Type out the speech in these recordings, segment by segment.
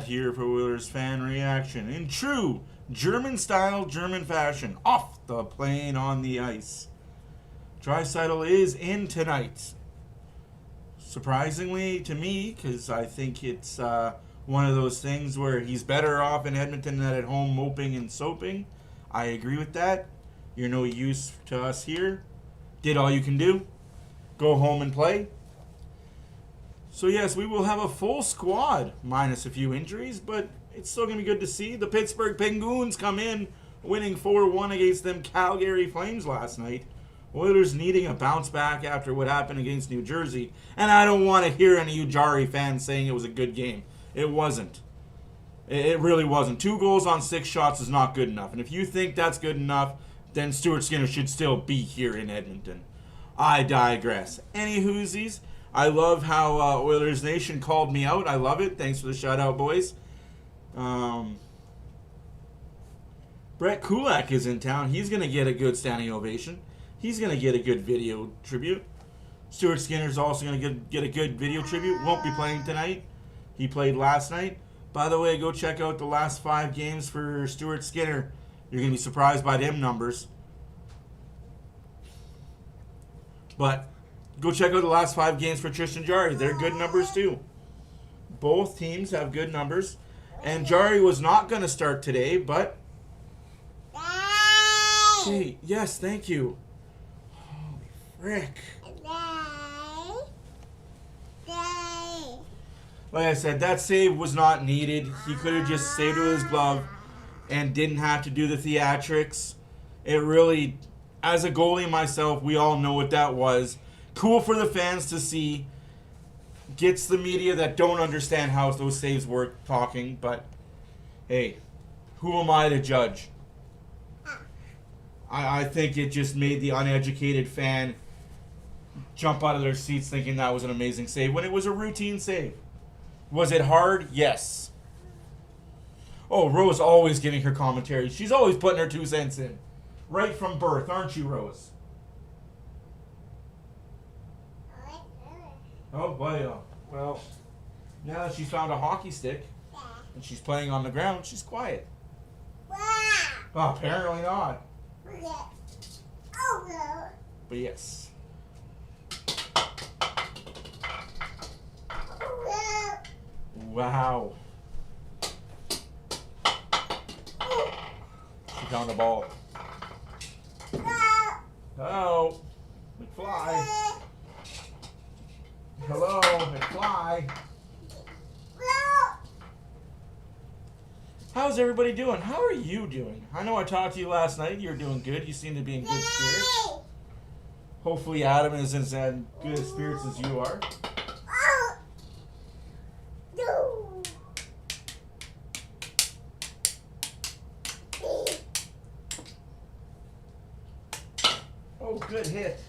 Matt here for Oilers Fan Reaction. In true German style, German fashion, off the plane on the ice. Draisaitl is in tonight. Surprisingly to me, because I think it's one of those things where he's better off in Edmonton than at home moping and soaping. I agree with that. You're no use to us here. Did all you can do. Go home and play. So yes, we will have a full squad, minus a few injuries, but it's still going to be good to see. The Pittsburgh Penguins come in, winning 4-1 against them Calgary Flames last night. Oilers needing a bounce back after what happened against New Jersey. And I don't want to hear any of you Jari fans saying it was a good game. It wasn't. It really wasn't. 2 goals on 6 shots is not good enough. And if you think that's good enough, then Stuart Skinner should still be here in Edmonton. I digress. Any whoosies? I love how Oilers Nation called me out. I love it. Thanks for the shout out, boys. Brett Kulak is in town. He's going to get a good standing ovation. He's going to get a good video tribute. Stuart Skinner's also going to get a good video tribute. Won't be playing tonight. He played last night. By the way, go check out the last 5 games for Stuart Skinner. You're going to be surprised by them numbers. But go check out the last 5 games for Tristan Jari. They're good numbers too. Both teams have good numbers. And Jari was not going to start today, but... Hey, yes, thank you. Holy frick. Like I said, that save was not needed. He could have just saved with his glove and didn't have to do the theatrics. It really, as a goalie myself, we all know what that was. Cool for the fans to see. Gets the media that don't understand how those saves work talking, but hey, who am I to judge? I think it just made the uneducated fan jump out of their seats thinking that was an amazing save when it was a routine save. Was it hard? Yes. Oh, Rose always giving her commentary. She's always putting her 2 cents in. Right from birth, aren't you, Rose? Oh, boy. Well, now that she's found a hockey stick and she's playing on the ground, she's quiet. Oh, apparently not. But yes. Wow. She found a ball. Oh, McFly. Hello, McFly. How's everybody doing? How are you doing? I know I talked to you last night. You're doing good. You seem to be in good spirits. Hopefully Adam is as good spirits as you are. Oh, good hit.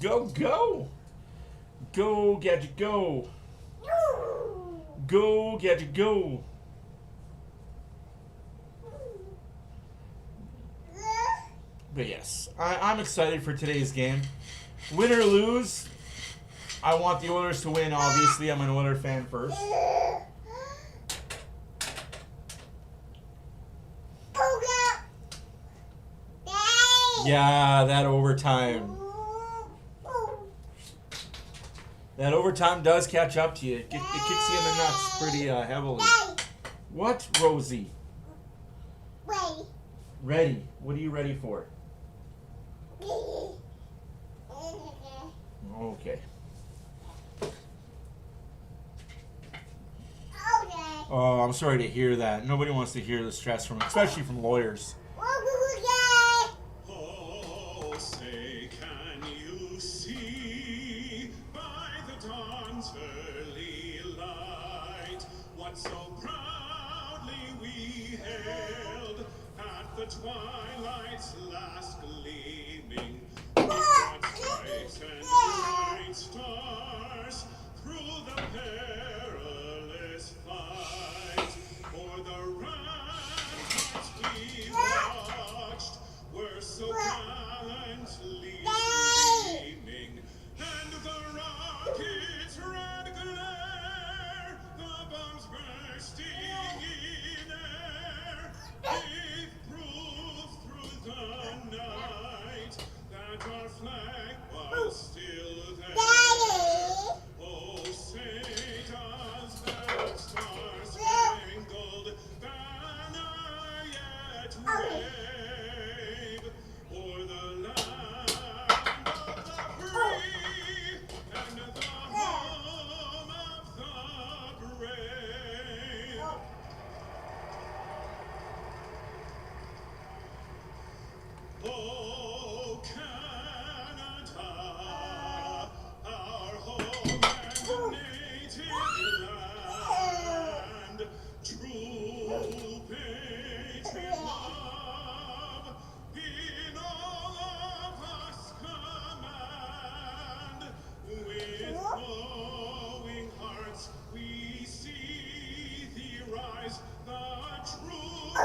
Go, go. Go, Gadget, go. Go, Gadget, go. But yes, I'm excited for today's game. Win or lose, I want the Oilers to win, obviously. I'm an Oilers fan first. Yeah, that overtime. That overtime does catch up to you. It kicks you in the nuts pretty heavily. What, Rosie? Ready. Ready. What are you ready for? Okay. Oh, I'm sorry to hear that. Nobody wants to hear the stress from, especially from lawyers. Oh, say, can you see by the dawn's early light what so proudly we hailed at the twilight's last gleaming? God's stripes and bright stars through the perilous fight, o'er the ramparts we watched were so gallantly streaming, and the rockets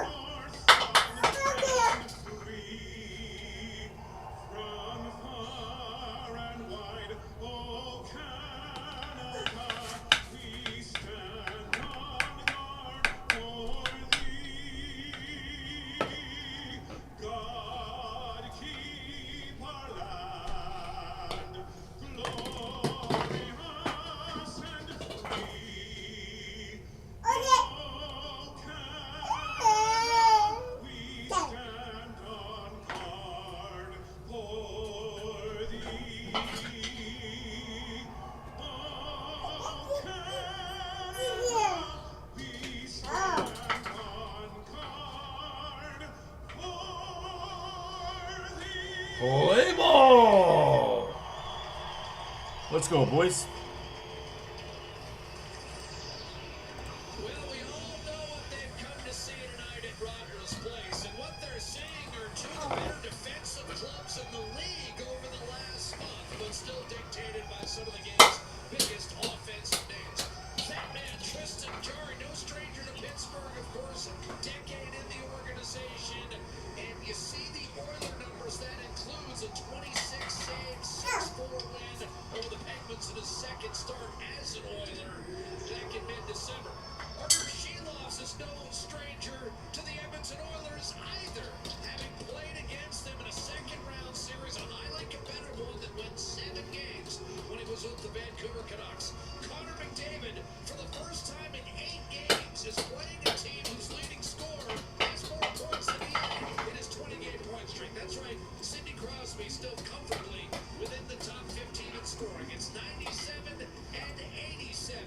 north, south, and free. From far and wide, oh Canada, we stand on guard for thee. God keep our land glorious and free. Oh Canada, we stand on guard for thee. Oh Canada, we stand on guard for thee. Play ball! Let's go, boys. Well, we all know what they've come to see tonight at Rogers Place, and what they're seeing are two of the better defensive clubs in the league over the last month, but still dictated by some of the game's biggest offensive names. That man, Tristan Jarry, no stranger to Pittsburgh, of course, decade in the organization, and you see the Oiler numbers. That includes a 26-save, 6-4 win over the Penguins in his second start as an Oiler back in mid-December. Artur Shilovs is no stranger to the Edmonton Oilers either, having played against them in a second-round series, a highly competitive one that went 7 games when he was with the Vancouver Canucks. Connor McDavid, for the first time in 8 games, is playing a team whose leading scorer has more points than he had in his 20-game point streak. That's right, Sidney Crosby still comfortably within the top 15 in scoring. It's 97 and 87.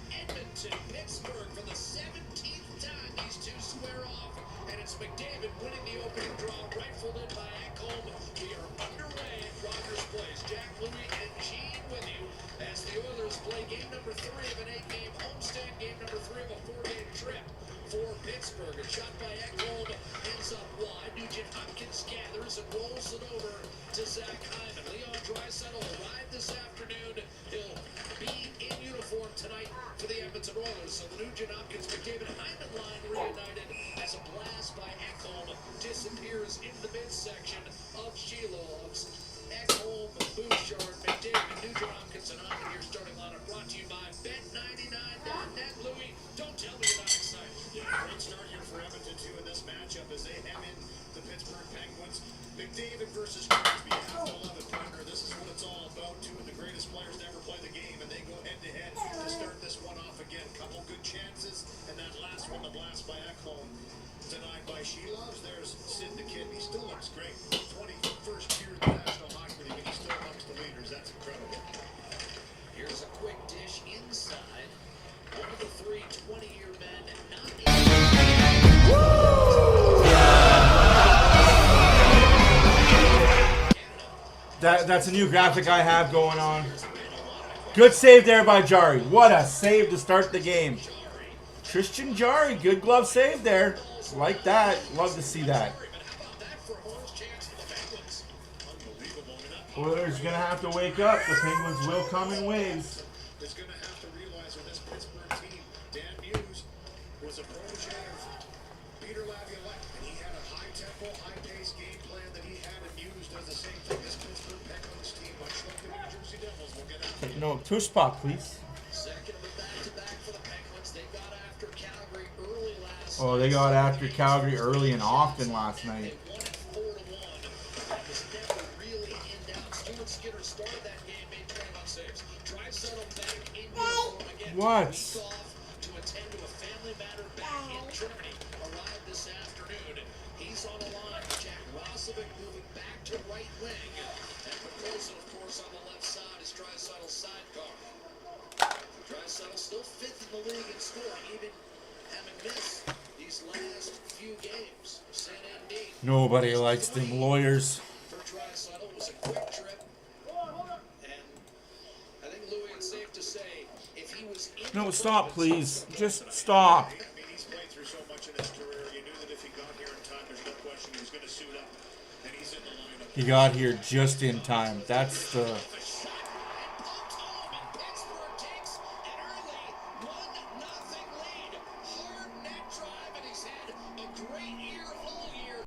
Edmonton, Pittsburgh, for the 17th time these two square off, and it's McDavid winning the opening draw, rifled in by Ekholm. We are underway at Rogers Place. Jack, Louie, and Gene with you as the Oilers play game number 3 of an 8-game homestand, game number 3 of a 4-game trip for Pittsburgh. A shot by Ekholm ends up wide. Nugent Hopkins gathers and rolls it over to Zach Hyman. Leon Draisaitl arrived this afternoon. He'll be in uniform tonight for the Edmonton Oilers. So the Nugent Hopkins McDavid Hyman line reunited as a blast by Ekholm disappears in the midsection of Shilovs. Ekholm, Bouchard, McDavid, Nugent Hopkins, and Hyman. Your starting lineup brought to you by Bet99.net. Louie, don't tell me you're not excited. Yeah, great start here for Edmonton, too, in this matchup as they hem in the Pittsburgh Penguins. McDavid versus Crosby. You have to love it, partner. This is what it's all about. Two of the greatest players to ever play the game, and they go head-to-head to start this one off again. Couple good chances, and that last one, the blast by Ekholm, denied by Shilovs. There's Sid the Kid. He still looks great. 21st year in the National Hockey League, and he's still amongst the leaders. That's incredible. Here's a quick dish inside. One of the 3 20-year men not in. That's a new graphic I have going on. Good save there by Jarry. What a save to start the game. Tristan Jarry, good glove save there. Like that. Love to see that. Oilers going to have to wake up. The Penguins will come in waves. Is going to have to realize with this Pittsburgh team, Dan Muse was a protege of Peter Laviolette, and he had a high-tempo, high-paced game plan that he had, and Muse does the same thing. This Pittsburgh Penguins team, much like the New Jersey Devils, will get out. No, two spot, please. Second of a back-to-back for the Penguins. They got after Calgary early last Oh, they got after Calgary early and often last night. They won it 4-1. That was never really in doubt. Stuart Skinner started that game, made 21 saves. Draisaitl back in uniform again. What? Week off to attend to a family matter back in Germany. Arrived this afternoon. He's on the line. Jack Roslovic moving back to right wing. And McColson, of course, on the left side is Draisaitl's sidecar. Draisaitl still 5th in the league in scoring, even having missed these last few games. San Andy. Nobody likes them lawyers. For Draisaitl was a quick trip. And I think, Louie, it's safe to say if he was in No, the stop, Penguins, please. Just stop. I mean, he's played through so much in his career. You knew that if he got here in time, there's no question he was going to suit up. And he's in the lineup. He got here just in time. That's the... a shot and poked home, and Pittsburgh takes an early 1-0 lead. Hard net drive, and he's had a great year, whole year.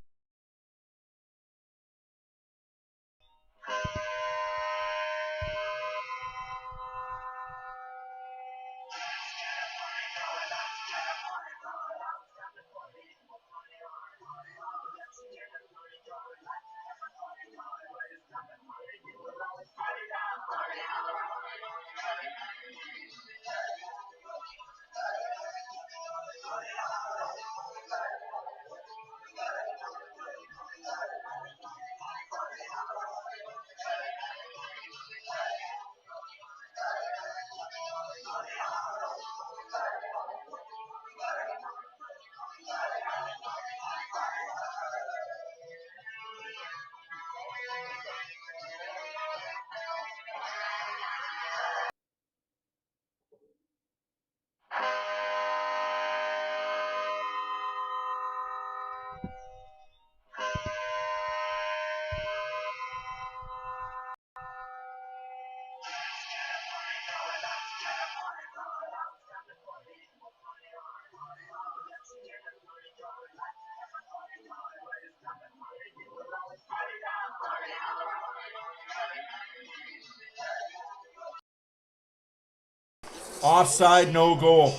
Offside, no goal.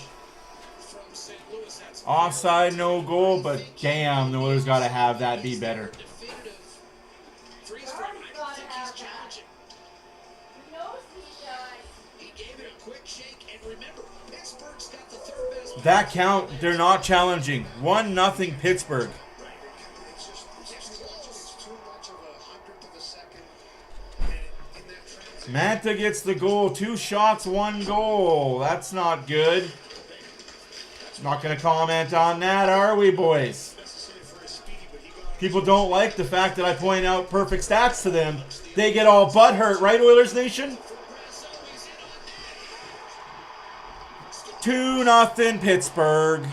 From St. Louis, that's Offside, no goal, but damn, the Oilers got to have that be better. definitive freeze frame. I don't think he's challenging. He gave it a quick shake, and remember, Pittsburgh's got the third best. That count, they're not challenging. 1-0 Pittsburgh. It's too much of a hundredth of a second. And in that transition, Manta gets the goal. 2 shots, 1 goal. That's not good. Not going to comment on that, are we, boys? necessary for his speed, but he got People don't like the fact that I point out perfect stats to them. They get all butthurt, right, Oilers Nation? 2-0 Pittsburgh.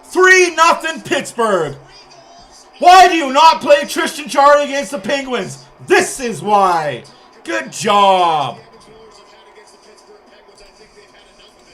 Three nothing Pittsburgh. Why do you not play Tristan Charlie against the Penguins? This is why. Good job. Edmonton Oilers have had against the Pittsburgh Penguins. I think they've had enough of it.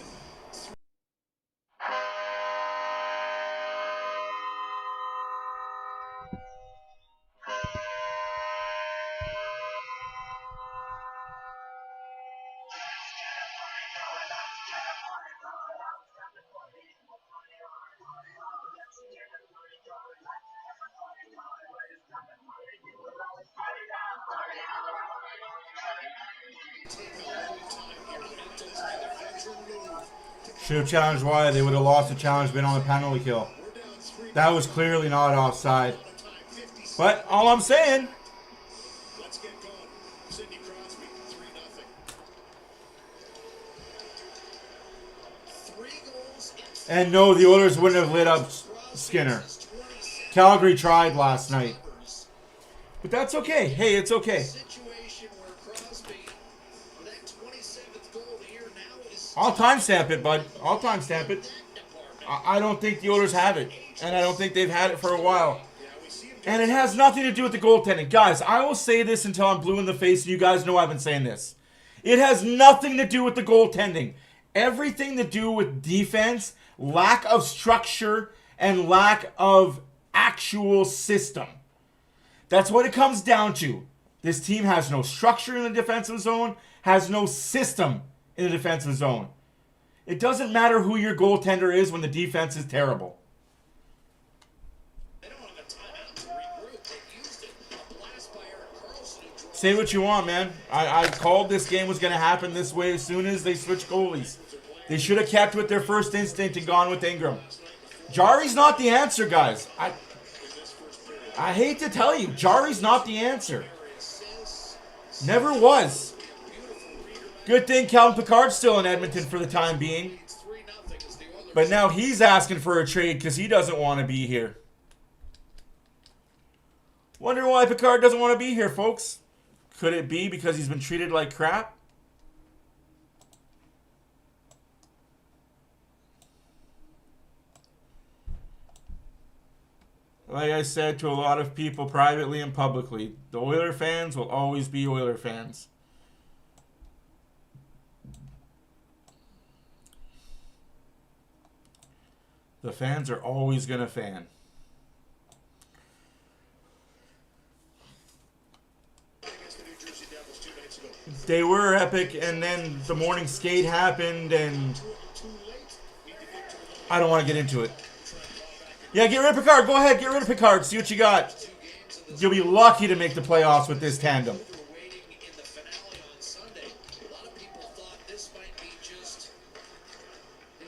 Should have challenged Wyatt. They would have lost the challenge, been on the penalty kill. That was clearly not offside. But all I'm saying, Let's get going. Sidney Crosby, 3-0. 3 goals in and no, the Oilers wouldn't have lit up Skinner. Calgary tried last night. But that's okay. Hey, it's okay. situation where Crosby, that 27th goal of the year now is I'll timestamp it, bud. I'll timestamp it. I don't think the Oilers have it. And I don't think they've had it for a while. And it has nothing to do with the goaltending. Guys, I will say this until I'm blue in the face, and you guys know I've been saying this. It has nothing to do with the goaltending. Everything to do with defense, lack of structure, and lack of actual system. That's what it comes down to. This team has no structure in the defensive zone, has no system in the defensive zone. It doesn't matter who your goaltender is when the defense is terrible. They don't have a timeout to regroup. They've used it. A blast by Eric Carlson, who draws Say what you want, man. I called this game was going to happen this way as soon as they switched goalies. They should have kept with their first instinct and gone with Ingram. Jari's not the answer, guys. I hate to tell you, Jari's not the answer. Never was. Good thing Calvin Pickard's still in Edmonton for the time being. But now he's asking for a trade because he doesn't want to be here. Wonder why Pickard doesn't want to be here, folks. Could it be because he's been treated like crap? Like I said to a lot of people privately and publicly, the Oiler fans will always be Oiler fans. The fans are always going to fan. They were epic, and then the morning skate happened, and I don't want to get into it. Yeah, get rid of Pickard. Go ahead, get rid of Pickard. See what you got. You'll be lucky to make the playoffs with this tandem. waiting in the finale on Sunday. A lot of people thought this might be just,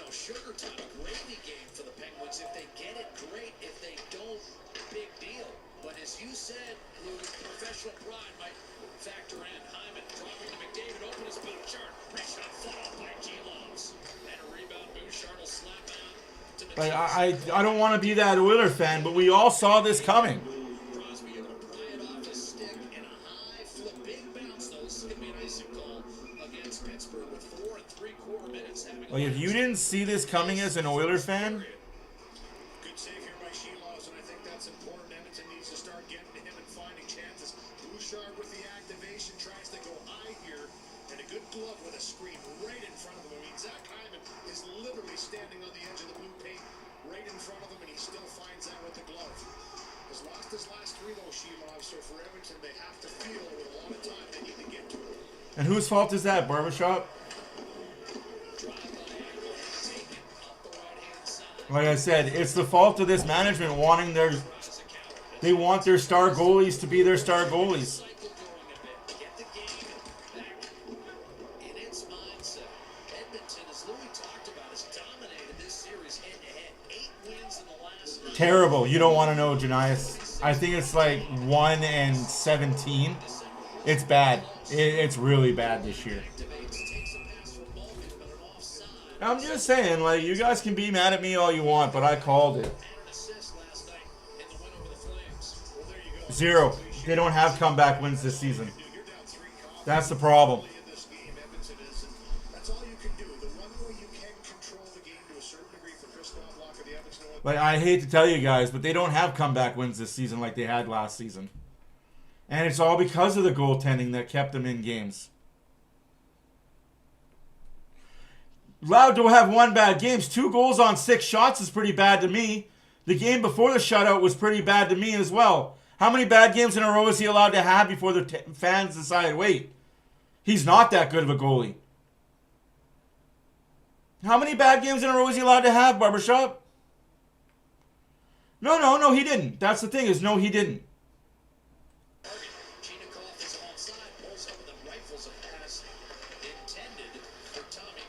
sugar time, a gravy game for the Penguins. If they get it, great. If they don't, big deal. But as you said, Lou, professional pride might factor in. Hyman dropping to McDavid, open his Bouchard. Reshot followed by G-Loves. And a rebound, Bouchard will slap out to the I don't want to be that Oiler fan, but we all saw this coming. Crosby able to pry it off his stick and a high flip, big bounce though. This is going to be an icing call against Pittsburgh with 4 3/4 minutes. Like, if you didn't see this coming as an Oiler fan, Good save here by Sheelows, and I think that's important. Edmonton needs to start getting to him and finding chances. Bouchard with the activation tries to go high here, and a good glove with a screen right in front of him. I mean, Zach Hyman is literally standing on the edge of the blue paint right in front of him, and he still finds that with the glove. Has lost his last 3 though, Sheelows, so for Edmonton, they have to feel with a lot of time they need to get to it. and whose fault is that, Barbershop? Like I said, it's the fault of this management wanting they want their star goalies to be their star goalies. Get the game back in its mindset. Edmonton, as Louis talked about, has dominated this series head-to-head. 8 wins in the last 9. Terrible. You don't want to know, Janias. I think it's like 1-17. It's bad. It's really bad this year. I'm just saying, like, you guys can be mad at me all you want, but I called it. 0. They don't have comeback wins this season. That's the problem. Like, I hate to tell you guys, but they don't have comeback wins this season like they had last season. And it's all because of the goaltending that kept them in games. Allowed to have 1 bad game. 2 goals on 6 shots is pretty bad to me. The game before the shutout was pretty bad to me as well. How many bad games in a row is he allowed to have before the fans decided, wait, he's not that good of a goalie? How many bad games in a row is he allowed to have, Barbershop? No, he didn't. That's the thing is, no, he didn't.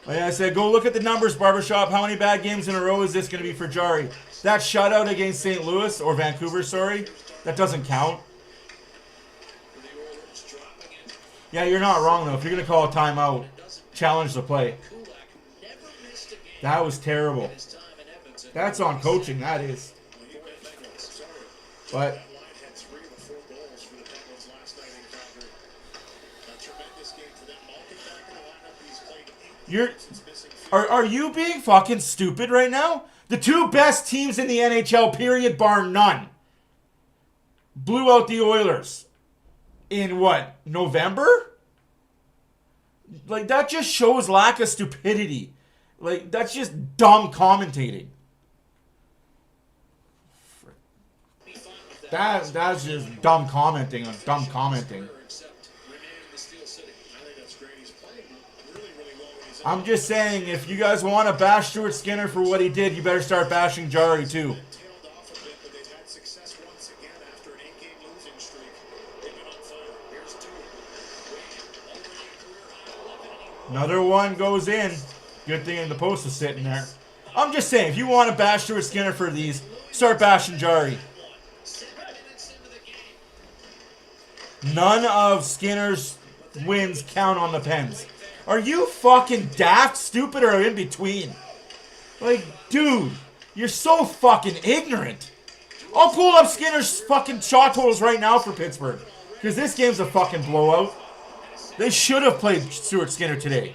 Like I said, go look at the numbers, Barbershop. How many bad games in a row is this going to be for Jari? That shutout against St. Louis, or Vancouver, sorry, that doesn't count. Yeah, you're not wrong, though. If you're going to call a timeout, challenge the play. That was terrible. That's on coaching, that is. But Are you being fucking stupid right now? The 2 best teams in the NHL, period, bar none, blew out the Oilers in what, November? Like, that just shows lack of stupidity. Like, that's just dumb commentating. That's just dumb commenting on dumb commenting. I'm just saying, if you guys want to bash Stuart Skinner for what he did, you better start bashing Jari too. Tailed off a bit, but they've had success once again after an 8-game losing streak. They've been on fire. Here's two. Already a career high 11. Another one goes in. Good thing the post is sitting there. I'm just saying, if you want to bash Stuart Skinner for these, start bashing Jari. 7 minutes into the game. None of Skinner's wins count on the Pens. Are you fucking daft, stupid, or in between? Like, dude, you're so fucking ignorant. I'll pull up Skinner's fucking shot totals right now for Pittsburgh. Because this game's a fucking blowout. They should have played Stuart Skinner today.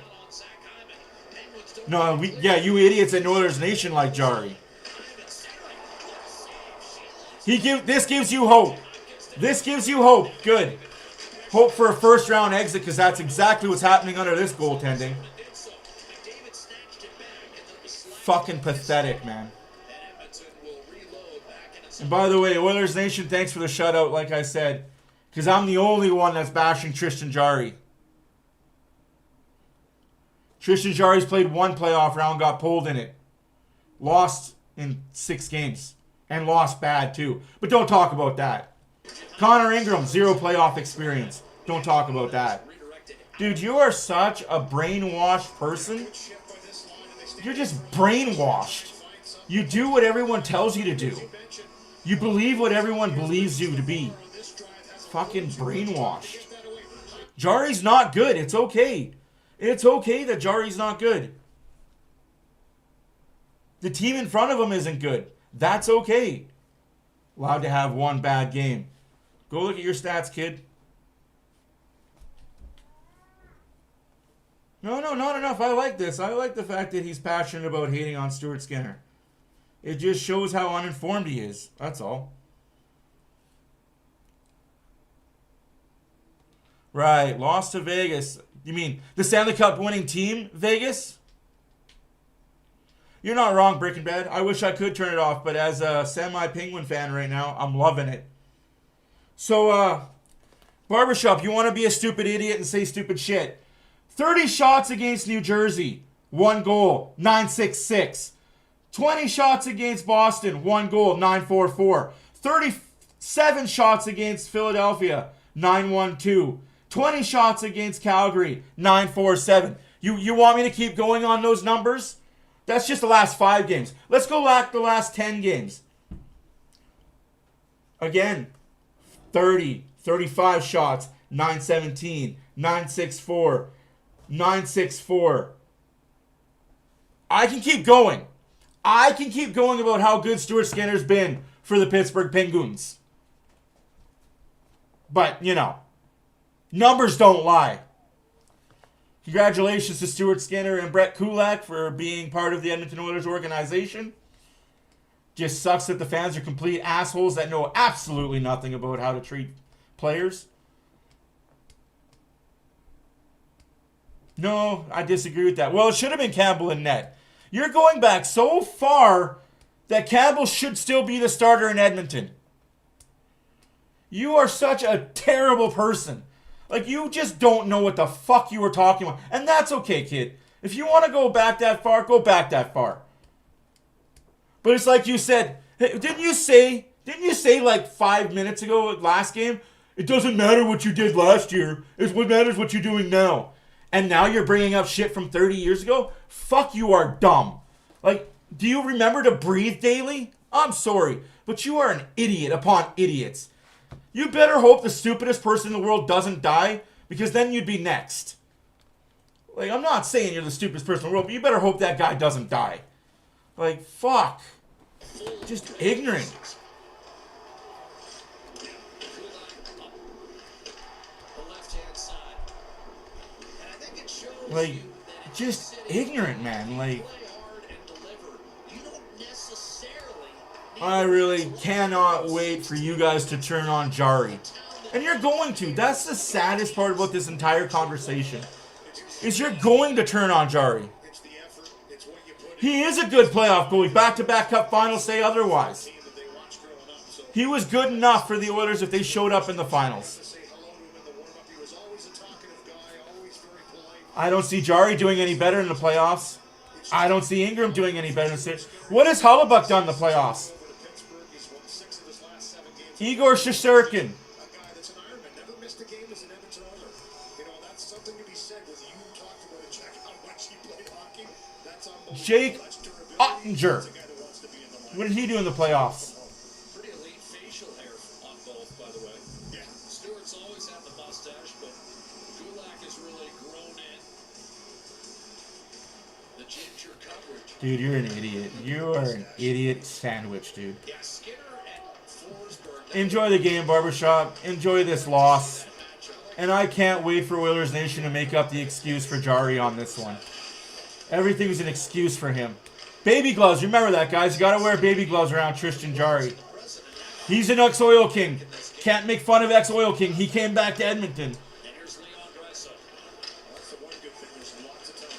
No, you idiots at Oilers Nation like Jari. This gives you hope. This gives you hope. Good. Hope for a first-round exit, because that's exactly what's happening under this goaltending. Fucking pathetic, man. And by the way, Oilers Nation, thanks for the shutout, like I said. Because I'm the only one that's bashing Tristan Jari. Tristan Jari's played one playoff round, got pulled in it. Lost in 6 games. And lost bad, too. But don't talk about that. Connor Ingram, 0 playoff experience. Don't talk about that. Dude, you are such a brainwashed person. You're just brainwashed. You do what everyone tells you to do. You believe what everyone believes you to be. Fucking brainwashed. Jari's not good. It's okay. It's okay that Jari's not good. The team in front of him isn't good. That's okay. Allowed to have one bad game. Go look at your stats, kid. No, not enough. I like this. I like the fact that he's passionate about hating on Stuart Skinner. It just shows how uninformed he is. That's all. Right. Lost to Vegas. You mean the Stanley Cup winning team, Vegas? You're not wrong, Breaking Bad. I wish I could turn it off, but as a semi-Penguin fan right now, I'm loving it. So, Barbershop, you want to be a stupid idiot and say stupid shit. 30 shots against New Jersey, 1 goal, 966. 20 shots against Boston, 1 goal, 944. 37 shots against Philadelphia, 912. 20 shots against Calgary, 947. You want me to keep going on those numbers? That's just the last 5 games. Let's go back the last 10 games. Again, 30, 35 shots, 917, 964, 964. I can keep going. I can keep going about how good Stuart Skinner's been for the Pittsburgh Penguins. But, you know, numbers don't lie. Congratulations to Stuart Skinner and Brett Kulak for being part of the Edmonton Oilers organization. Just sucks that the fans are complete assholes that know absolutely nothing about how to treat players. No, I disagree with that. Well, it should have been Campbell in net. You're going back so far that Campbell should still be the starter in Edmonton. You are such a terrible person. Like, you just don't know what the fuck you were talking about. And that's okay, kid. If you want to go back that far, go back that far. But it's like you said, hey, didn't you say like 5 minutes ago last game, it doesn't matter what you did last year. It's what matters what you're doing now. And now you're bringing up shit from 30 years ago? Fuck, you are dumb. Like, do you remember to breathe daily? I'm sorry, but you are an idiot upon idiots. You better hope the stupidest person in the world doesn't die, because then you'd be next. Like, I'm not saying you're the stupidest person in the world, but you better hope that guy doesn't die. Like, fuck. Just ignorant. Like, just ignorant, man. Like, I really cannot wait for you guys to turn on Jari. And you're going to. That's the saddest part about this entire conversation. Is you're going to turn on Jari. He is a good playoff goalie. Back-to-back cup finals say otherwise. He was good enough for the Oilers if they showed up in the finals. I don't see Jari doing any better in the playoffs. I don't see Ingram doing any better in the series. What has Hellebuck done in the playoffs? Igor Shesterkin. A guy that's an Ironman, never missed a game as an Edmonton Oiler. You know, that's something to be said when you talked about it, check how much he played hockey. That's unbelievable. Jake That's durability. Ottinger. That's a guy that wants to be in the line. What did he do in the playoffs? Pretty elite facial hair on both, by the way. Yeah. Stewart's always had the mustache, but Gulak has really grown in. The ginger coverage. Dude, you're an idiot. You are an idiot sandwich, dude. Yeah, Skinner and Forsberg. Enjoy the game, Barbershop. Enjoy this loss. And I can't wait for Oilers Nation to make up the excuse for Jari on this one. Everything was an excuse for him. Baby gloves. Remember that, guys. You got to wear baby gloves around Tristan Jari. He's an ex-Oil King. Can't make fun of ex-Oil King. He came back to Edmonton. And here's Leon Draisaitl. That's the one good thing. There's lots of time.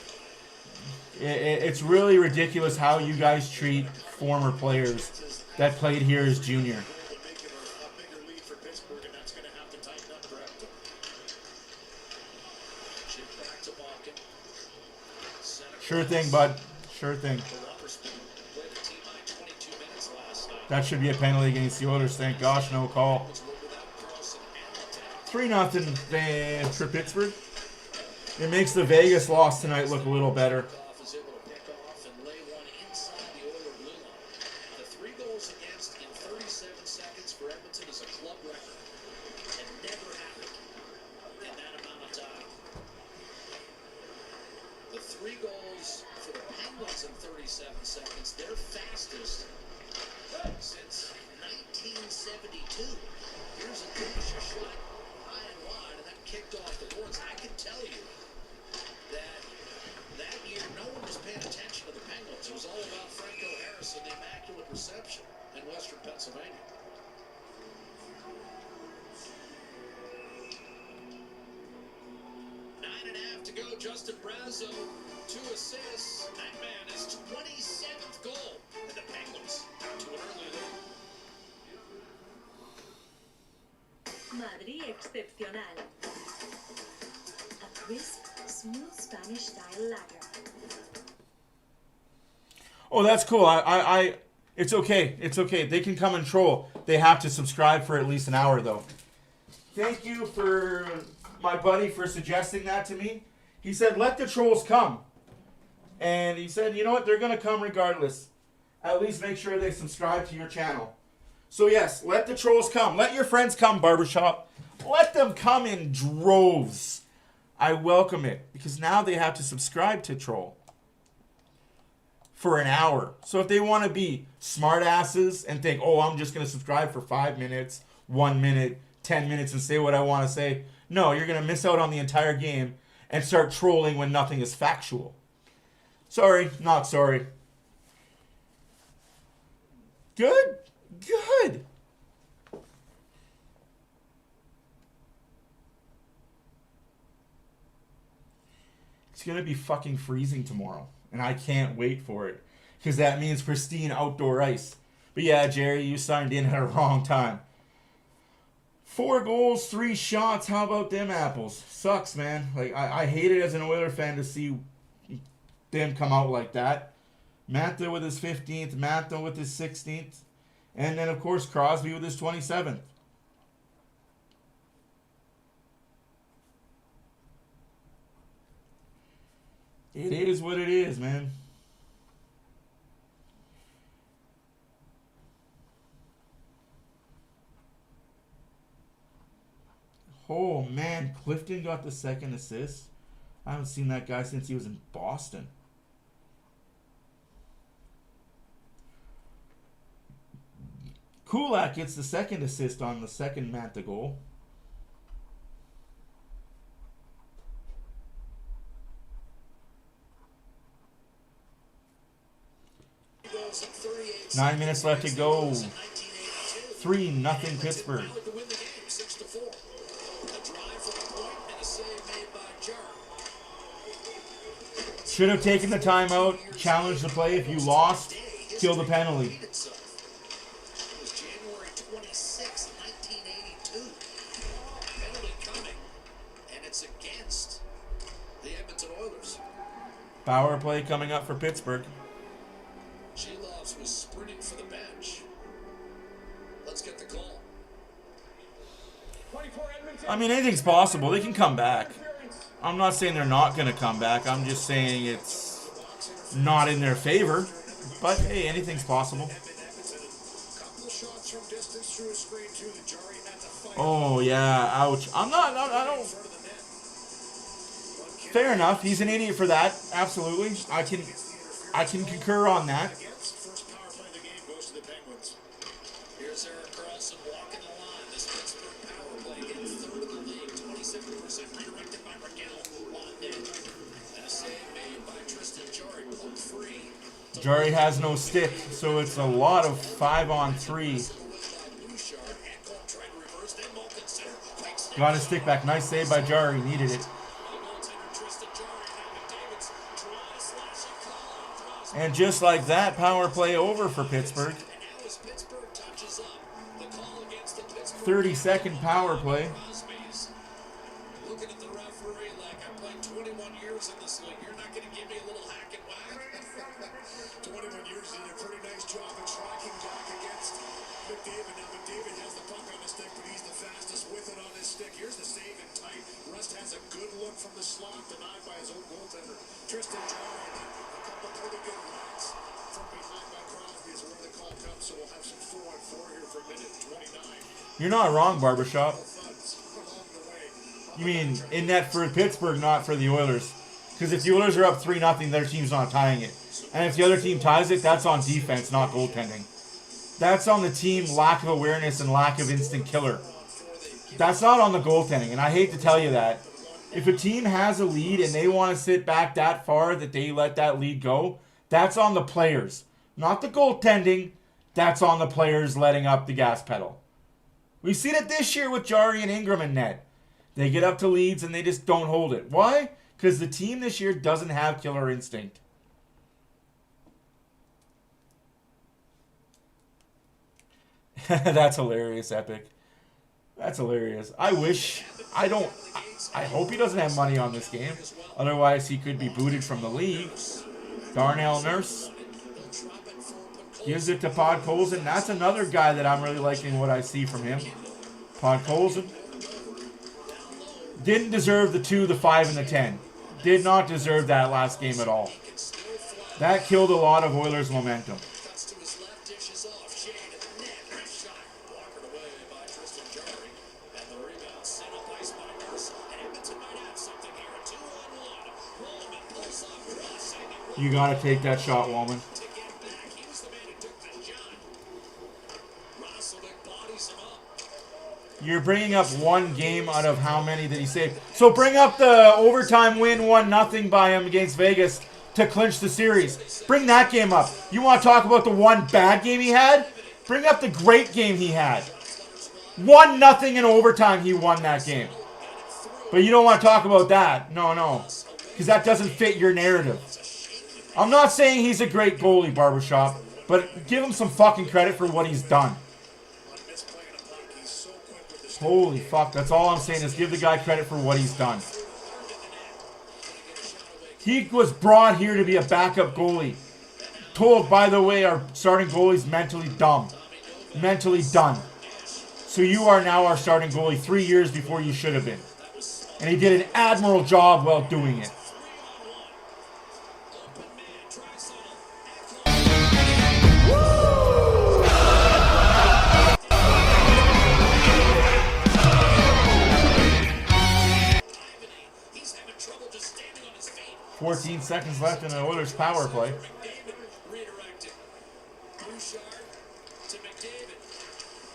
It's really ridiculous how you guys treat former players that played here as junior. They'll make it a bigger lead for Pittsburgh, and that's going to have to tighten up, correct? Chip back to Malkin. Sure thing, bud. Sure thing. Played a team high 22 minutes last night. That should be a penalty against the Oilers. Thank gosh, no call. Was without Carlson and Latte. 3-0 for Pittsburgh. It makes the Vegas loss tonight look a little better. Goff is able to pick off and lay one inside the Oiler blue line. The 3 goals against in 37 seconds for Edmonton is a club record. It never happened in that amount of time. The 3 goals for the Penguins in 37 seconds, their fastest since 1972. Here's a good shot high and wide, and that kicked off the boards. I can tell you that year no one was paying attention to the Penguins. It was all about Franco Harris and the immaculate reception in Western Pennsylvania. Nine and a half to go. Justin Brazo, 2 assists. That man, his 27th goal. And the Penguins out to an early lead. Madrid excepcional. A crisp, smooth Spanish-style lager. Oh, that's cool. It's okay. It's okay. They can come and troll. They have to subscribe for at least an hour, though. Thank you for my buddy for suggesting that to me. He said, let the trolls come. And he said, you know what? They're going to come regardless. At least make sure they subscribe to your channel. So, yes, let the trolls come. Let your friends come, Barbershop. Let them come in droves. I welcome it. Because now they have to subscribe to Troll for an hour. So if they want to be smart asses and think, oh, I'm just going to subscribe for 5 minutes, 1 minute, 10 minutes and say what I want to say. No, you're going to miss out on the entire game and start trolling when nothing is factual. Sorry, not sorry. Good. Good. It's going to be fucking freezing tomorrow. And I can't wait for it. Because that means pristine outdoor ice. But yeah, Jerry, you signed in at a wrong time. 4 goals, 3 shots. How about them apples? Sucks, man. Like, I hate it as an Oiler fan to see them come out like that. Mantha with his 15th. Mantha with his 16th. And then, of course, Crosby with his 27th. It is what it is, man. Oh, man. Clifton got the 2nd assist. I haven't seen that guy since he was in Boston. Kulak gets the 2nd assist on the 2nd Mantha goal. Goals in 38 9 minutes left to go. goals in 1982. 3-0 Pittsburgh. Now to win the game, 6-4. A drive from the point and a save made by Jar. Should have taken the timeout, challenged the play. If you lost, kill the penalty. It was January 26, 1982. Penalty coming, and it's against the Edmonton Power play coming up for Pittsburgh. Sheloves was sprinting for the bench. Let's get the call. I mean, anything's possible. They can come back. I'm not saying they're not going to come back. I'm just saying it's not in their favor. But, hey, anything's possible. Oh, yeah. Ouch. I don't. Fair enough. He's an idiot for that. Absolutely. I can concur on that. Here's Eric Carlson walking the line. This Pittsburgh power play getting third in the league. 27% redirected by Raquel on net. And a save made by Tristan Jarry. Pulled free. Jarry has no stick, so it's a lot of 5-on-3. Got his stick back. Nice save by Jarry. Needed it. And just like that, power play over for Pittsburgh. 30-second power play. Looking at the referee like I played 21 years in this league. You're not going to give me a little hack and whack. 21 years did a pretty nice job of striking back against McDavid. Now McDavid has the puck on his stick, but he's the fastest with it on his stick. Here's the save in tight. Rust has a good look from the slot, denied by his own goaltender. Tristan Jarry, and then a couple pretty good runs from behind by Crosby is where the call comes. So we'll have some 4-on-4 here for a minute 29. You're not wrong, Barbershop. Thuds along the way. You mean in net for Pittsburgh, not for the Oilers. Because if the Oilers are up 3-0, their team's not tying it. And if the other team ties it, that's on defense, not goaltending. That's on the team lack of awareness and lack of instant killer. That's not on the goaltending, and I hate to tell you that. If a team has a lead and they want to sit back that far that they let that lead go, that's on the players. Not the goaltending, that's on the players letting up the gas pedal. We've seen it this year with Jarry and Ingram in net. They get up to leads and they just don't hold it. Why? Because the team this year doesn't have killer instinct. That's hilarious, Epic. That's hilarious. I hope he doesn't have money on this game. Otherwise, he could be booted from the league. Darnell Nurse gives it to Podkolzin. That's another guy that I'm really liking what I see from him. Podkolzin. Didn't deserve the 2, the 5, and the 10. Did not deserve that last game at all. That killed a lot of Oilers' momentum. You got to take that shot, Wallman. You're bringing up one game out of how many did he save? So bring up the overtime win 1-0 by him against Vegas to clinch the series. Bring that game up. You want to talk about the one bad game he had? Bring up the great game he had. 1-0 in overtime, he won that game. But you don't want to talk about that. No. Because that doesn't fit your narrative. I'm not saying he's a great goalie, Barbershop, but give him some fucking credit for what he's done. Holy fuck, that's all I'm saying is give the guy credit for what he's done. He was brought here to be a backup goalie. Told, by the way, our starting goalie's mentally dumb. Mentally done. So you are now our starting goalie 3 years before you should have been. And he did an admirable job while doing it. 14 seconds left in the Oilers' power play. Redirected. Bouchard to McDavid.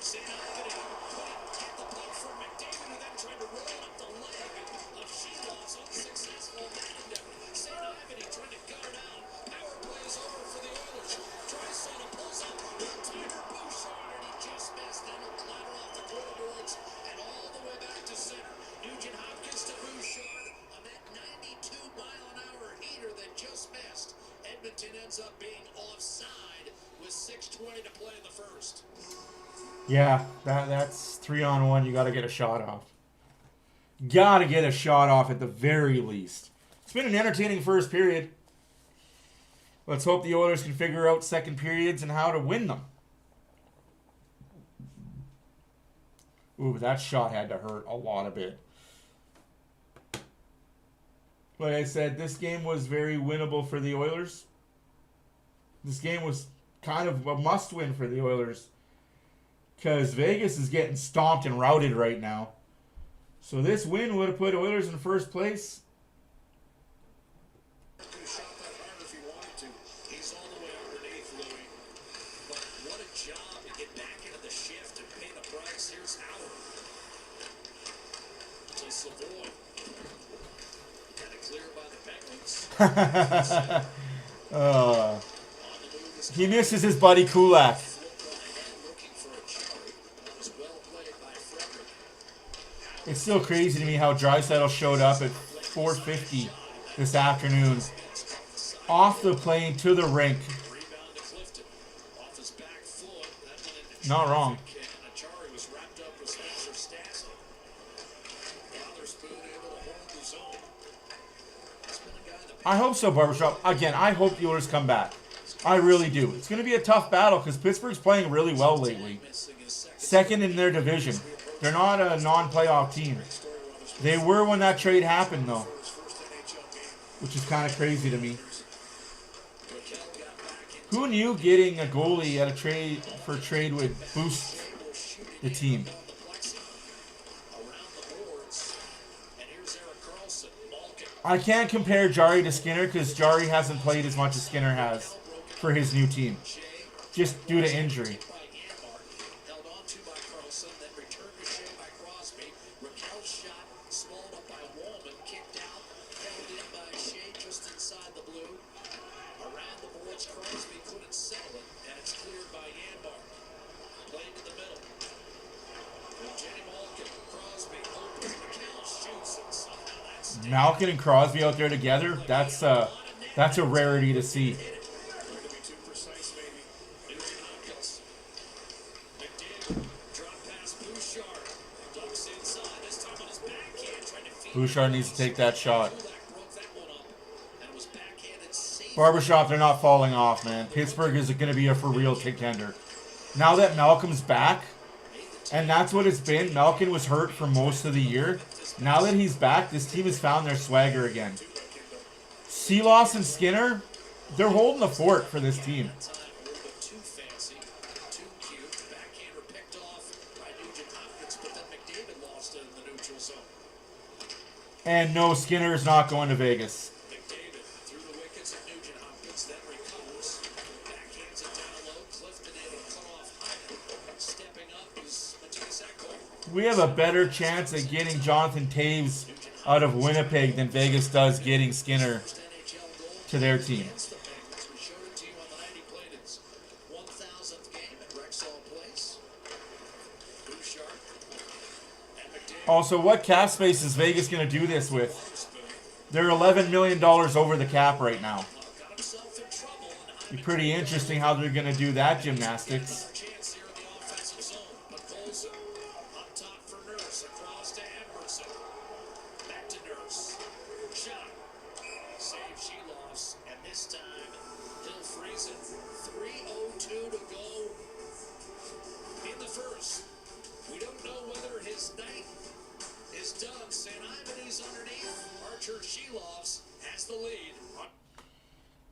St. Anthony get the puck from McDavid, who then tried to roll up the leg of Sheloves. Unsuccessful tandem. St. Anthony trying to gut her down. Power play is over for the Oilers. Draisaitl pulls up. One-timer Bouchard, and he just missed. And it'll clatter off the goalboards and all the way back to center. Nugent Hopkins to Bouchard on that 92-mile-an-hour heater that just missed. Edmonton ends up being offside with 6:20 to play in the first. Yeah, that's 3-on-1. You got to get a shot off. Got to get a shot off at the very least. It's been an entertaining first period. Let's hope the Oilers can figure out second periods and how to win them. Ooh, that shot had to hurt a lot of it. Like I said, this game was very winnable for the Oilers. This game was kind of a must-win for the Oilers. Because Vegas is getting stomped and routed right now. So this win would have put Oilers in first place. He misses his buddy Kulak. It's still crazy to me how Draisaitl showed up at 4:50 this afternoon. Off the plane to the rink. Not wrong. I hope so, Barbershop. Again, I hope the Oilers come back. I really do. It's going to be a tough battle because Pittsburgh's playing really well lately. Second in their division. They're not a non-playoff team. They were when that trade happened, though. Which is kind of crazy to me. Who knew getting a goalie at a trade would boost the team? I can't compare Jari to Skinner because Jari hasn't played as much as Skinner has for his new team. Just due to injury. Malkin and Crosby out there together, that's a rarity to see. Bouchard needs to take that shot. Barbershop, they're not falling off, man. Pittsburgh is going to be a for real contender. Now that Malcolm's back, and that's what it's been. Malkin was hurt for most of the year. Now that he's back, this team has found their swagger again. Seeloss and Skinner, they're holding the fort for this team. And no, Skinner is not going to Vegas. We have a better chance at getting Jonathan Taves out of Winnipeg than Vegas does getting Skinner to their team. Also, what cap space is Vegas going to do this with? They're $11 million over the cap right now. Be pretty interesting how they're going to do that gymnastics.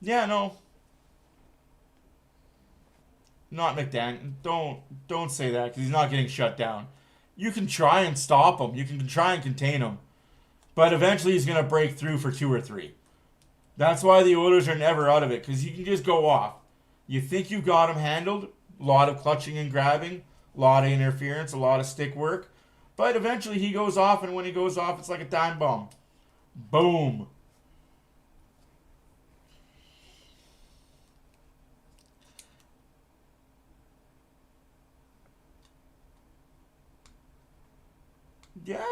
Yeah, no. Not McDaniel. Don't say that because he's not getting shut down. You can try and stop him. You can try and contain him. But eventually he's going to break through for 2 or 3. That's why the Oilers are never out of it because you can just go off. You think you got him handled. A lot of clutching and grabbing. A lot of interference. A lot of stick work. But eventually he goes off, and when he goes off, it's like a time bomb. Boom. Yeah.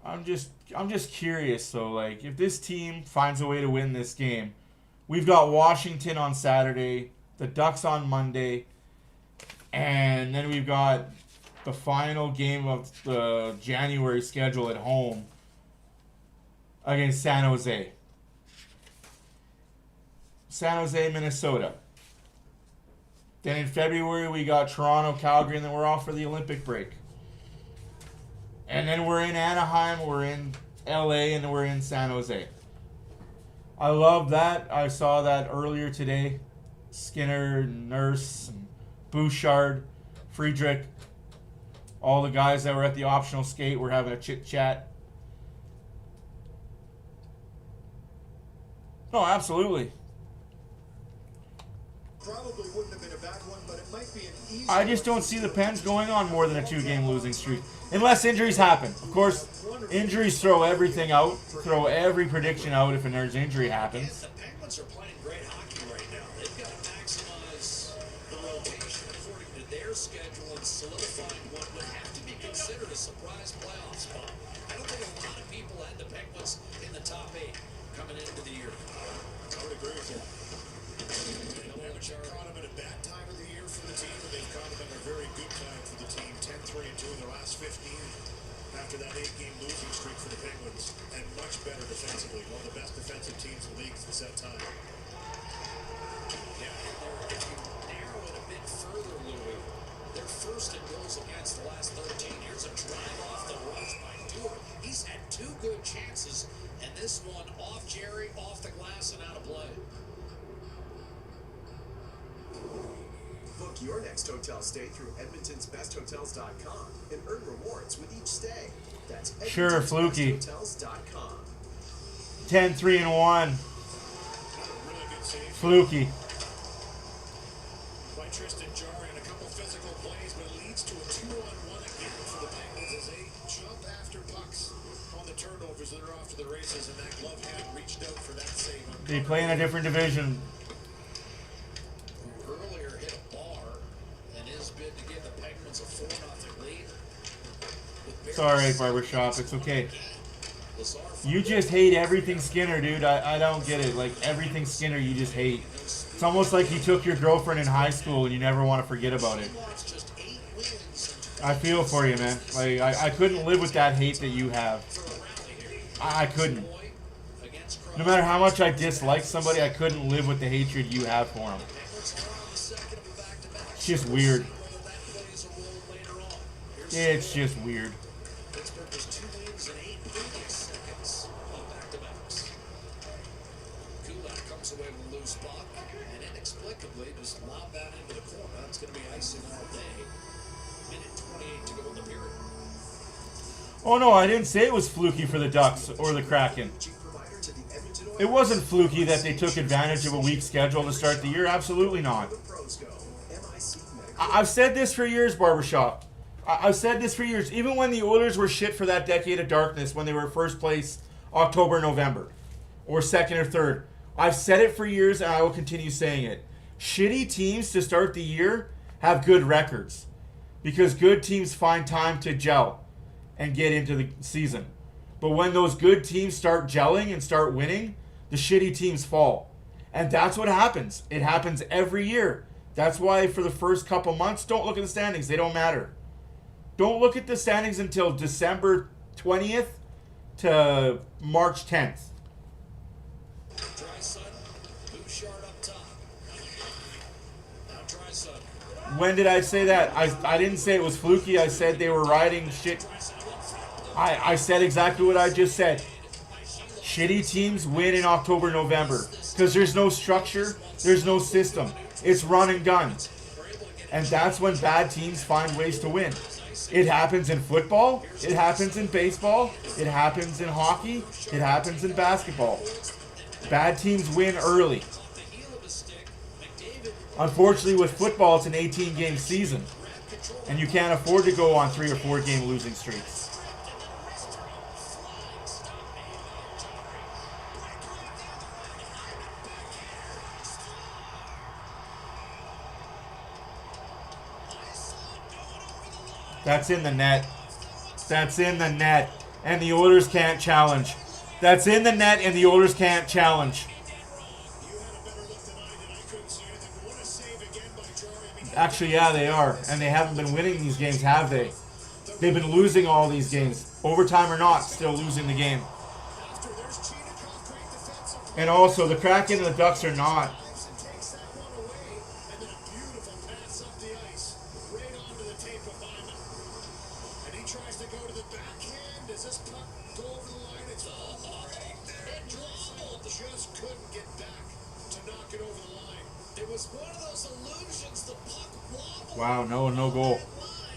I'm just curious. So, like, if this team finds a way to win this game, we've got Washington on Saturday, the Ducks on Monday, and then we've got the final game of the January schedule at home against San Jose. San Jose, Minnesota. Then in February, we got Toronto, Calgary, and then we're off for the Olympic break. And then we're in Anaheim, we're in LA, and then we're in San Jose. I love that. I saw that earlier today. Skinner, Nurse, and Bouchard, Friedrich, all the guys that were at the optional skate were having a chit-chat. No, absolutely. Probably wouldn't have been a bad one, but it might be an easy. I just don't see the Pens going on more than a 2-game losing streak. Unless injuries happen. Of course, injuries throw everything out, throw every prediction out if an injury happens. The Penguins are playing great hockey right now. They've got to maximize the rotation according to their schedule and solidifying what would have to be considered a surprise playoff spot. I don't think a lot of people had the Penguins in the top 8 coming into the year. I would agree with you. They haven't caught them at a bad time of the year for the team, but they've caught them at a very good time for the team. 10-3-2 in their last 15 after that 8-game losing streak for the Penguins, and much better defensively. One of the best defensive teams in the league since that time. Yeah, and if you narrow it a bit further, Louis, they're first in goals against the last 13. Here's a drive off the rush by Stewart. He's had 2 good chances, and this one off Jerry, off the glass, and out of play. Book your next hotel stay through edmontonsbesthotels.com and earn rewards with each stay. That's Sure, fluky. edmontonbesthotels.com. 10-3-1. Really good save Fluky. by Tristan Jarry and a couple physical plays, but it leads to a 2-on-1 again for the Penguins as they jump after pucks on the turnovers that are off to the races, and that glove hand reached out for that save. They play in a different division. Earlier hit a bar and his bid to give the Penguins a 4-0 lead. It's alright, Barbershop. It's okay. You just hate everything Skinner, dude. I don't get it. Like, everything Skinner you just hate. It's almost like he took your girlfriend in high school and you never want to forget about it. I feel for you, man. Like, I couldn't live with that hate that you have. I couldn't. No matter how much I dislike somebody, I couldn't live with the hatred you have for him. It's just weird. It's just weird. Pittsburgh was 2 wins and 8 previous seconds on back-to-backs. Kulak comes away with a loose puck and inexplicably just lobbed that into the corner. That's going to be icing all day. Minute 28 to go in the period. Oh no, I didn't say it was fluky for the Ducks or the Kraken. It wasn't fluky that they took advantage of a weak schedule to start the year. Absolutely not. I've said this for years, Barbershop. I've said this for years. Even when the Oilers were shit for that decade of darkness, when they were first place October, November, or second or third, I've said it for years and I will continue saying it. Shitty teams to start the year have good records because good teams find time to gel and get into the season. But when those good teams start gelling and start winning, the shitty teams fall. And that's what happens. It happens every year. That's why for the first couple months, don't look at the standings. They don't matter. Don't look at the standings until December 20th to March 10th. When did I say that? I didn't say it was fluky. I said they were riding shit. I said exactly what I just said. Shitty teams win in October, November. Because there's no structure. There's no system. It's run and gun. And that's when bad teams find ways to win. It happens in football. It happens in baseball. It happens in hockey. It happens in basketball. Bad teams win early. Unfortunately, with football, it's an 18-game season. And you can't afford to go on 3 or 4 game losing streaks. That's in the net. That's in the net. and the Oilers can't challenge. That's in the net, and the Oilers can't challenge. You had a better look than I did. I couldn't see anything. But what a save again by Jarry. I mean, Actually, yeah, they are. And they haven't been winning these games, have they? They've been losing all these games. Overtime or not, still losing the game. after there's Cheetah, great defensive play. And also, the Kraken and the Ducks are not. And takes that one away. And then a beautiful pass up the ice. Right onto the tape of Hyman. And he tries to go to the backhand. Does this puck go over the line? It's all right there. It dribbled. Just couldn't get back to knock it over the line. It was one of those illusions. The puck wobbled. Wow, no goal.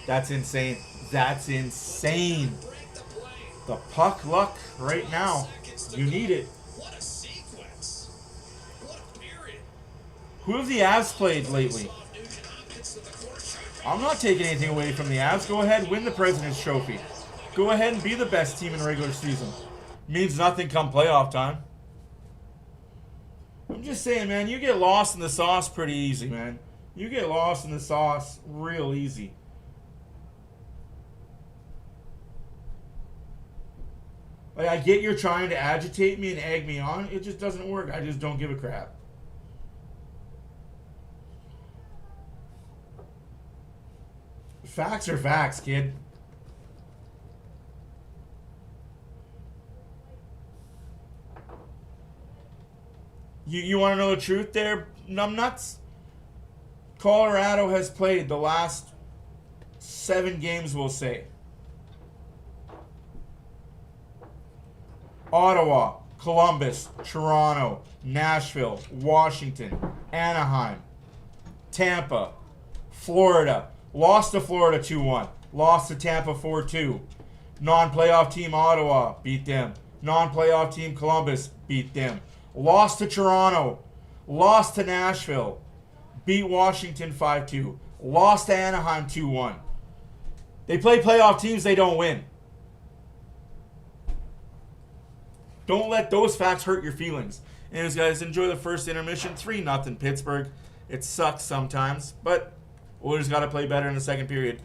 That's insane. That's insane. Break the play. The puck luck right now. You need it. What a sequence. What a period. Who have the Avs played lately? Off Nugent Hopkins to the corner shot. I'm not taking anything away from the Avs. Go ahead, win the President's Trophy. Go ahead and be the best team in regular season. Means nothing come playoff time. I'm just saying, man, you get lost in the sauce pretty easy, man. You get lost in the sauce real easy. Like, I get you're trying to agitate me and egg me on. It just doesn't work. I just don't give a crap. Facts are facts, kid. You want to know the truth there, numbnuts? Colorado has played the last 7 games, we'll say. Ottawa, Columbus, Toronto, Nashville, Washington, Anaheim, Tampa, Florida. Lost to Florida 2-1. Lost to Tampa 4-2. Non-playoff team Ottawa, beat them. Non-playoff team Columbus, beat them. Lost to Toronto. Lost to Nashville. Beat Washington 5-2. Lost to Anaheim 2-1. They play playoff teams, they don't win. Don't let those facts hurt your feelings. Anyways, guys, enjoy the first intermission. 3-0 Pittsburgh. It sucks sometimes, but Oilers got to play better in the second period.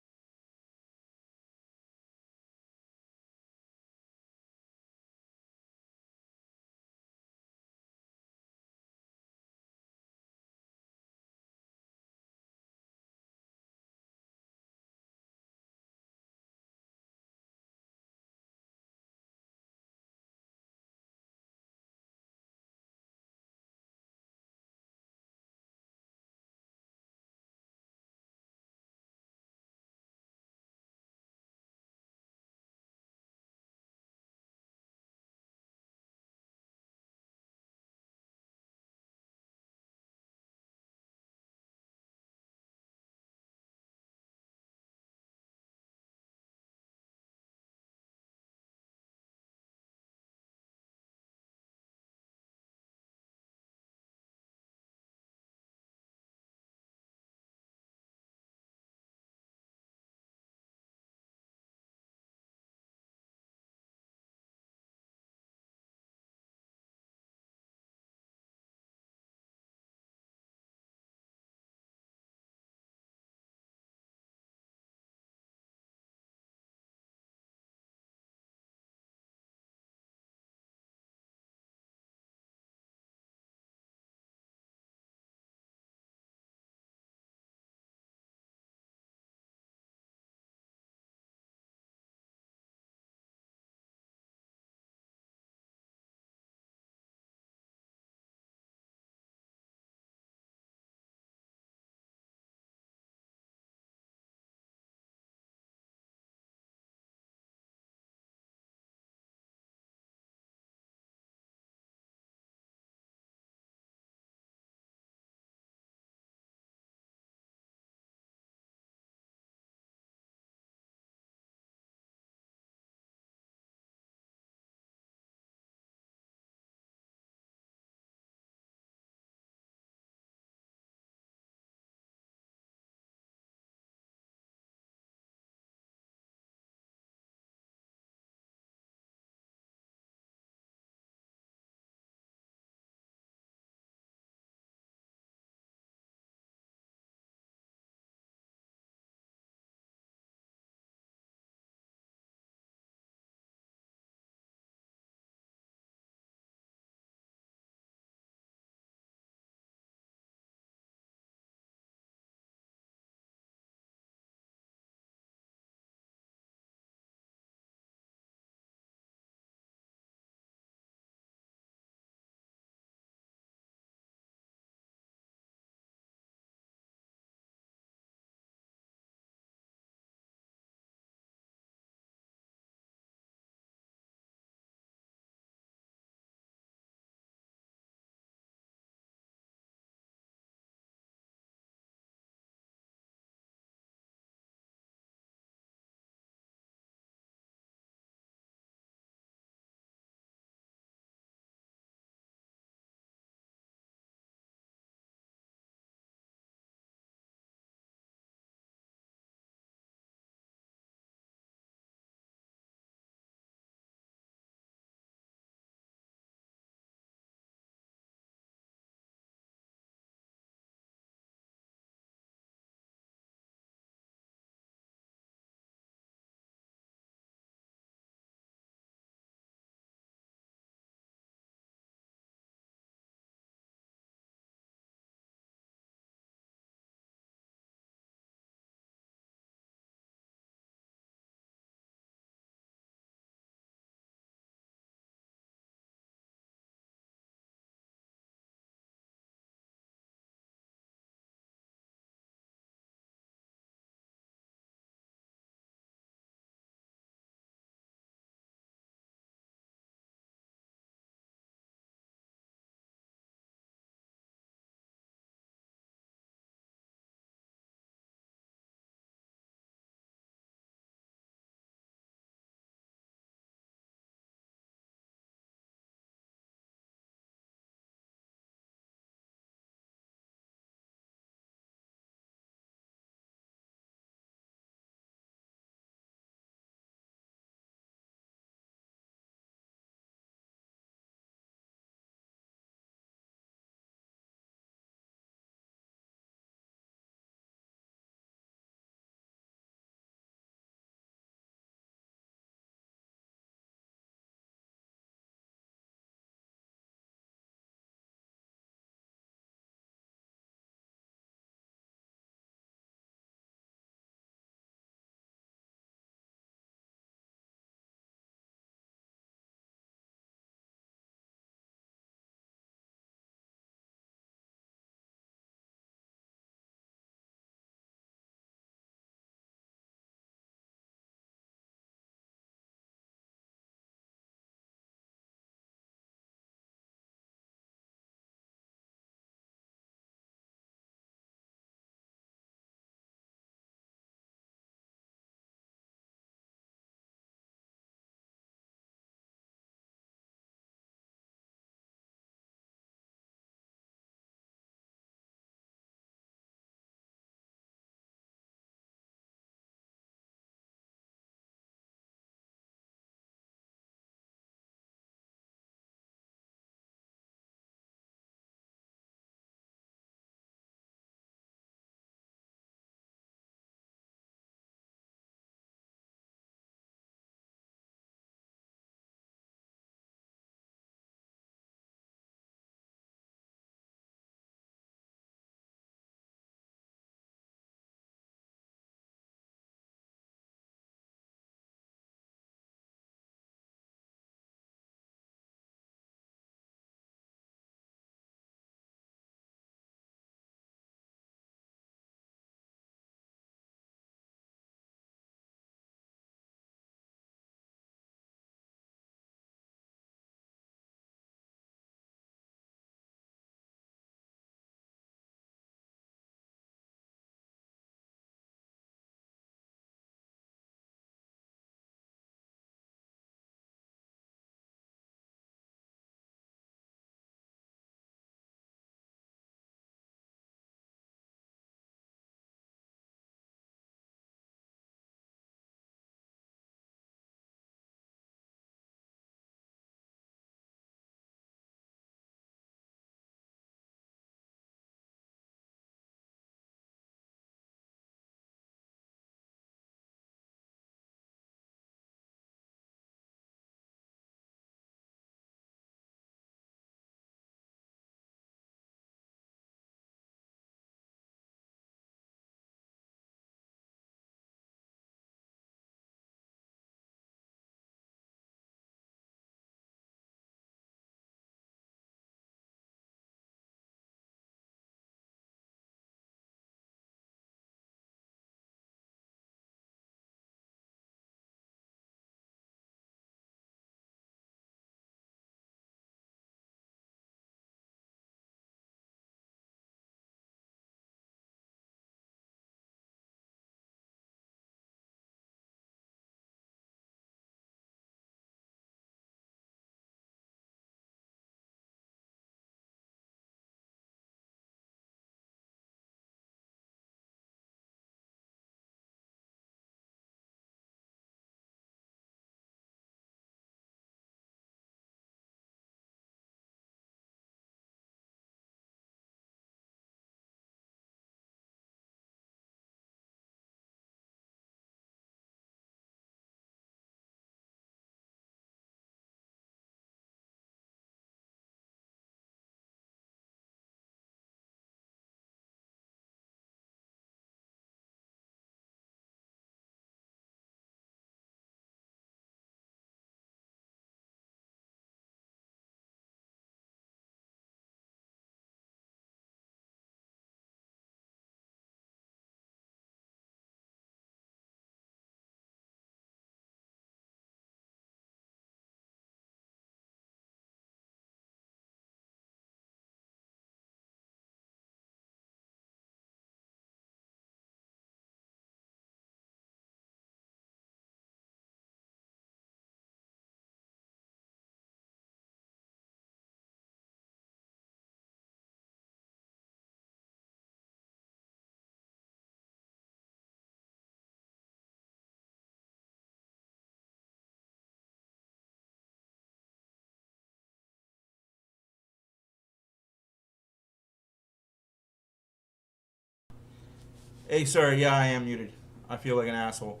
Hey, sorry, yeah, I am muted. I feel like an asshole.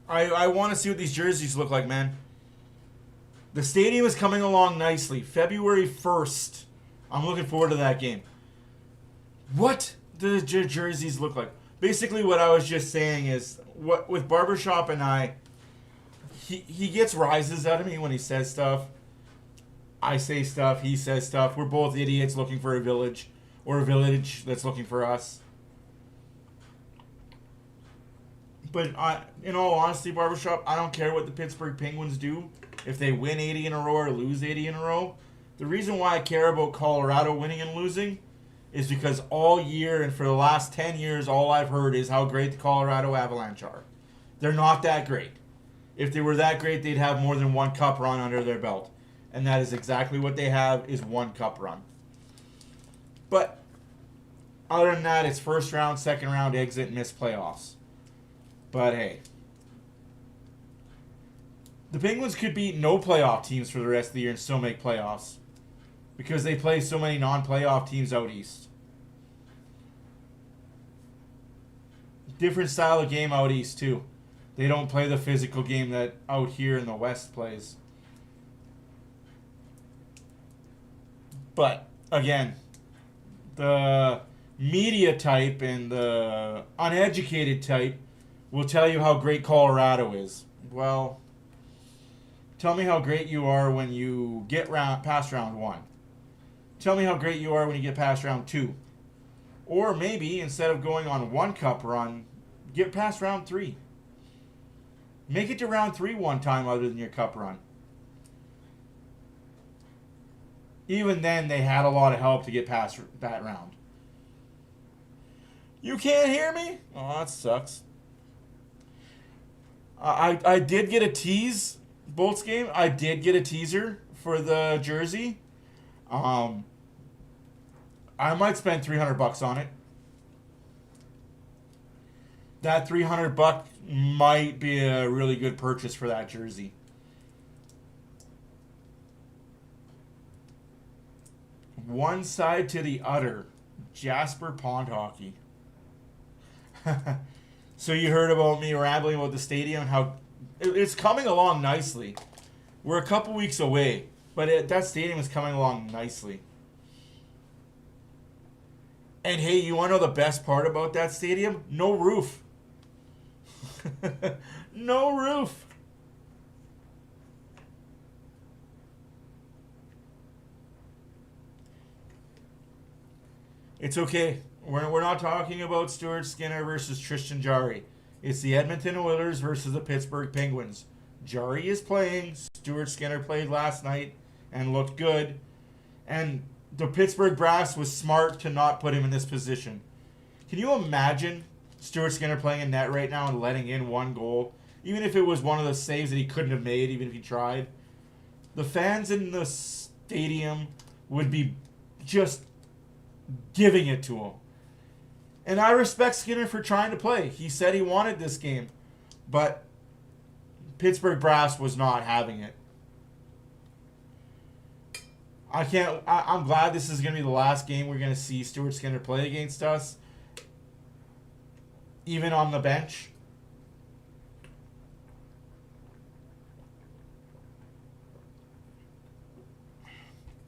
I want to see what these jerseys look like, man. The stadium is coming along nicely. February 1st. I'm looking forward to that game. What do the jerseys look like? Basically, what I was just saying is, what with Barbershop and I, he gets rises out of me when he says stuff. I say stuff, he says stuff. We're both idiots looking for a village, or a village that's looking for us. But in all honesty, Barbershop, I don't care what the Pittsburgh Penguins do. If they win 80 in a row or lose 80 in a row. The reason why I care about Colorado winning and losing is because all year and for the last 10 years, all I've heard is how great the Colorado Avalanche are. They're not that great. If they were that great, they'd have more than one cup run under their belt. And that is exactly what they have, is one cup run. But other than that, it's first round, second round exit, miss playoffs. But hey, the Penguins could beat no playoff teams for the rest of the year and still make playoffs. Because they play so many non-playoff teams out east. Different style of game out east too. They don't play the physical game that out here in the west plays. But, again, the media type and the uneducated type will tell you how great Colorado is. Well, tell me how great you are when you get past round 1. Tell me how great you are when you get past round 2. Or maybe, instead of going on one cup run, get past round 3. Make it to round 3 one time other than your cup run. Even then, they had a lot of help to get past that round. You can't hear me? Oh, that sucks. I did get a tease, Bolts game. I did get a teaser for the jersey. I might spend $300 on it. That $300 might be a really good purchase for that jersey. One side to the other. Jasper Pond Hockey. So you heard about me rambling about the stadium and how it's coming along nicely. We're a couple weeks away, but that stadium is coming along nicely. And hey, you want to know the best part about that stadium? No roof. No roof. It's okay. We're not talking about Stuart Skinner versus Tristan Jarry. It's the Edmonton Oilers versus the Pittsburgh Penguins. Jarry is playing. Stuart Skinner played last night and looked good. And the Pittsburgh brass was smart to not put him in this position. Can you imagine Stuart Skinner playing in net right now and letting in one goal? Even if it was one of the saves that he couldn't have made, even if he tried. The fans in the stadium would be just giving it to him. And I respect Skinner for trying to play. He said he wanted this game. But Pittsburgh brass was not having it. I'm glad this is going to be the last game we're going to see Stuart Skinner play against us. Even on the bench.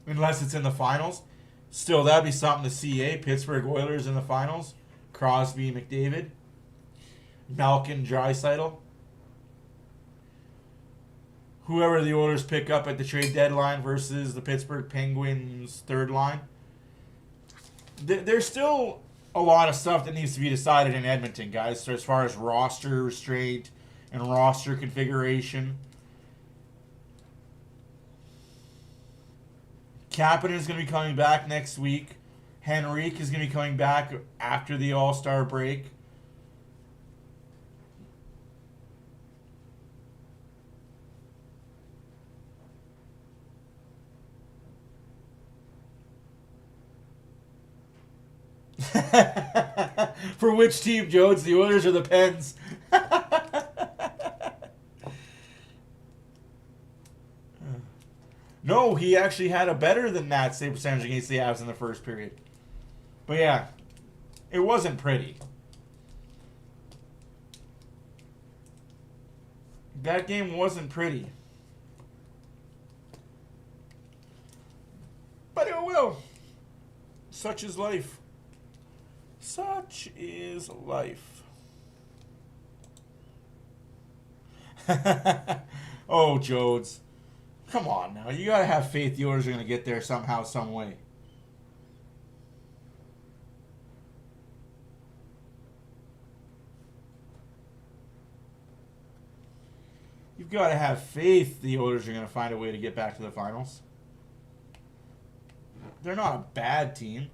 Unless it's in the finals. Still, that'd be something to see, eh? Pittsburgh Oilers in the finals. Crosby, McDavid. Malkin, Draisaitl. Whoever the Oilers pick up at the trade deadline versus the Pittsburgh Penguins' third line. There's still a lot of stuff that needs to be decided in Edmonton, guys. So as far as roster restraint and roster configuration. Kapanen is going to be coming back next week. Henrique is going to be coming back after the All-Star break. For which team, Jones? The Oilers or the Pens? No, he actually had a better than that save percentage against the Avs in the first period. But yeah, it wasn't pretty. That game wasn't pretty. But oh well. Such is life. Such is life. Oh, Jodes. Come on now. You got to have faith the Oilers are going to get there somehow, some way. You've got to have faith the Oilers are going to find a way to get back to the finals. They're not a bad team.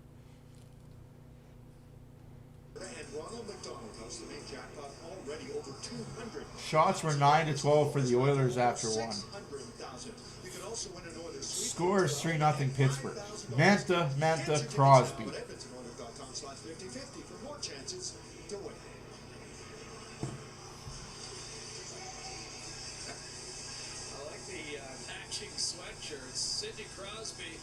Shots were 9-12 for the Oilers after one. Scores 3-0 Pittsburgh. Manta, Crosby. Matching sweatshirts. Sidney Crosby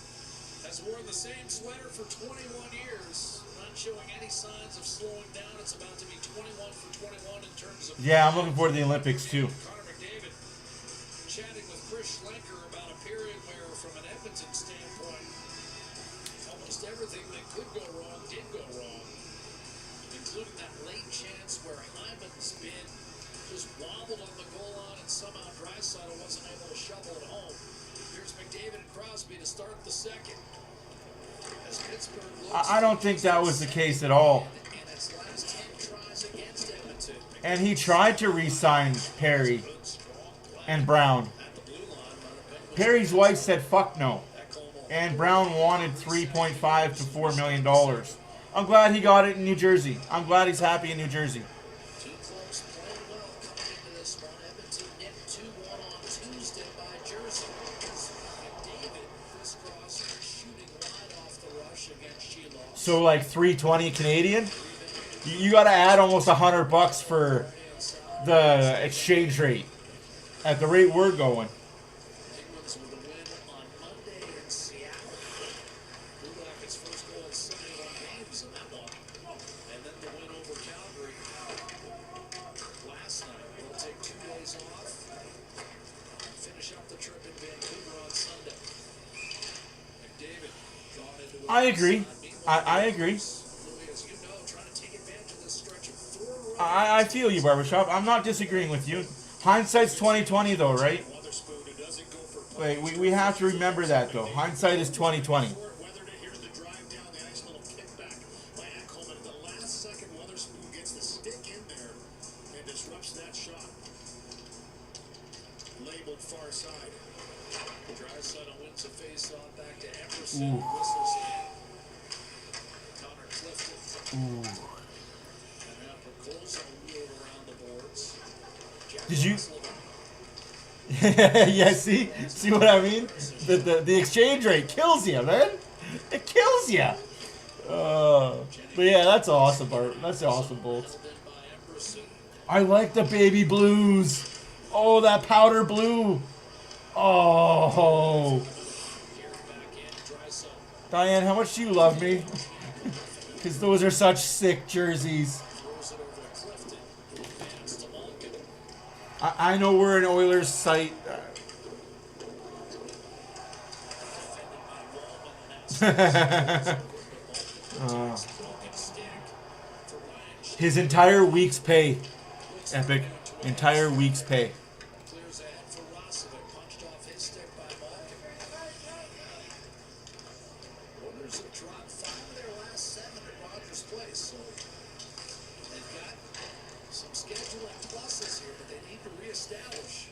has worn the same sweater for 21 years, not showing any signs of slowing down. It's about to be 21 for 21 in terms of... Yeah, I'm looking forward to the Olympics too. Connor McDavid chatting with Chris Schlenker about a period where, from an Edmonton standpoint, almost everything that could go wrong did go wrong, including that late chance where Hyman's been just wobbled on the goal line and somehow Draisaitl wasn't able to shovel it home. Here's McDavid and Crosby to start the second. As Pittsburgh I don't think that was the case at all. and its last 10 tries against Edmonton. And he tried to re-sign Perry and Brown. Perry's wife said fuck no. And Brown wanted $3.5 to $4 million. I'm glad he got it in New Jersey. I'm glad he's happy in New Jersey. Two clubs played well coming into this one. Edmonton nipped 2-1 on Tuesday by Jersey. McDavid crisscrossing, shooting wide off the rush against Sheila. So like 320 Canadian? You got to add almost $100 for the exchange rate at the rate we're going. Penguins with a win on Monday in Seattle. Blue first goal in 71 games in that one. And then the win over Calgary last night. We'll take 2 days off. Finish up the trip in Vancouver on Sunday. McDavid gone into it. I agree. I agree. Louis, as you know, trying to take advantage of this stretch of 4 I feel you, Barbershop. I'm not disagreeing with you. Hindsight's 20/20 though, right? Like we have to remember that though. Hindsight is 20/20. Here's the drive down, the nice little kickback by Ekholm. At the last second, Weatherspoon gets the stick in there and disrupts that shot. Labeled far side. Draisaitl wins a face-off back to Emerson. Whistles in. Connor Clifton. And now Prokol's wheeled around the boards. Did you? Yeah, see what I mean? The exchange rate kills you, man. It kills you. But yeah, that's awesome, Bart. That's awesome, Bolts. I like the baby blues. Oh, that powder blue. Oh. Diane, how much do you love me? Because those are such sick jerseys. I know we're an Oilers site. His entire week's pay. Epic. Entire week's pay. Clears ahead for Rossovich. Punched off his stick by Malkin. Oilers have dropped 5 of their last 7 at Rogers Place, so they've got some scheduling pluses here, but they need to reestablish.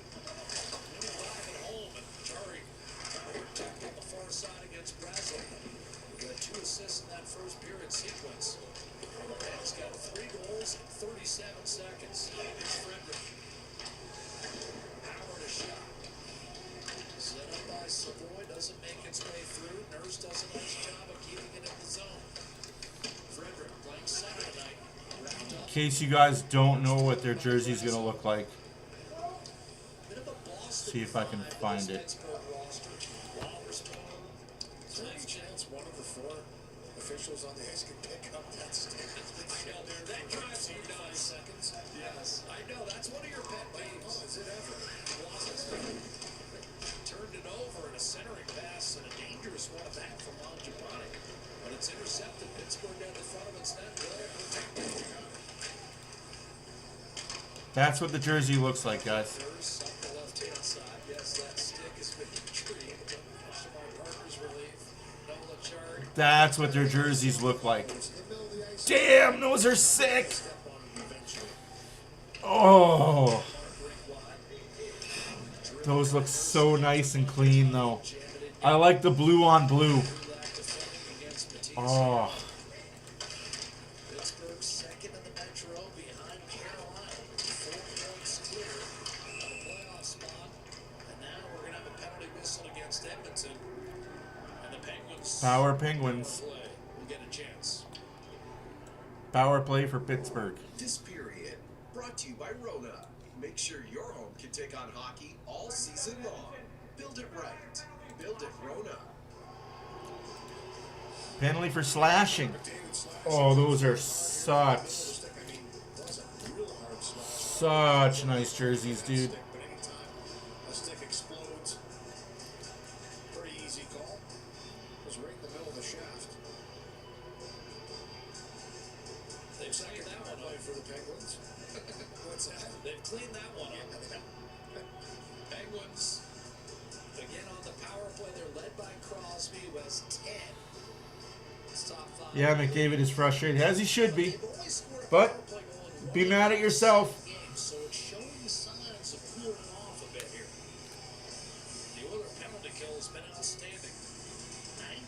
Winning 5 at home, and Jari tucked on the far side against Brazil. He got 2 assists in that first period sequence. He's got 3 goals in 37 seconds. It's Frederick. Howard a shot. Set up by Savoy, doesn't make its way through. Nurse does a nice job of keeping it in the zone. Frederick playing center tonight. Wrapped up. In case you guys don't know what their jersey's going to look like. Bit of a Boston See if I can vibe in find this it. Pittsburgh roster. Waller's one of the 4 official officials on the ice can pick up that stick. I know, that drives you nuts. Seconds. Yes, I know. That's one of your pet peeves. Oh, is it ever? Turned it over in a centering pass and a dangerous one at that from Giovanni. But it's intercepted. Pittsburgh at the front of its net. That's what the jersey looks like, guys. First, up the left-hand side. Yes, that stick has been retrieved. Much to my partner's relief. Nola Chard. That's what their jerseys look like. Damn, those are sick. Oh. Those look so nice and clean, though. I like the blue on blue. Oh. Pittsburgh second in the Metro behind Carolina. 4 points clear of the playoff spot. And now we're going to have a penalty whistle against Edmonton. And the Penguins. Power Penguins. Play will get a chance. Power play for Pittsburgh. This period brought to you by Rona. Make sure your home can take on hockey all season long. Build it right. Build it Rona. Penalty for slashing. Oh, those are such nice jerseys, dude. But anytime a stick explodes, pretty easy call. It was right in the middle of the shaft. They've seconded that one Play up. for the Penguins. What's that? They've cleaned that one up. Penguins, again on the power play. They're led by Crosby, who has 10. It's top 5. Yeah, McDavid is frustrated, as he should be. They've only scored a But power play goal in be one mad at yourself. game, so it's showing signs of cooling off a bit here. The Oilers penalty kill has been outstanding.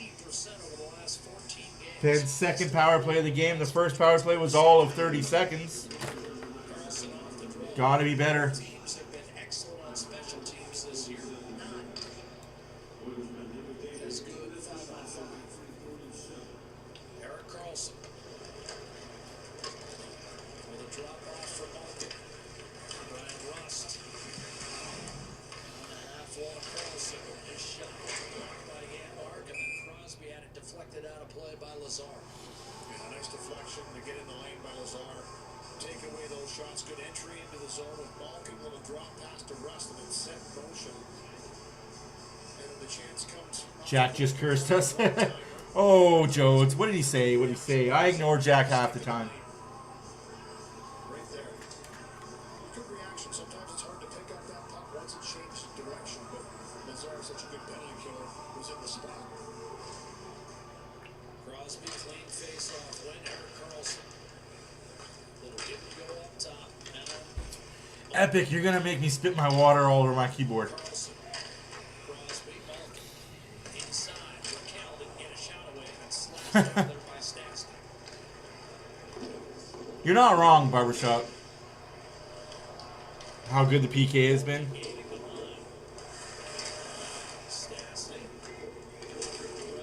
90% over the last 14 games. 10-second power play of the game. The first power play was all of 30 seconds. Carlson off the draw. Gotta be better. Teams have been excellent on special teams this year. Not as good 5-on-5. Eric Carlson with a drop off for Malkin. Brian Rust. 1.5 wall to Carlson. His shot blocked by Janmark, and then Crosby had it deflected out of play by Lazar. Yeah, nice deflection to get in the lane by Lazar. Take away those shots. Good entry into the zone with Malkin. Little drop pass to Rust and then set in motion. And then the chance comes. Jack just cursed us. Oh, Jodes. What did he say? What did he say? I ignore Jack half the time. Right there. Good reaction. Sometimes it's hard to pick up that puck once it changes direction, but Lazar is such a good penalty killer. Was in the spot. Crosby clean face off win. Eric Carlson. Little didn't go up top. Now Epic, you're gonna make me spit my water all over my keyboard. Carlson. Crosby, Malkin. Inside. Raquel didn't get a shot away and slashed over there by Stastny. You're not wrong, Barbershop. How good the PK has been. Gaining the line. Stastny.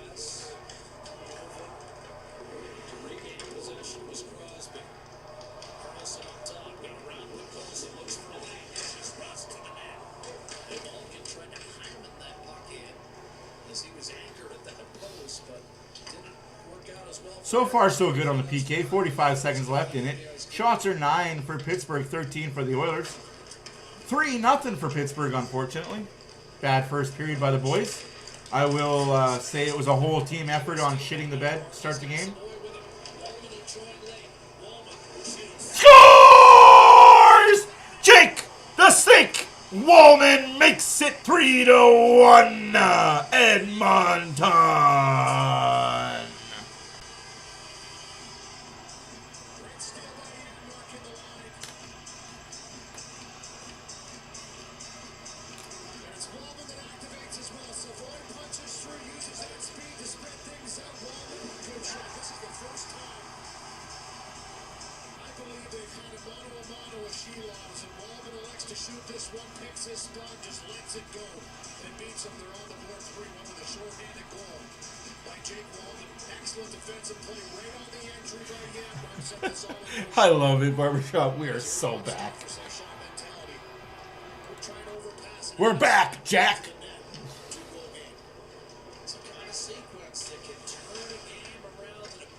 Press. To regain possession was Crosby. Carlson up top. Got around the Colson. Looks for the lane. Just Rust to the net. And Malkin tried to Hyman that puck in as he was anchored at that post, but didn't work out as well. So far, so good on the PK. 45 seconds left in it. Shots are 9 for Pittsburgh, 13 for the Oilers. 3-0 for Pittsburgh, unfortunately. Bad first period by the boys. I will say it was a whole team effort on shitting the bed to start the game. Scores! Jake the Snake Wallman makes it 3-1. Edmonton. Great steal by Janmark in the line. And it's Wallman that activates as well. Savoy punches through, uses that speed to spread things out. Wallman, good shot. This is the first time I believe they've had a mano-a-mano with Shelovs, and Wallman elects to shoot this one, picks his spot, just lets it go, and beats them. They're on the board 3-1 with a short-handed goal by Jake Wallman. Excellent defensive play right on the entry by Janmark. Set this all in motion. I love it, Barbershop. We are so back. Possession mentality. We're trying to overpass it. We're back, Jack. Two-goal game. It's a kind of sequence that can turn a game around in a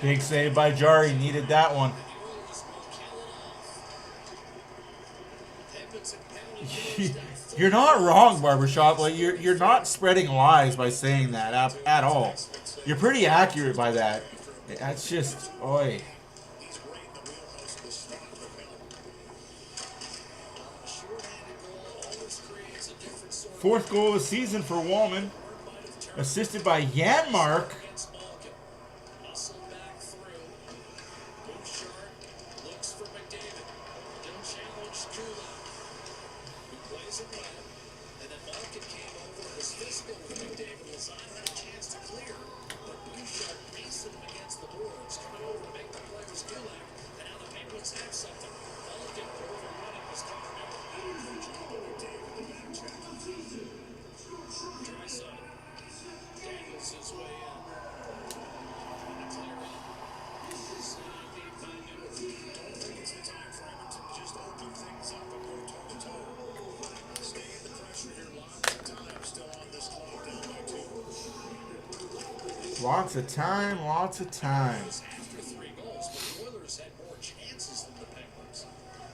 Big save by Jari. Needed that one. You're not wrong, Barbershop. Like you're not spreading lies by saying that at all. You're pretty accurate by that. That's just oi. Fourth goal of the season for Wallman, assisted by Janmark. Lots of time, lots of time. After 3 goals, but the Oilers had more chances than the Penguins.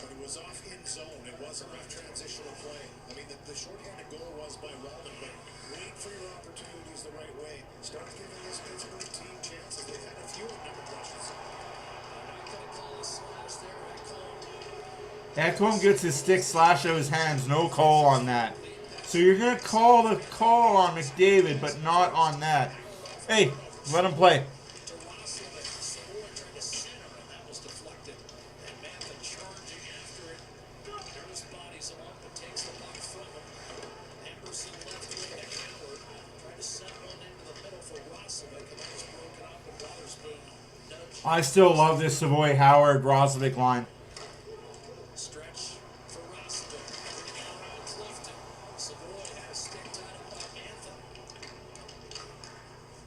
But it was off in zone. It was a rough transitional play. I mean, the shorthanded goal was by Wallman, but wait for your opportunities the right way. Start giving this Pittsburgh team chances. They had a few number rushes. Ekholm gets his stick slashed out of his hands. No call on that. So you're going to call the call on McDavid, but not on that. Hey, let him play. I still love this Savoy Howard Roslovic line.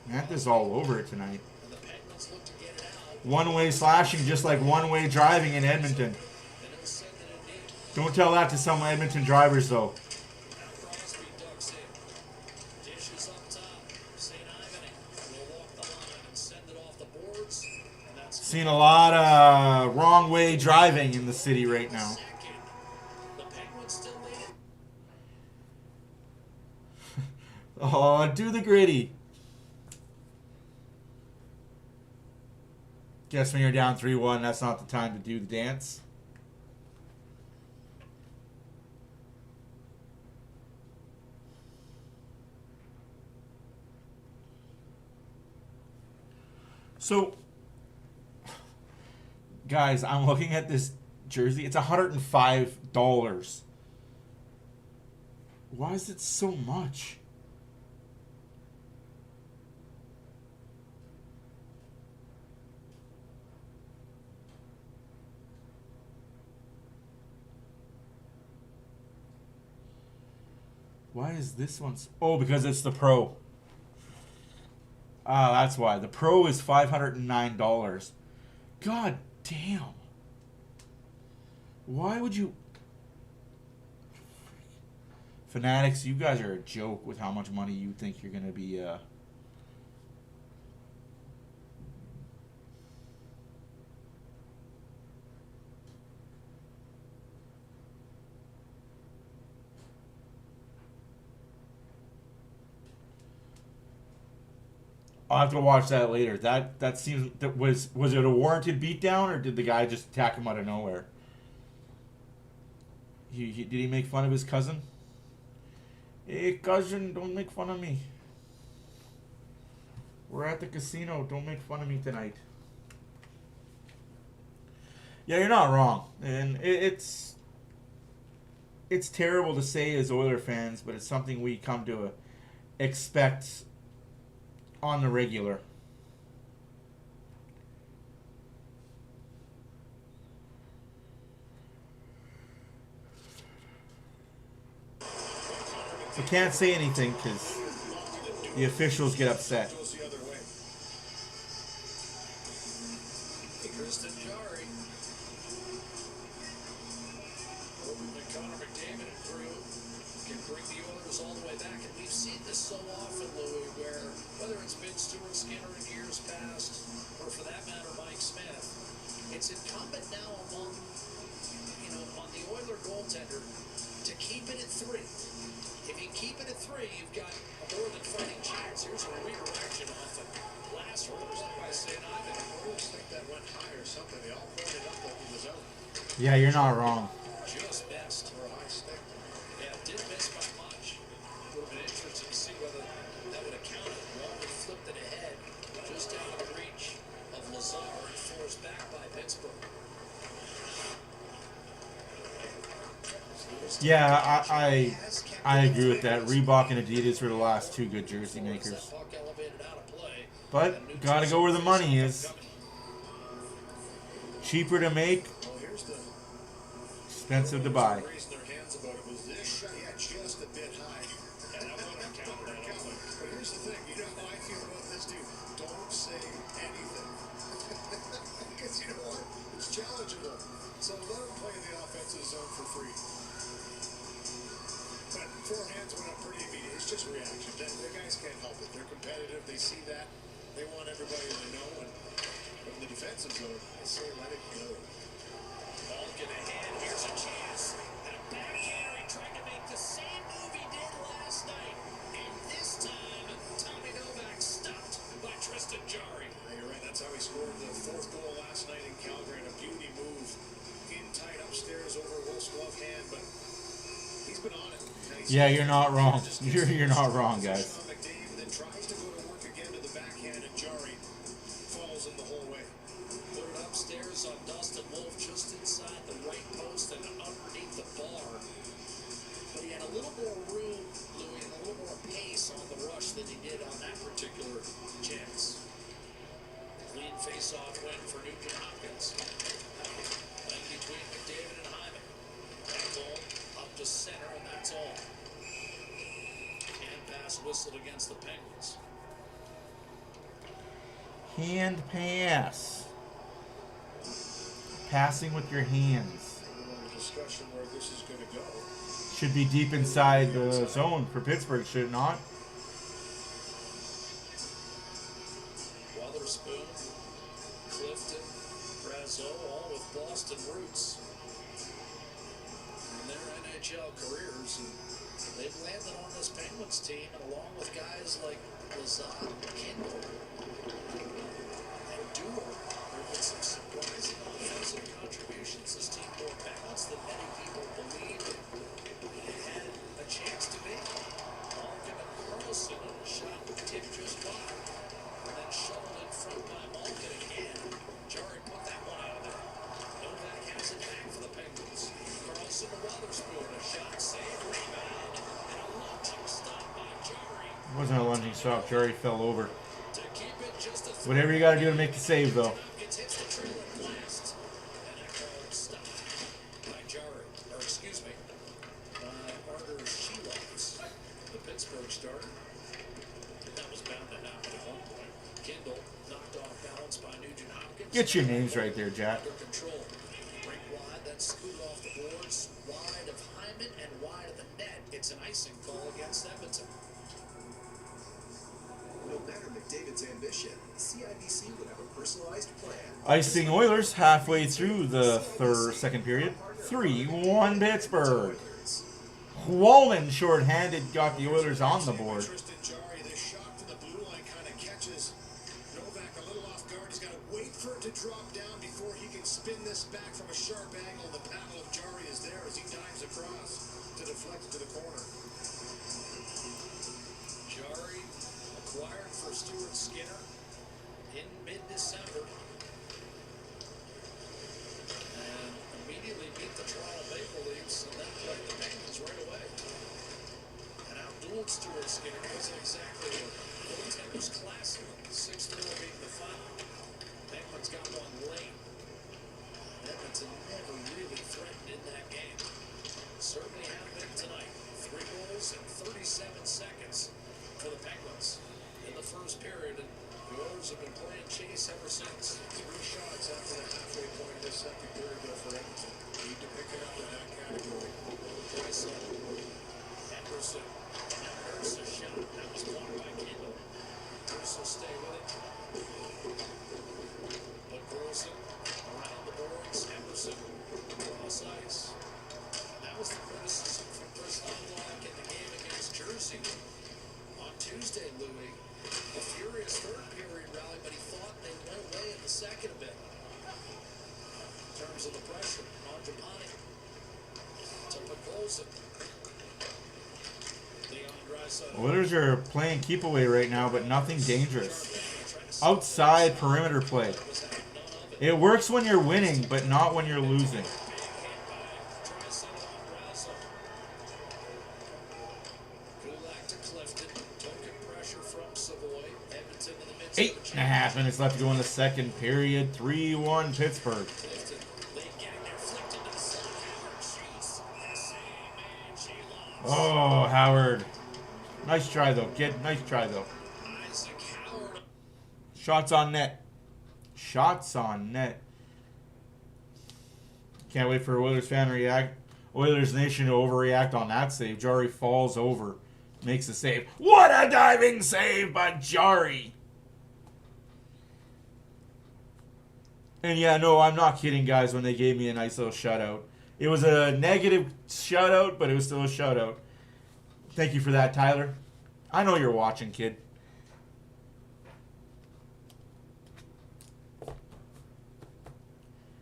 Mantha's all over it tonight. One-way slashing just like one-way driving in Edmonton. Don't tell that to some Edmonton drivers, though. Seen a lot of wrong-way driving in the city right now. Oh, do the gritty. Guess when you're down 3-1, that's not the time to do the dance. So, guys, I'm looking at this jersey. It's $105. Why is it so much? Why is this one... Oh, because it's the Pro. Ah, that's why. The Pro is $509. God damn. Why would you... Fanatics, you guys are a joke with how much money you think you're going to be... I'll have to watch that later. That seems... Was it a warranted beatdown, or did the guy just attack him out of nowhere? Did he make fun of his cousin? Hey, cousin, don't make fun of me. We're at the casino. Don't make fun of me tonight. Yeah, you're not wrong. And it's terrible to say as Oiler fans, but it's something we come to expect on the regular. We can't say anything because the officials get upset. Connor McDavid and crew can bring the Oilers all the way back, and we've seen this so often, Louis, where whether it's been Stuart Skinner in years past or for that matter, Mike Smith, it's incumbent now among, on the Oiler goaltender to keep it at 3. If you keep it at 3, you've got a more than fighting chance. Here's a redirection off the last one by St. Ivan. I always think that went high or something. They all pointed up that he was out. Yeah, you're not wrong. Just missed. For a high stick. Yeah, didn't miss by much. Would have been interesting to see whether that would have counted. Walker flipped it ahead, just out of the reach of Lazar and forced back by Pittsburgh. Yeah, I agree with that. Reebok and Adidas were the last 2 good jersey makers. But gotta go where the money is. Cheaper to make, Well, here's the expensive to buy. raising their hands about it was this shot. Yeah, just a bit high. And I want to count that out. But here's the thing. You know how I feel about this dude. Don't say anything. Because you know what? It's challengeable. So let him play in the offensive zone for free. But forehands went up pretty immediate. It's just reaction. The guys can't help it. They're competitive. They see that. They want everybody to know. And from the defensive zone, I say let it go. Malkin ahead. Here's a chance. And a backhand. He tried to make the same move he did last night. And this time, Tommy Novak stopped by Tristan Jarry. You're right. That's how he scored the 4th goal last night in Calgary. And a beauty move in tight upstairs over Wolf's glove hand. But he's been on it. Yeah, you're not wrong. You're not wrong, guys. McDavid then tries to go to work again to the backhand, and Jarry follows him the whole way. Put it upstairs on Dustin Wolf just inside the right post and underneath the bar. But he had a little more room, Louis, and a little more pace on the rush than he did on that particular chance. Clean face-off win for Nugent Hopkins. Playing between McDavid and Hyman. That goal up to center, and that's all. Hand pass whistled against the Penguins. Hand pass. Passing with your hands. A discussion where this is going to go. Should be deep inside the zone for Pittsburgh, should it not? Weatherspoon, Clifton, Brazeau, all with Boston roots in their NHL careers. And they've landed on this Penguins team, and along with guys like Lazat, Kindle, and Dewar, there have been some surprising offensive contributions. This team more balanced than many people believed it had a chance to be. Malkin and Carlson, a shot tipped just wide, and then shoveled in front by Malkin again. Jarry put that one out of there. Novak has it back for the Penguins. Carlson to Weatherspoon, a shot save, rebound, and a launching stop by Jarry. It wasn't a lunging stop. Jarry fell over. To keep it just a Whatever you got to do to make the save, though. Hopkins hits the trailer blast. And that ball stopped by Jarry. Or excuse me, Arthur Shelovs, the Pittsburgh starter. That was bound to happen at one point. Kindle knocked off balance by Nugent Hopkins. Get your names right there, Jack. Under control. Break wide, then scoot off the boards. Wide of Hyman and wide of the net. It's an icing call against Edmonton. No matter McDavid's ambition, CIBC would have a personalized plan. Icing Oilers halfway through the second period. 3-1 Pittsburgh. Wallman shorthanded got the Oilers on the board. Tristan Jarry, this shot to the blue line kind of catches Novak a little off guard. He's got to wait for it to drop down before he can spin this back from a sharp angle. The paddle of Jarry is there as he dives across to deflect it to the corner. Jarry acquired for Stuart Skinner in mid-December and immediately beat the Toronto Maple Leafs and then played the Penguins right away. And outdueled Stuart Skinner wasn't exactly a goaltender's classic. 6-4 being the final. Penguins got one late. Edmonton never really threatened in that game. Certainly have been tonight. 3 goals in 37 seconds for the Penguins in the first period, and the Oilers have been playing chase ever since. 3 shots after the halfway point of the second period go for Edmonton. Need to pick it up in that category. Draisaitl, Henderson, and there's a shot that was blocked by Kindle. Bruce will stay with it. Oilers are playing keep away right now, but nothing dangerous. Outside perimeter play. It works when you're winning, but not when you're losing. 8.5 minutes left to go in the second period. 3-1 Pittsburgh. Oh, Howard. Nice try, though, kid. Nice try, though. Shots on net. Shots on net. Can't wait for Oilers fan react. Oilers Nation to overreact on that save. Jari falls over. Makes the save. What a diving save by Jari. And yeah, no, I'm not kidding, guys, when they gave me a nice little shutout. It was a negative shutout, but it was still a shutout. Thank you for that, Tyler. I know you're watching, kid.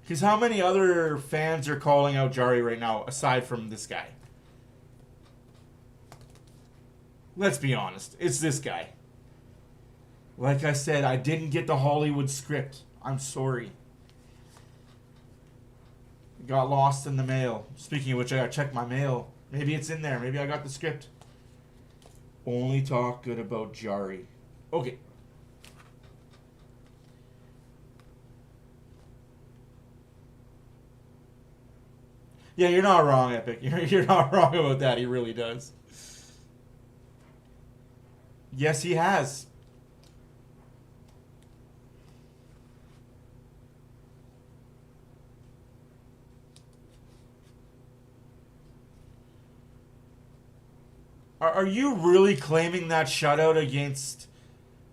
Because how many other fans are calling out Jari right now, aside from this guy? Let's be honest. It's this guy. Like I said, I didn't get the Hollywood script. I'm sorry. Got lost in the mail. Speaking of which, I gotta check my mail. Maybe it's in there. Maybe I got the script. Only talk good about Jari. Okay. Yeah, you're not wrong, Epic. You're not wrong about that. He really does. Yes, he has. Are you really claiming that shutout against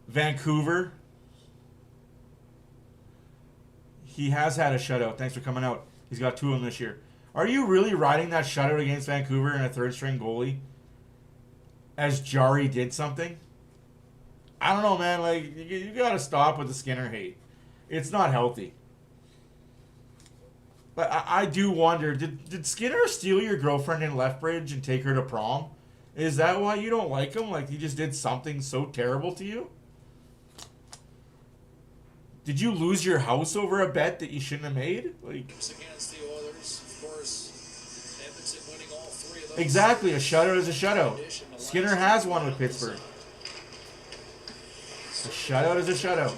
Vancouver? He has had a shutout. Thanks for coming out. He's got 2 of them this year. Are you really riding that shutout against Vancouver and a third-string goalie as Jari did something? I don't know, man. Like, you got to stop with the Skinner hate. It's not healthy. But I do wonder, did Skinner steal your girlfriend in Lethbridge and take her to prom? Is that why you don't like him? Like, he just did something so terrible to you? Did you lose your house over a bet that you shouldn't have made? Like, Against the Oilers, of course, Edmonton winning all 3 of those. exactly, a shutout is a shutout. Skinner has one with Pittsburgh. A shutout is a shutout.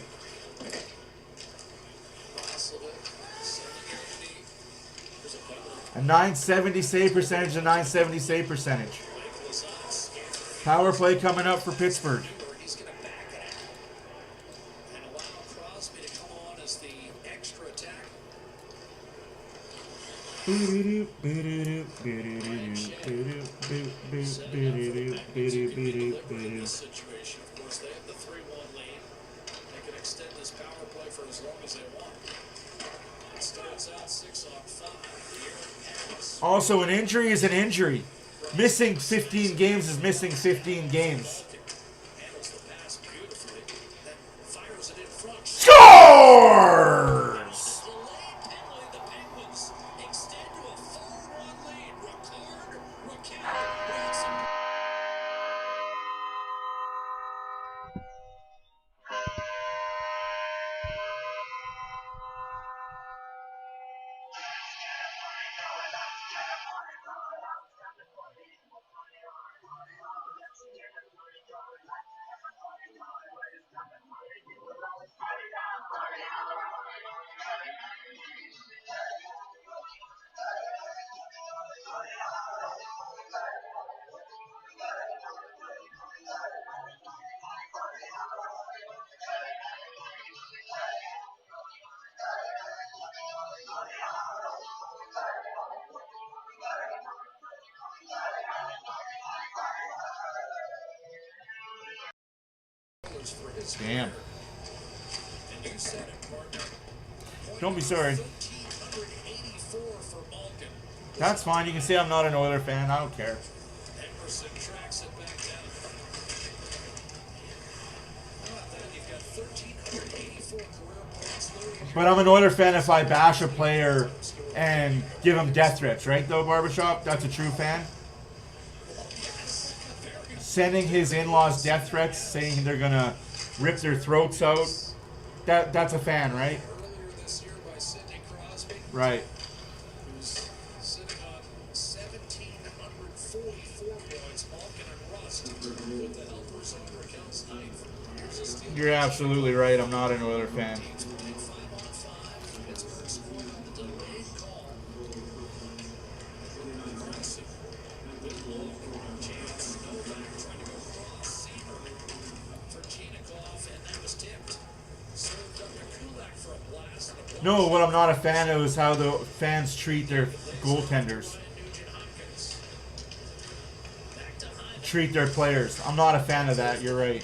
A 970 save percentage, a 970 save percentage. Power play coming up for Pittsburgh. He's going to back it out and allow Crosby to come on as the extra attack. Situation, of course, they have the 3-1 lead. They can extend this power play for as long as they want. It starts out 6-on-5. Also, an injury is an injury. Missing 15 games is missing 15 games. Scores! Damn. Don't be sorry. That's fine. You can say I'm not an Oiler fan. I don't care. But I'm an Oiler fan if I bash a player and give him death threats, right, though, Barbershop? That's a true fan. sending his in-laws death threats, saying they're gonna rip their throats out. That's a fan, right? Earlier this year by Sidney Crosby, Right. who's sitting on 1,744 points. Malkin and Rust with the helpers over accounts ninth. Here's a steal. You're absolutely right. I'm not an Oiler fan. Playing 5-on-5. Pittsburgh scored on the delayed call. Aggressive with long chance. Novak trying to go cross. Seamer for Chinakhov, and that was tipped. Served up to Kulak for a blast. No, what I'm not a fan of is how the fans treat their goaltenders, Nugent Hopkins. Back to Hyman. treat their players. I'm not a fan of that. You're right.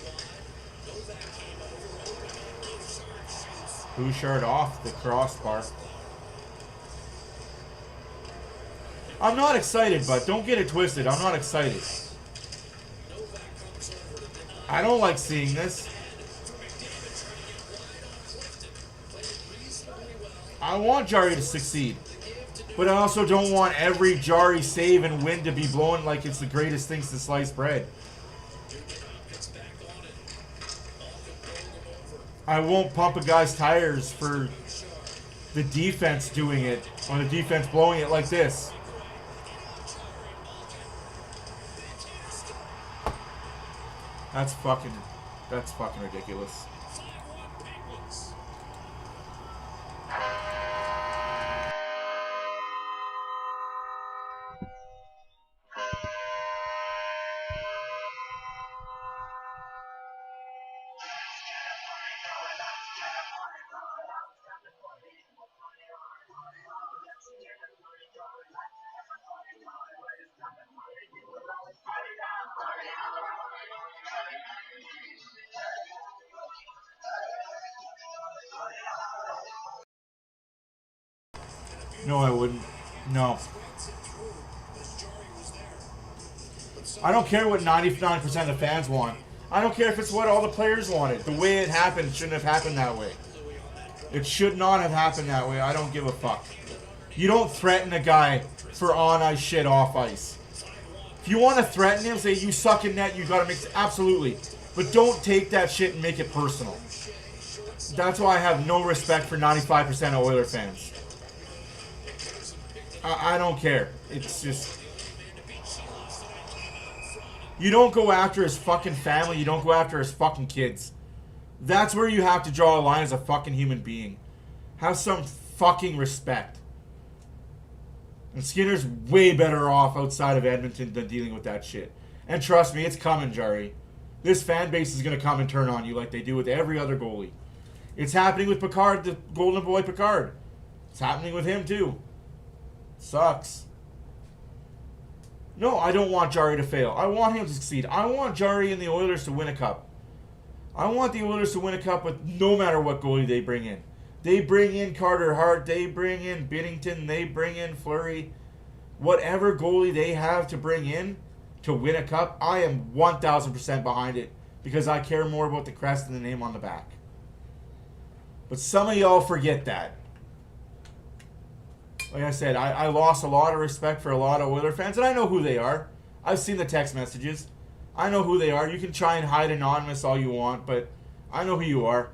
Novak came over, open, and Bouchard shoots. Bouchard off the crossbar. I'm not excited, but don't get it twisted. I'm not excited. Novak comes over to deny. I don't like seeing this. For McDavid trying to get wide on Clifton. Played it reasonably well. I want Jari to succeed. The give to But I also don't want every Jari save and win to be blown like it's the greatest things to slice bread. Nugent Hopkins back on it. Malkin rolled him over. I won't pump a guy's tires for Bouchard. the defense doing it, or the defense blowing it like this. That's fucking ridiculous. 5-1 Penguins. No, I wouldn't. No. I don't care what 99% of the fans want. I don't care if it's what all the players wanted. The way it happened shouldn't have happened that way. It should not have happened that way. I don't give a fuck. You don't threaten a guy for on-ice shit off ice. If you want to threaten him, say you suck in net, you got to mix. Absolutely. But don't take that shit and make it personal. That's why I have no respect for 95% of Oiler fans. I don't care. It's just... You don't go after his fucking family. You don't go after his fucking kids. That's where you have to draw a line as a fucking human being. Have some fucking respect. And Skinner's way better off outside of Edmonton than dealing with that shit. And trust me, it's coming, Jari. This fan base is going to come and turn on you like they do with every other goalie. It's happening with Picard, the golden boy Picard. It's happening with him too. Sucks. No, I don't want Jari to fail. I want him to succeed. I want Jari and the Oilers to win a cup. I want the Oilers to win a cup with no matter what goalie they bring in. They bring in Carter Hart. They bring in Binnington. They bring in Fleury. Whatever goalie they have to bring in to win a cup, I am 1,000% behind it because I care more about the crest than the name on the back. But some of y'all forget that. Like I said, I lost a lot of respect for a lot of Oiler fans, and I know who they are. I've seen the text messages. I know who they are. You can try and hide anonymous all you want, but I know who you are.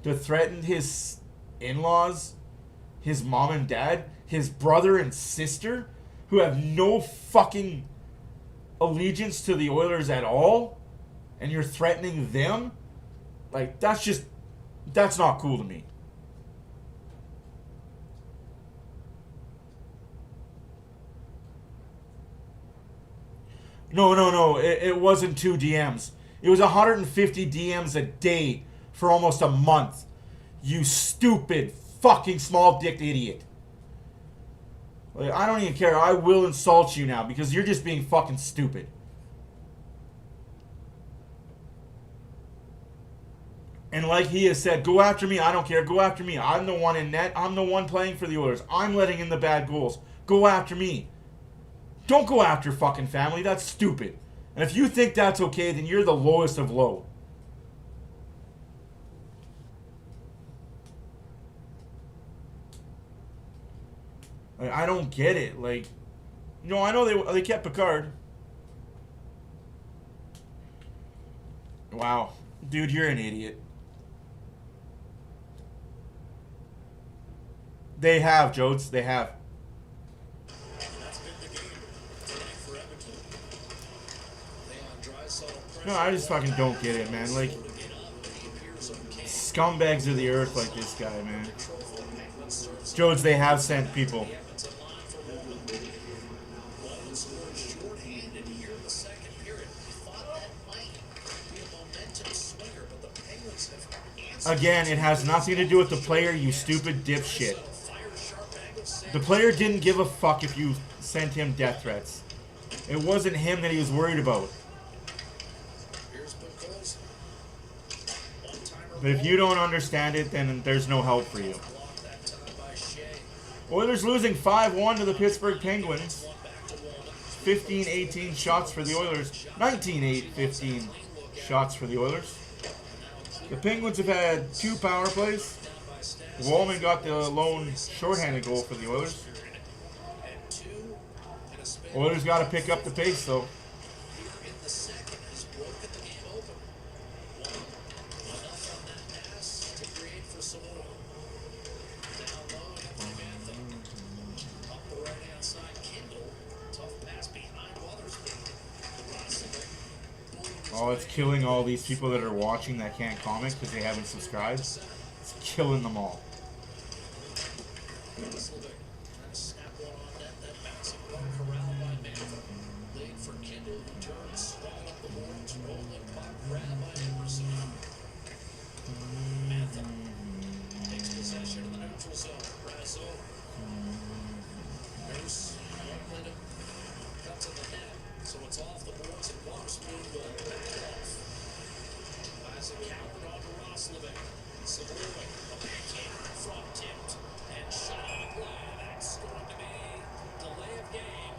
To threaten his in-laws, his mom and dad, his brother and sister, who have no fucking allegiance to the Oilers at all, and you're threatening them? Like, that's not cool to me. No. It wasn't 2 DMs. It was 150 DMs a day for almost a month. You stupid fucking small dick idiot. Like, I don't even care. I will insult you now because you're just being fucking stupid. And like he has said, go after me. I don't care. Go after me. I'm the one in net. I'm the one playing for the Oilers. I'm letting in the bad goals. Go after me. Don't go after fucking family. That's stupid. And if you think that's okay, then you're the lowest of low. Like, I don't get it. Like, I know they kept Picard. Wow. Dude, you're an idiot. They have, Jodes. They have. That's been the game tonight for Edmonton. Leon Draisaitl No, I just fucking don't get it, man. Like, scumbags of the earth like this guy, man. Jodes, they have sent people. Again, it has nothing to do with the player, you stupid dipshit. The player didn't give a fuck if you sent him death threats. It wasn't him that he was worried about. But if you don't understand it, then there's no help for you. Oilers losing 5-1 to the Pittsburgh Penguins. 15-18 shots for the Oilers. 19-8-15 shots for the Oilers. The Penguins have had 2 power plays. Wallman got the lone shorthanded goal for the Oilers. Oilers got to pick up the pace, though. Oh, it's killing all these people that are watching that can't comment because they haven't subscribed. It's killing them all. So it's off the boards and Waterspoon will back off. As a coward on Roslovic. Savoy, a backhand front tipped and shot on play. That's going to be delay of game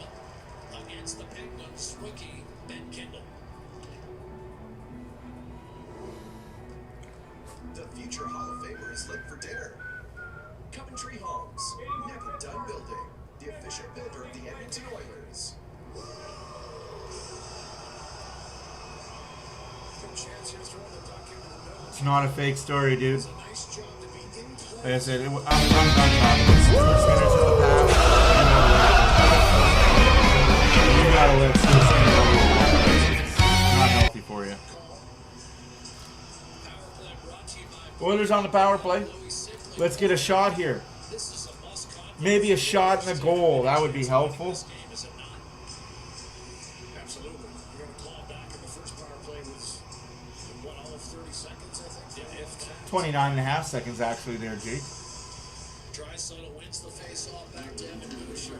against the Penguins rookie Ben Kendall. The future Hall of Famer is lit for dinner. Coventry Homes, neck and done building, the official builder of the Edmonton Oilers. It's not a fake story, dude. Like I said, I'm done talking. Sports Center's in the past. You gotta let Sports Center go. It's not healthy for you. Oilers on the power play. Let's get a shot here. Maybe a shot and a goal. That would be helpful. 29.5 seconds actually there, Jake. Draisaitl wins the face-off back to Evan Bouchard.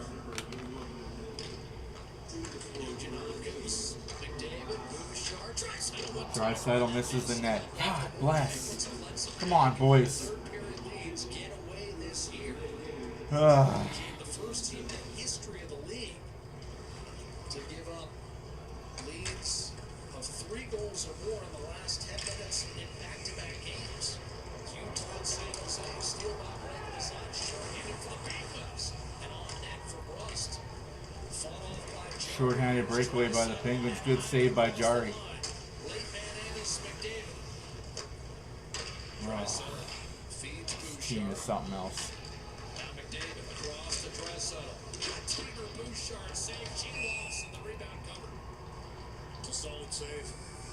Draisaitl misses the net. God bless. Come on, boys. The first team in the history of the league to give up leads of 3 goals or more in the last 10 minutes in back-to-back games. Utah and San Jose steal by right side, short-handed for the Penguins, and on net for Rust. Fought off by Short-handed breakaway by the Penguins. Good save by Jari. Wow. This team is something else. Solid save.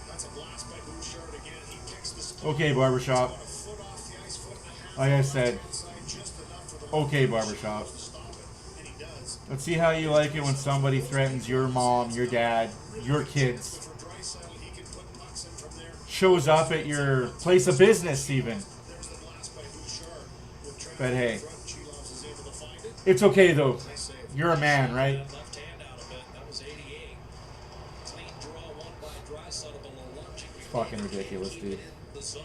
That's a blast by Bouchard again. He kicks the spot. Okay, Barbershop. A foot off the ice, foot and a half. Like I said, Inside just enough for the okay, Barbershop. to stop it. And he does. Let's see how you like it when somebody threatens your mom, your dad, your kids. For Draisaitl, he can put pucks in from there. Shows up at your place of business even. There's the blast by Bouchard. With traffic But hey, in front, Chilovs is able to find it. it's okay though. Nice save. You're a man, right? Left hand out of it. That was 88. Clean draw won by Draisaitl, but a lunging Fucking ridiculous, dude. the zone.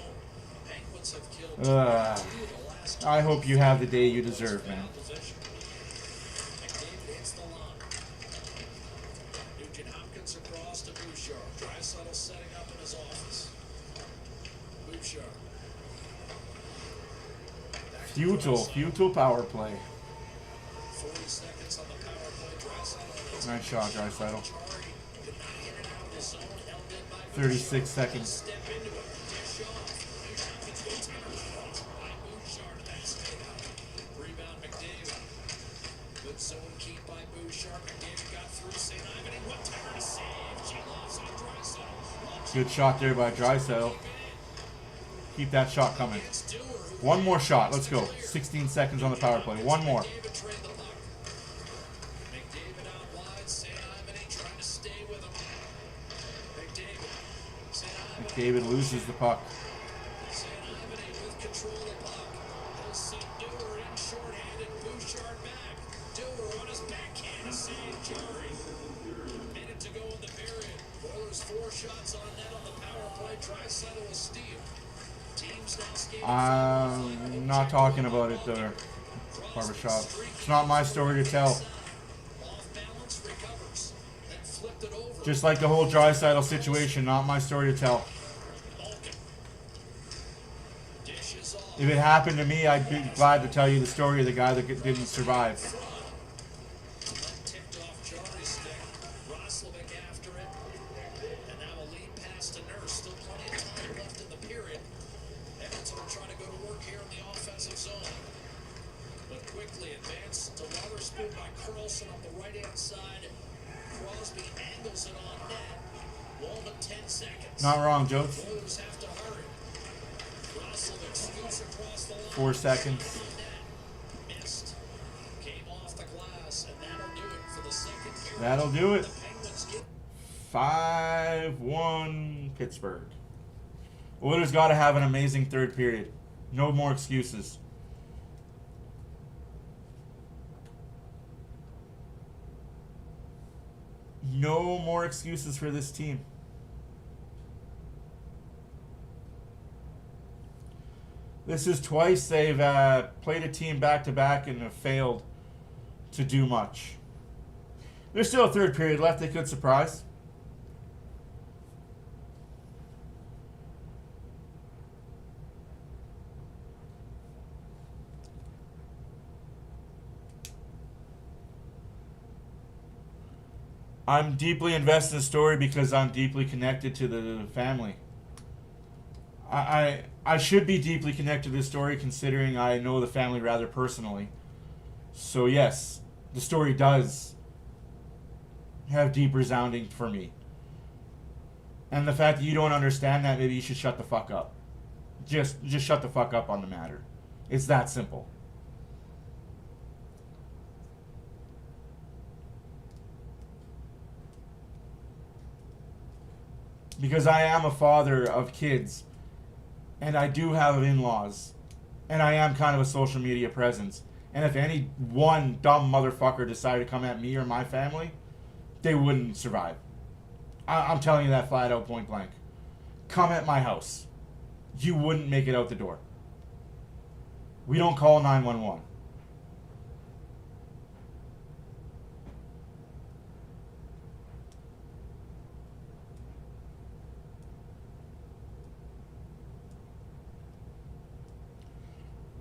Penguins have killed 2 of the last I hope you have the day you deserve, man. possession. McDavid hits the line. Nugent Hopkins across to Bouchard. Draisaitl setting up in his office. Bouchard. Futile power play. 40 seconds on the power play. Draisaitl. Nice shot, Draisaitl. Could not hit it out of the zone. Held in by 36 seconds. Step into it. Dish off. Happens goaltender. By Bouchard. That stayed out. Rebound McDavid. Good zone keep by Bouchard. McDavid got through St. Ivan. And what time to save? She lost on Draisaitl. Good shot there by Draisaitl. Keep that shot coming. One more shot. Let's go. 16 seconds on the power play. One more. McDavid trade the puck. McDavid out wide. St. Ivan trying to stay with him. McDavid. St. Ivan. McDavid loses the puck. St. Ivan with control of the puck. He'll see Dewar in shorthanded. Bouchard back. Dewar on his backhand. Save jarring. Minute to go in the period. Oilers 4 shots on net on the power play. Draisaitl a steal. Teams now skating. I'm not talking about it there, Barbershop. It's not my story to tell. Off balance recovers. Then flipped it over. Just like the whole Draisaitl situation, not my story to tell. Malkin. Dishes off. If it happened to me, I'd be glad to tell you the story of the guy that didn't survive. Tipped off Jarry's stick. Roslovic after it. And now a lead pass to Nurse. Still plenty of time left in the period. Edmonton are trying to go to work here in the offensive zone. But quickly advanced to Wotherspoon by Carlson up the right-hand side. Crosby angles it on net. Wallman 10 seconds. Not wrong, Joe. Oilers have to hurry. Roslovic scoots across the line. 4 seconds. Missed. Came off the glass, and that'll do it for the second period. That'll do it. The Penguins get 5-1 Pittsburgh. Oilers got to have an amazing third period. No more excuses. No more excuses for this team. This is twice they've played a team back-to-back and have failed to do much. There's still a third period left. They could surprise. I'm deeply invested in the story because I'm deeply connected to the family. I should be deeply connected to this story considering I know the family rather personally. So yes, the story does have deep resounding for me. And the fact that you don't understand that, maybe you should shut the fuck up. Just shut the fuck up on the matter. It's that simple. Because I am a father of kids, and I do have in-laws, and I am kind of a social media presence. And if any one dumb motherfucker decided to come at me or my family, they wouldn't survive. I'm telling you that flat out, point blank. Come at my house. You wouldn't make it out the door. We don't call 911.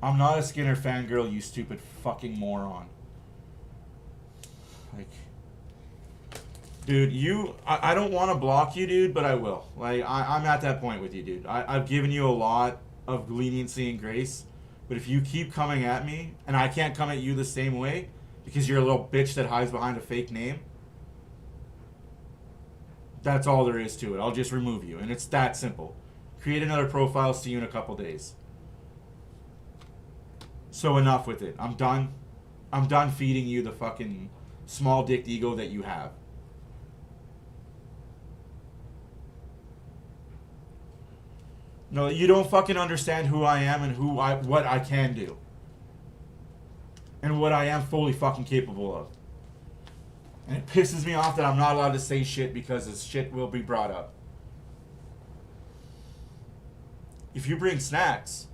I'm not a Skinner fangirl, you stupid fucking moron. Like, dude, I don't want to block you, dude, but I will. Like, I'm at that point with you, dude. I've given you a lot of leniency and grace, but if you keep coming at me, and I can't come at you the same way, because you're a little bitch that hides behind a fake name, that's all there is to it. I'll just remove you, and it's that simple. Create another profile, see you in a couple days. So enough with it. I'm done. I'm done feeding you the fucking small-dicked ego that you have. No, you don't fucking understand who I am and what I can do. And what I am fully fucking capable of. And it pisses me off that I'm not allowed to say shit because this shit will be brought up. If you bring snacks,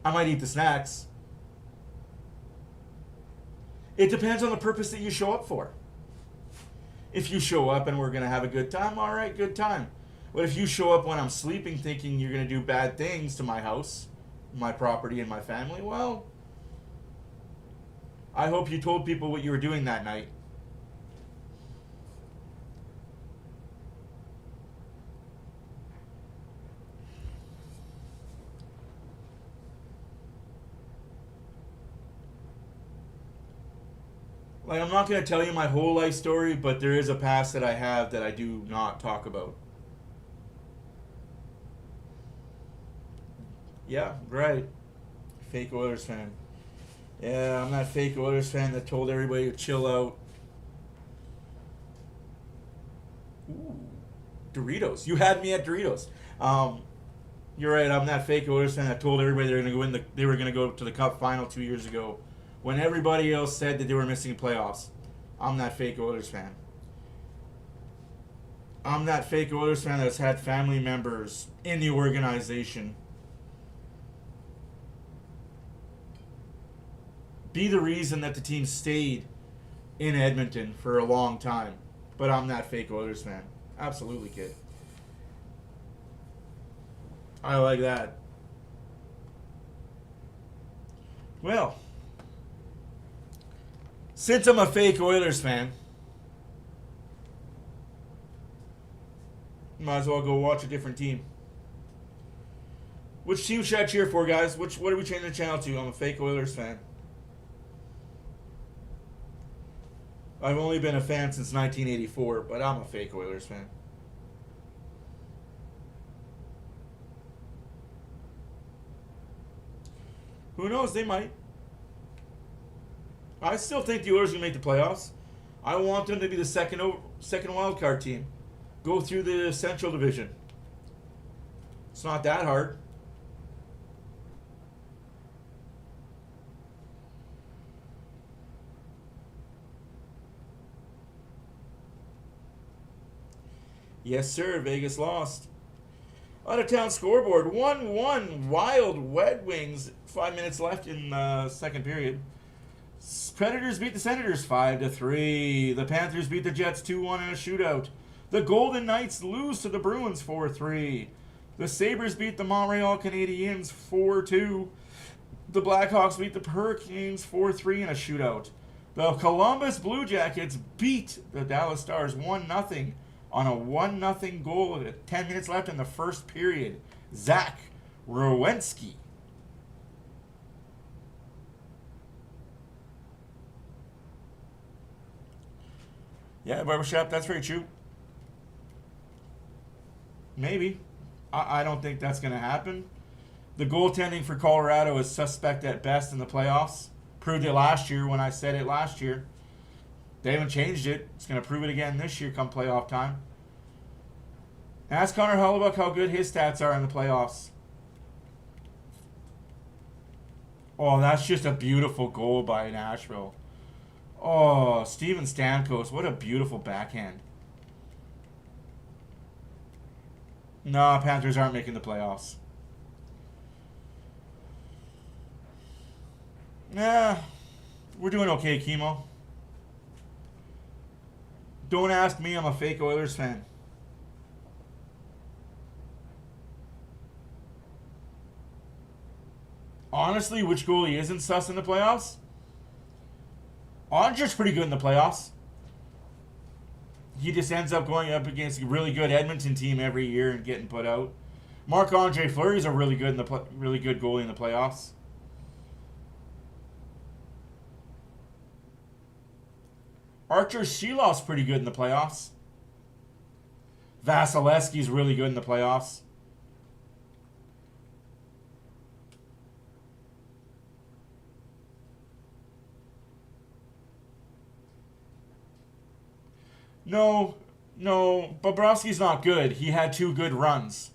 I might eat the snacks. It depends on the purpose that you show up for. If you show up and we're going to have a good time, all right, good time. But if you show up when I'm sleeping thinking you're going to do bad things to my house, my property, and my family, well, I hope you told people what you were doing that night. Like, I'm not going to tell you my whole life story, but there is a past that I have that I do not talk about. Yeah, right. Fake Oilers fan. Yeah, I'm that fake Oilers fan that told everybody to chill out. Ooh, Doritos. You had me at Doritos. You're right. I'm that fake Oilers fan that told everybody they were going to go to the Cup final 2 years ago, when everybody else said that they were missing playoffs. I'm that fake Oilers fan. I'm that fake Oilers fan that's had family members in the organization be the reason that the team stayed in Edmonton for a long time. But I'm that fake Oilers fan. Absolutely, kid. I like that. Well, since I'm a fake Oilers fan, might as well go watch a different team. Which team should I cheer for, guys? What are we changing the channel to? I'm a fake Oilers fan. I've only been a fan since 1984, but I'm a fake Oilers fan. Who knows? They might. I still think the Oilers are going to make the playoffs. I want them to be the second wild card team. Go through the Central Division. It's not that hard. Yes, sir. Vegas lost. Out-of-town scoreboard. 1-1. Wild Red Wings. 5 minutes left in the second period. Predators beat the Senators 5-3. The Panthers beat the Jets 2-1 in a shootout. The Golden Knights lose to the Bruins 4-3. The Sabres beat the Montreal Canadiens 4-2. The Blackhawks beat the Hurricanes 4-3 in a shootout. The Columbus Blue Jackets beat the Dallas Stars 1-0 on a 1-0 goal with 10 minutes left in the first period. Zach Werenski. Yeah, Barbershop, that's very true. Maybe. I don't think that's going to happen. The goaltending for Colorado is suspect at best in the playoffs. Proved it last year when I said it last year. They haven't changed it. It's going to prove it again this year come playoff time. Ask Connor Hellebuyck how good his stats are in the playoffs. Oh, that's just a beautiful goal by Nashville. Oh, Steven Stamkos, what a beautiful backhand. No, Panthers aren't making the playoffs. Nah, we're doing okay, Chemo. Don't ask me, I'm a fake Oilers fan. Honestly, which goalie isn't sus in the playoffs? Andre's pretty good in the playoffs. He just ends up going up against a really good Edmonton team every year and getting put out. Marc-Andre Fleury's a really good goalie in the playoffs. Archer Shilov's pretty good in the playoffs. Vasilevsky's really good in the playoffs. No, Bobrovsky's not good. He had 2 good runs.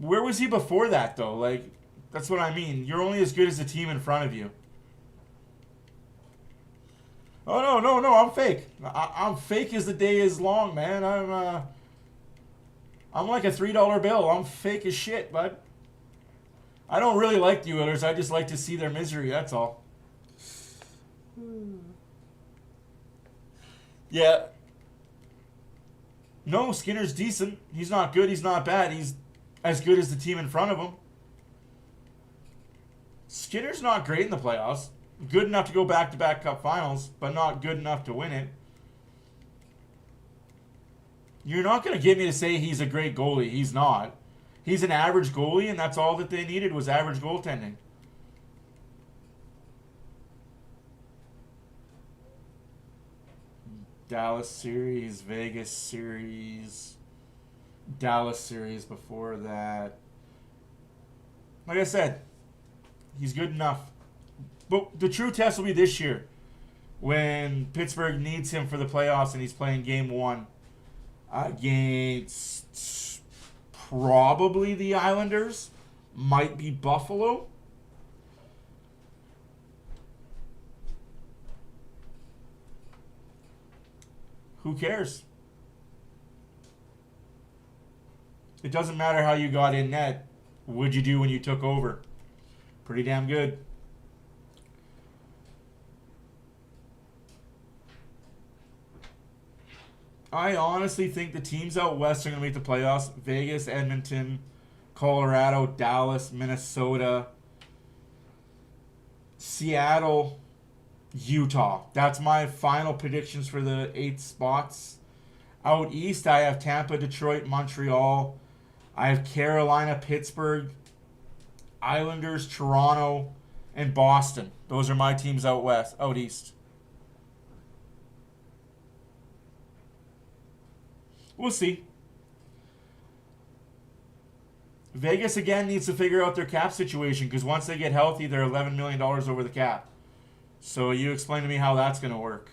Where was he before that, though? Like, that's what I mean. You're only as good as the team in front of you. Oh, no, I'm fake. I'm fake as the day is long, man. I'm like a $3 bill. I'm fake as shit, bud. I don't really like the Oilers. I just like to see their misery, that's all. Yeah. No, Skinner's decent. He's not good. He's not bad. He's as good as the team in front of him. Skinner's not great in the playoffs. Good enough to go back-to-back Cup finals, but not good enough to win it. You're not going to get me to say he's a great goalie. He's not. He's an average goalie, and that's all that they needed was average goaltending. Dallas series, Vegas series, Dallas series before that. Like I said, he's good enough. But the true test will be this year when Pittsburgh needs him for the playoffs and he's playing game 1 against probably the Islanders, might be Buffalo. Who cares? It doesn't matter how you got in net. What'd you do when you took over? Pretty damn good. I honestly think the teams out west are going to make the playoffs. Vegas, Edmonton, Colorado, Dallas, Minnesota, Seattle, Utah. That's my final predictions for the 8 spots. Out east, I have Tampa, Detroit, Montreal. I have Carolina, Pittsburgh, Islanders, Toronto, and Boston. Those are my teams out west, out east. We'll see. Vegas, again, needs to figure out their cap situation because once they get healthy, they're $11 million over the cap. So you explain to me how that's going to work.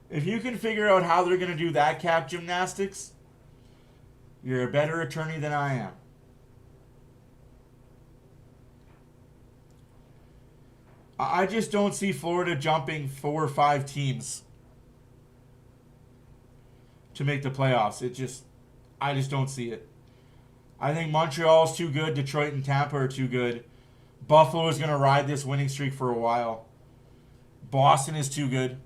If you can figure out how they're going to do that cap gymnastics, you're a better attorney than I am. I just don't see Florida jumping 4 or 5 teams to make the playoffs. I just don't see it. I think Montreal's too good. Detroit and Tampa are too good. Buffalo is going to ride this winning streak for a while. Boston is too good.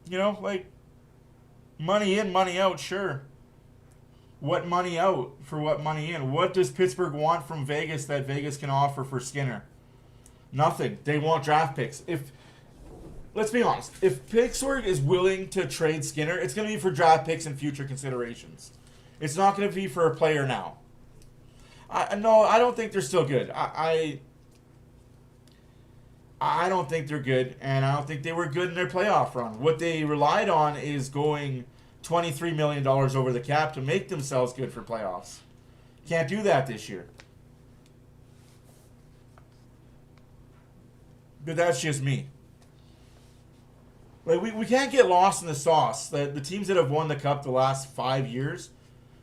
You know, like, money in, money out, sure. What money out for what money in? What does Pittsburgh want from Vegas that Vegas can offer for Skinner? Nothing. They want draft picks. Let's be honest. If Pittsburgh is willing to trade Skinner, it's going to be for draft picks and future considerations. It's not going to be for a player now. No, I don't think they're still good. I don't think they're good, and I don't think they were good in their playoff run. What they relied on is going $23 million over the cap to make themselves good for playoffs. Can't do that this year. But that's just me. Like we can't get lost in the sauce. The teams that have won the cup the last 5 years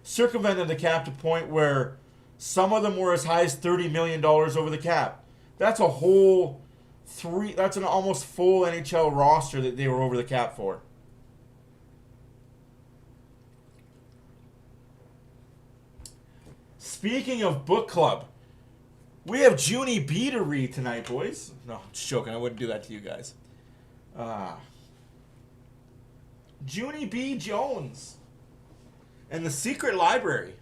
circumvented the cap to the point where some of them were as high as $30 million over the cap. That's a whole that's an almost full NHL roster that they were over the cap for. Speaking of book club, we have Junie B to read tonight, boys. No, just joking. I wouldn't do that to you guys. Junie B. Jones and the Secret Library.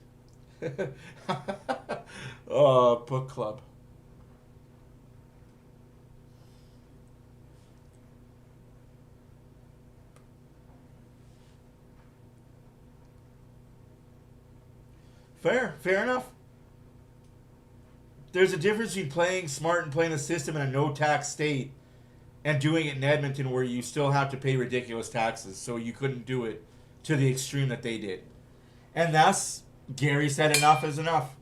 Book club. Fair enough. There's a difference between playing smart and playing a system in a no-tax state and doing it in Edmonton where you still have to pay ridiculous taxes, so you couldn't do it to the extreme that they did. And that's, Gary said enough is enough.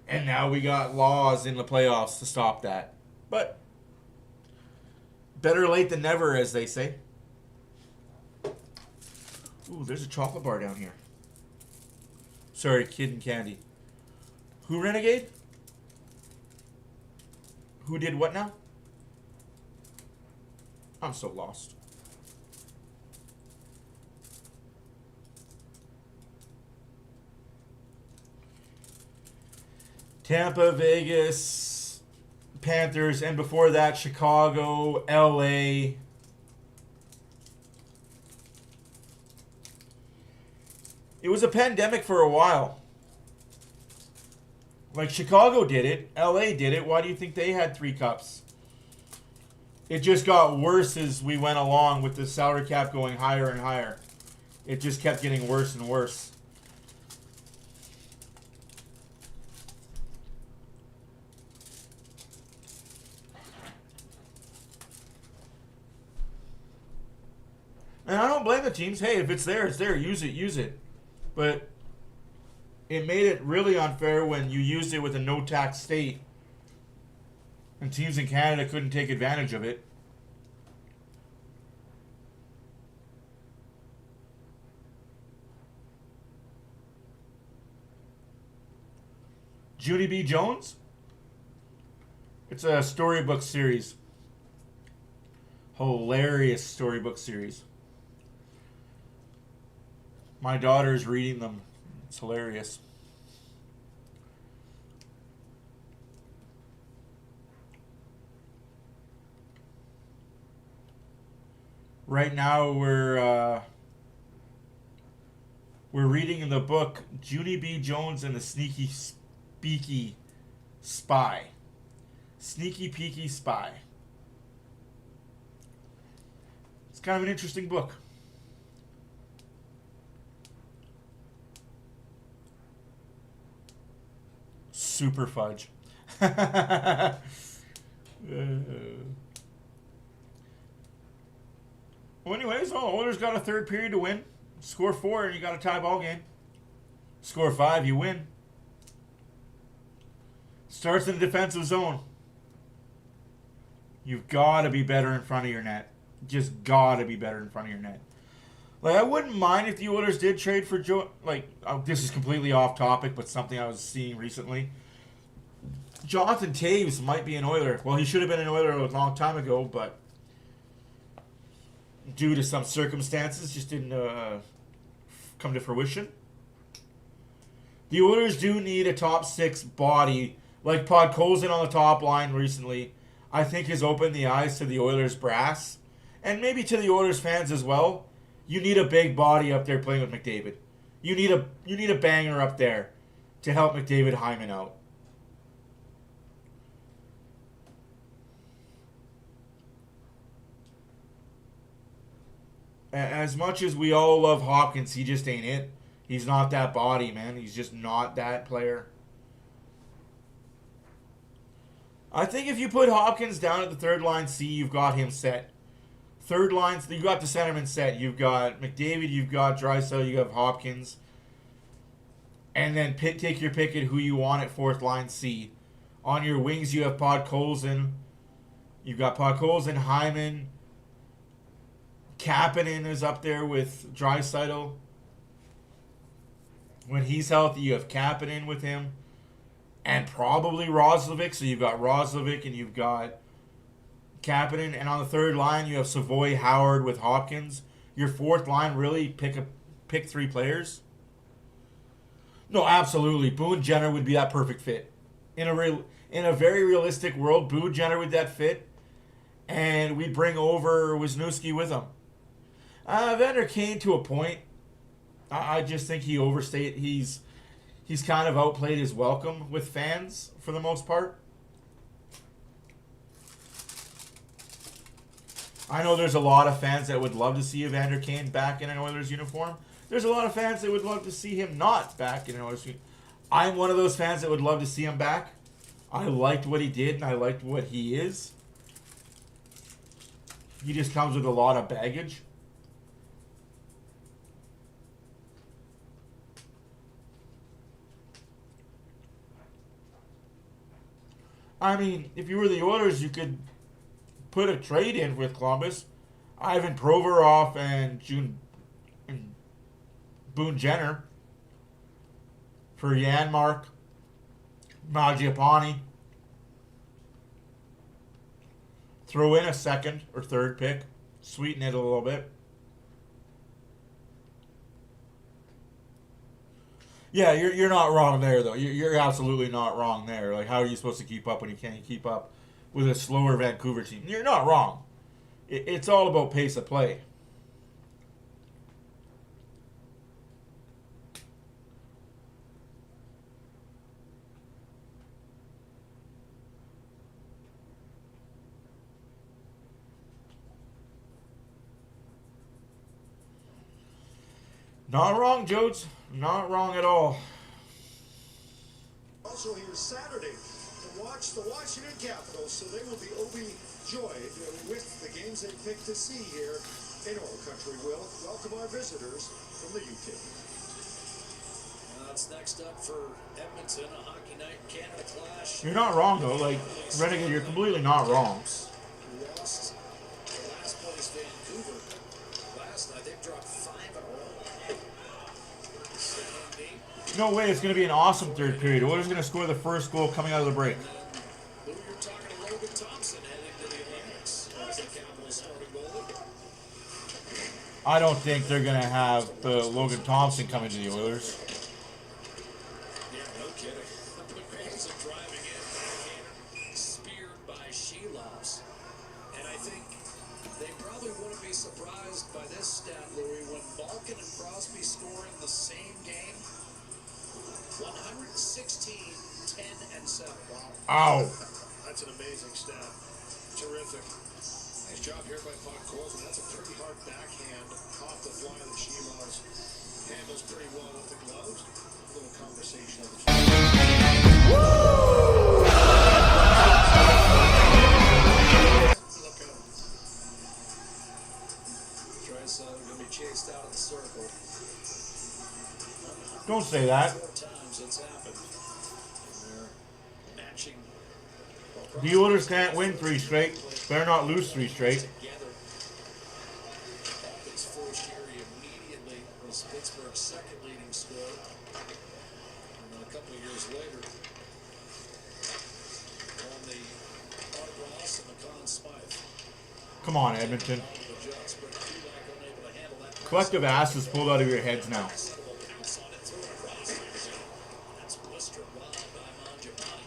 And now we got laws in the playoffs to stop that. But better late than never, as they say. Ooh, there's a chocolate bar down here. Sorry, Kid and Candy. Who renegade? Who did what now? I'm so lost. Tampa, Vegas, Panthers, and before that, Chicago, LA. It was a pandemic for a while. Like Chicago did it, LA did it. Why do you think they had 3 cups? It just got worse as we went along with the salary cap going higher and higher. It just kept getting worse and worse. And I don't blame the teams. Hey, if it's there, it's there. Use it, use it. But it made it really unfair when you used it with a no-tax state. And teams in Canada couldn't take advantage of it. Junie B. Jones? It's a storybook series. Hilarious storybook series. My daughter's reading them. It's hilarious. Right now we're reading the book Junie B. Jones and the Sneaky Peeky Spy. Sneaky Peeky Spy. It's kind of an interesting book. Super fudge. Well, anyways, Oilers got a third period to win. Score 4 and you got a tie ball game. Score 5, you win. Starts in the defensive zone. You've got to be better in front of your net. Just got to be better in front of your net. Like, I wouldn't mind if the Oilers did trade for Joe. Like, this is completely off topic, but something I was seeing recently. Jonathan Toews might be an Oiler. Well, he should have been an Oiler a long time ago, but due to some circumstances, just didn't come to fruition. The Oilers do need a top 6 body. Like Podkolzin on the top line recently, I think has opened the eyes to the Oilers brass. And maybe to the Oilers fans as well. You need a big body up there playing with McDavid. You need a banger up there to help McDavid Hyman out. As much as we all love Hopkins, he just ain't it. He's not that body, man. He's just not that player. I think if you put Hopkins down at the third line C, you've got him set. Third line, you got the centerman set. You've got McDavid, you've got Draisaitl, you have Hopkins. And then take your pick at who you want at fourth line C. On your wings, you have Podkolzin. You've got Podkolzin, Hyman. Kapanen is up there with Draisaitl. When he's healthy, you have Kapanen with him. And probably Roslovic. So you've got Roslovic and you've got Kapanen. And on the third line, you have Savoy, Howard with Hopkins. Your fourth line, really pick 3 players? No, absolutely. Boone Jenner would be that perfect fit. In a very realistic world, Boone Jenner would that fit. And we'd bring over Wisniewski with him. Vander Kane to a point. I just think he overstayed. He's kind of outplayed his welcome with fans for the most part. I know there's a lot of fans that would love to see Evander Kane back in an Oilers uniform. There's a lot of fans that would love to see him not back in an Oilers uniform. I'm one of those fans that would love to see him back. I liked what he did and I liked what he is. He just comes with a lot of baggage. I mean, if you were the Oilers, you could put a trade in with Columbus. Ivan Provorov and Boone Jenner for Janmark, Mangiapane. Throw in a second or third pick. Sweeten it a little bit. Yeah, you're not wrong there, though. You're absolutely not wrong there. Like, how are you supposed to keep up when you can't keep up with a slower Vancouver team? You're not wrong. It's all about pace of play. Not wrong, Jodes. Not wrong at all. Also here Saturday to watch the Washington Capitals, so they will be overjoyed with the games they picked to see here In Oil Country, will welcome our visitors from the UK. That's next up for Edmonton, a Hockey Night in Canada clash. You're not wrong though. Like Renegade, you're completely not wrong. Lost the last place Vancouver last night. They've dropped 5 in a row. 7-8. No way. It's going to be an awesome third period. Oilers going to score the first goal coming out of the break. Lou, you're talking to Logan Thompson heading to the Olympics as the Capitals starting goalie. I don't think they're going to have Logan Thompson coming to the Oilers. Yeah, no kidding. The goals are driving in, backhanded, speared by Shelovs. And I think they probably wouldn't be surprised by this stat, Louis, when Malkin and Crosby score in the same game. 116, 10, and 7. Ow. That's an amazing stat. Terrific. Nice job here by Podkolzin. That's a pretty hard backhand off the fly that Shelovs handles pretty well with the gloves. A little conversation on the Look out. Draisaitl going to be chased out of the circle. Don't say that. 4 times it's happened. And they're matching. The Oilers can't win 3 straight. Better not lose 3 straight. Together. His first year, he immediately was Pittsburgh's second leading scorer. And then a couple of years later, on the Art Ross and the Conn Smythe. Come on, Edmonton. Adjust, but Kulak unable to handle that. Collective asses pulled out of your heads now. Pounce on it, throw it across. That's blister robbed by Mangiapane.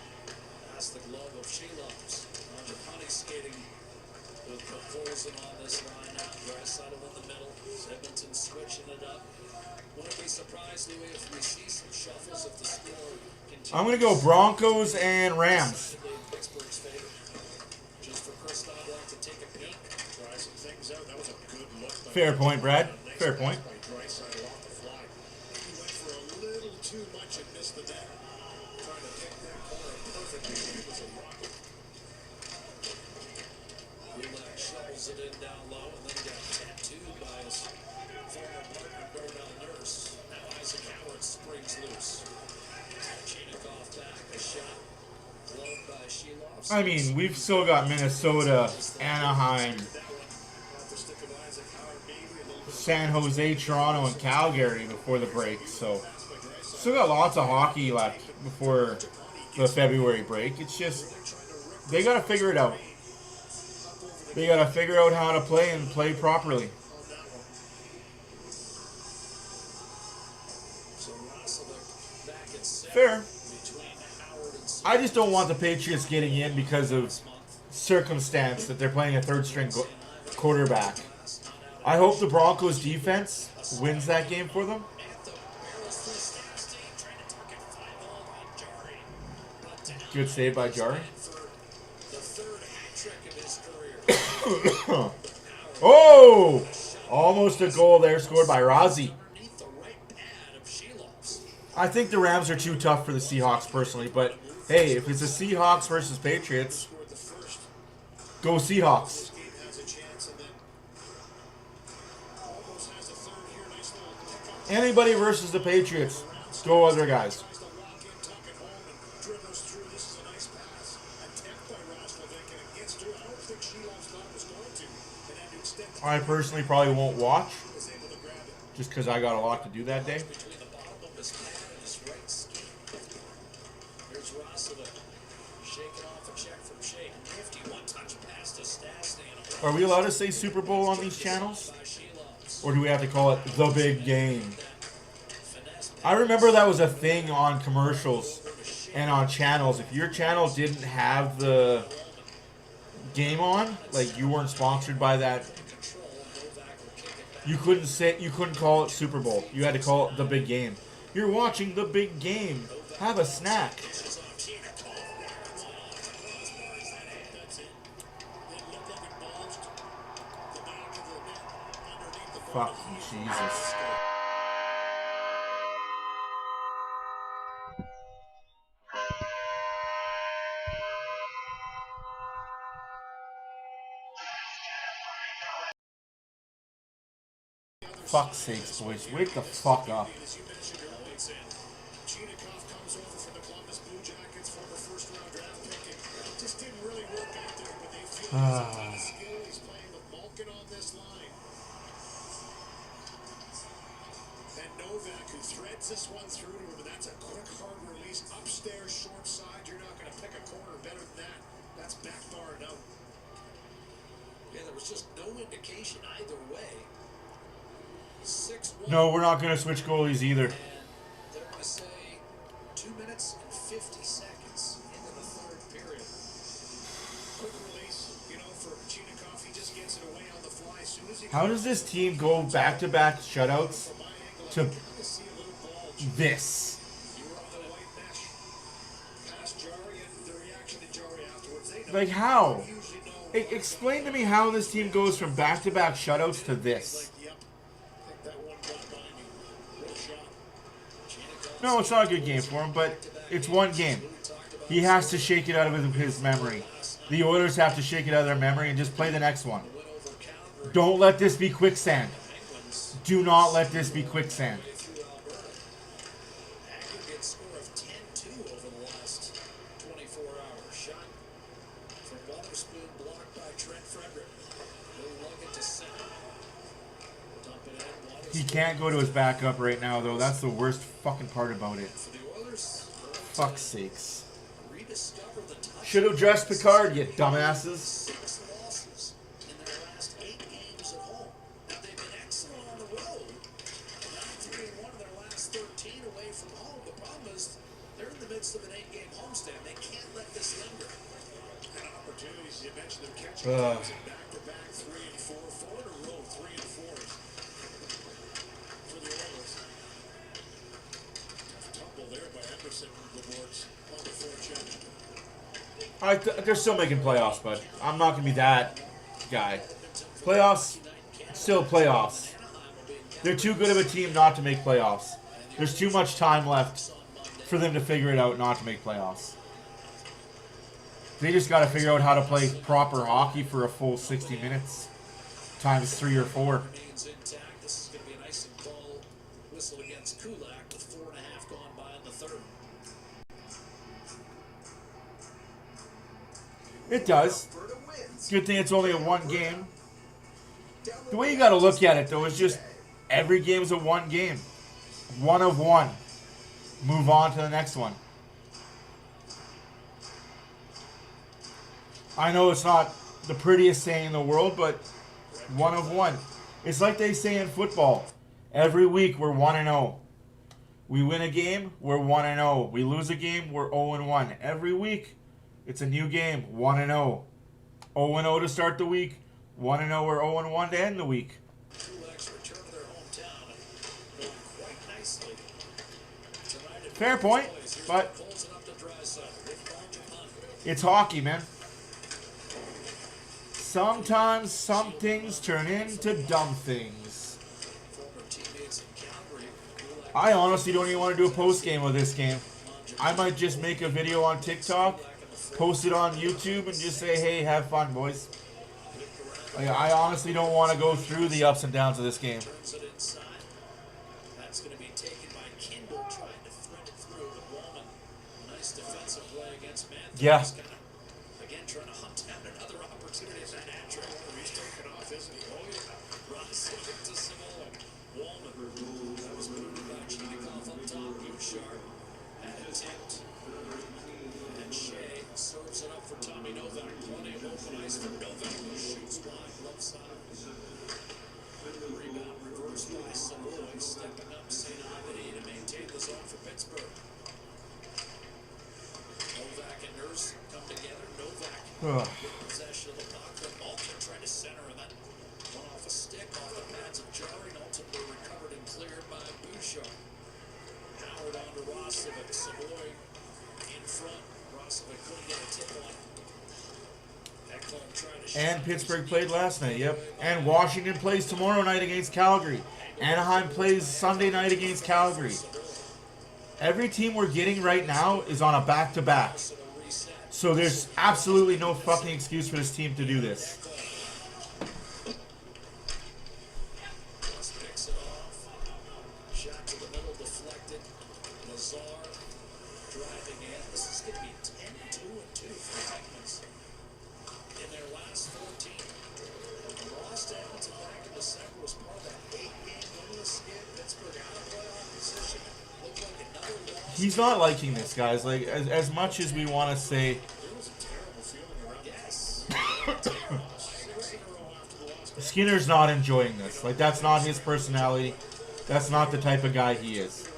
That's the glove of Shelovs. Mangiapane skating with Podkolzin on this line now. Draisaitl in the middle. Edmonton switching it up. Wouldn't be surprised, Louis, if we see some shuffles if the score continues. I'm going to go Broncos and Rams. Pittsburgh's favor. Just for Chris Knobloch to take a peek. try some things out. That was a good look. by Fair point, Brad. Nice Fair pass point. by Draisaitl off the fly. He went for a little too much and missed the net. Trying to pick that corner perfectly. It was a rocket. Kulak shovels it in down low and then got tattooed by his former partner, Darnell Nurse. Now Isaac Howard springs loose. Chinikov back, a shot. Gloved by Shelovs. I mean, we've still got Minnesota, Anaheim, That one off the stick of Isaac Howard, maybe a little bit San Jose, Toronto, and Calgary before the break. So fast by Draisaitl. still got lots of hockey left before the February break. It's just they got to figure it out. They got to figure out how to play and play properly. On that one. So Roslovic back at 7 Fair. between Howard and I just don't want the Patriots getting in because of circumstance that they're playing a third-string quarterback. I hope the Broncos defense wins that game for them. Anthem barrels through Stastny, trying to tuck it 5-0 on Jari. But down Good save by Jari. for the third hat trick of his career. Oh! Almost a goal there scored by Rozzy. Underneath the right pad of Shelovs. I think the Rams are too tough for the Seahawks personally, but hey, if it's the Seahawks versus Patriots, Scored the first. go Seahawks. This game has a chance and then almost has a third here. Nice little pick up. Anybody versus the Patriots, go other guys. Tries to walk in, tuck it home, and dribbles through. This is a nice pass. Attempt by Roslovic, and it gets through. I don't think Shelovs thought it was going to. And had to extend it. I personally probably won't watch Was able to grab it. just because I got a lot to do that day. Between the bottom of his pad and his right skin. Here's Roslovic. Shaking off a check from Shea. 51 touch pass to Stastny. And a Are we allowed to say Super Bowl on these channels? by Shelovs. Or do we have to call it the big game? Finesse I remember that was a thing on commercials and on channels. If your channel didn't have the game on, like you weren't sponsored by that, control. Novak will kick it back. you couldn't call it Super Bowl. You had to call it the big game. You're watching the big game. Have a snack. This is on Chinikov. Rounds it off. Crossbars that in. That's it. It looked like it bounced the back of the net underneath the ball. Fucking Jesus. fuck's sakes, boys. Wake the fuck up. As you mentioned earlier, Chinikov comes over from the Columbus Blue Jackets, former first-round draft pick. It just didn't really work out there, but they feel he's a ton of skill. He's playing with Malkin on this line. And Novak, who threads this one through to him, and that's a quick, hard release. Upstairs, short side. You're not going to pick a corner better than that. That's backbarred out. Yeah, there was just no indication either way. 6-1. No, we're not going to switch goalies either. And they're going to say 2 minutes and 50 seconds into the third period. Quick release, for Chinikov. He just gets it away on the fly. As soon as he How does this team go back-to-back shutouts from my angle, to I can kind of see a little bulge. this? You were on the white mesh. Past Jari and the reaction to Jari afterwards. They know. Like, how? They usually know. Explain to me how this team goes from back-to-back shutouts to this. Like, yep. I think that one got by me. Real shot. No, it's not a good game for him, but it's one game. He has to shake it out of his memory. The Oilers have to shake it out of their memory and just play the next one. Don't let this be quicksand. Do not let this be quicksand. Aggregate score of 10-2 over the last 24 hours. Shot from Waterspoon, blocked by Trent Frederick. He'll lug it to center. Dump it in. He Waterspoon can't go to his backup right now, though. That's the worst fucking part about it. for the Oilers. Fuck's sakes. Rediscover the touch. Should have dressed Picard, you dumbasses. 6 losses in their last 8 games at home. Now they've been excellent on the road. 9-3-1 in their last 13 away from home. The problem is they're in the midst of an 8-game homestand. They can't let this linger. And opportunities, you mentioned them catching games in back-to-back 3 and 4, 4 in a row, 3 and 4s for the Oilers. Tumble there by Emerson with the boards on the forecheck. They're still making playoffs, but I'm not going to be that guy. Playoffs, still playoffs. They're too good of a team not to make playoffs. There's too much time left for them to figure it out not to make playoffs. They just got to figure out how to play proper hockey for a full 60 minutes times 3 or 4. Remains intact. This is going to be an ice and call whistle against Kulak with 4.5 gone by in the third. It does. Alberta wins. Good thing it's only a one game. The way you got to look at it, though, is just every game's a one game. 1 of 1. Move on to the next one. I know it's not the prettiest saying in the world, but 1 of 1. It's like they say in football. Every week we're 1-0. We win a game, we're 1-0. We lose a game, we're 0-1. Every week, it's a new game, 1-0. 0-0 to start the week, 1-0 or 0-1 to end the week. Kulak's return to their hometown and going quite nicely. Tonight at Fair point, Here's but Colson up to Drysdale. Rick Barnes it's hockey, man. Sometimes some things turn into dumb things. former teammates in Calgary. Kulak I honestly don't even want to do a post game of this game. I might just make a video on TikTok, post it on YouTube, and just say, hey, have fun, boys. Like, I honestly don't want to go through the ups and downs of this game. turns it inside. That's going to be taken by Kindle trying to thread it through to Wallman. Nice defensive play against Matthews. Yeah. Again, trying to hunt down another opportunity at that hat trick. He's taken off, isn't he? Oh, yeah. Ross to Samoa. Wallman. That was moved by Chinikov up top. Bouchard had a attempt. And Shea serves it up for Tommy Novak. Plenty of open ice for Novak, who shoots wide left side. Rebound reversed by Savoy, stepping up St. Ivanhoe to maintain the zone for Pittsburgh. Novak and Nurse come together. Novak Ugh. with possession of the puck. But Malkin tried to center and then went off a stick off the pads of Jari and ultimately recovered and cleared by Bouchard. Howard on to Rosovic. Savoy in front. Rosovic couldn't get a tip on it. Ekholm trying to And shot. Pittsburgh played last night, yep. And Washington plays tomorrow night against Calgary. Anaheim plays Sunday night against Calgary. Every team we're getting right now is on a back-to-back. So there's absolutely no fucking excuse for this team to do this. Plus picks it stepping in. This is going to be 10-2-2 for the Penguins in their last 14. Lost to Edmonton back in December, was part of that 8-game winless skid. Pittsburgh out of playoff position. Looked like another loss. He's not liking this, guys. Like, as much as we want to say, There was a terrible feeling around Yes. Skinner's not enjoying this. Like, that's not his personality. That's not the type of guy he is.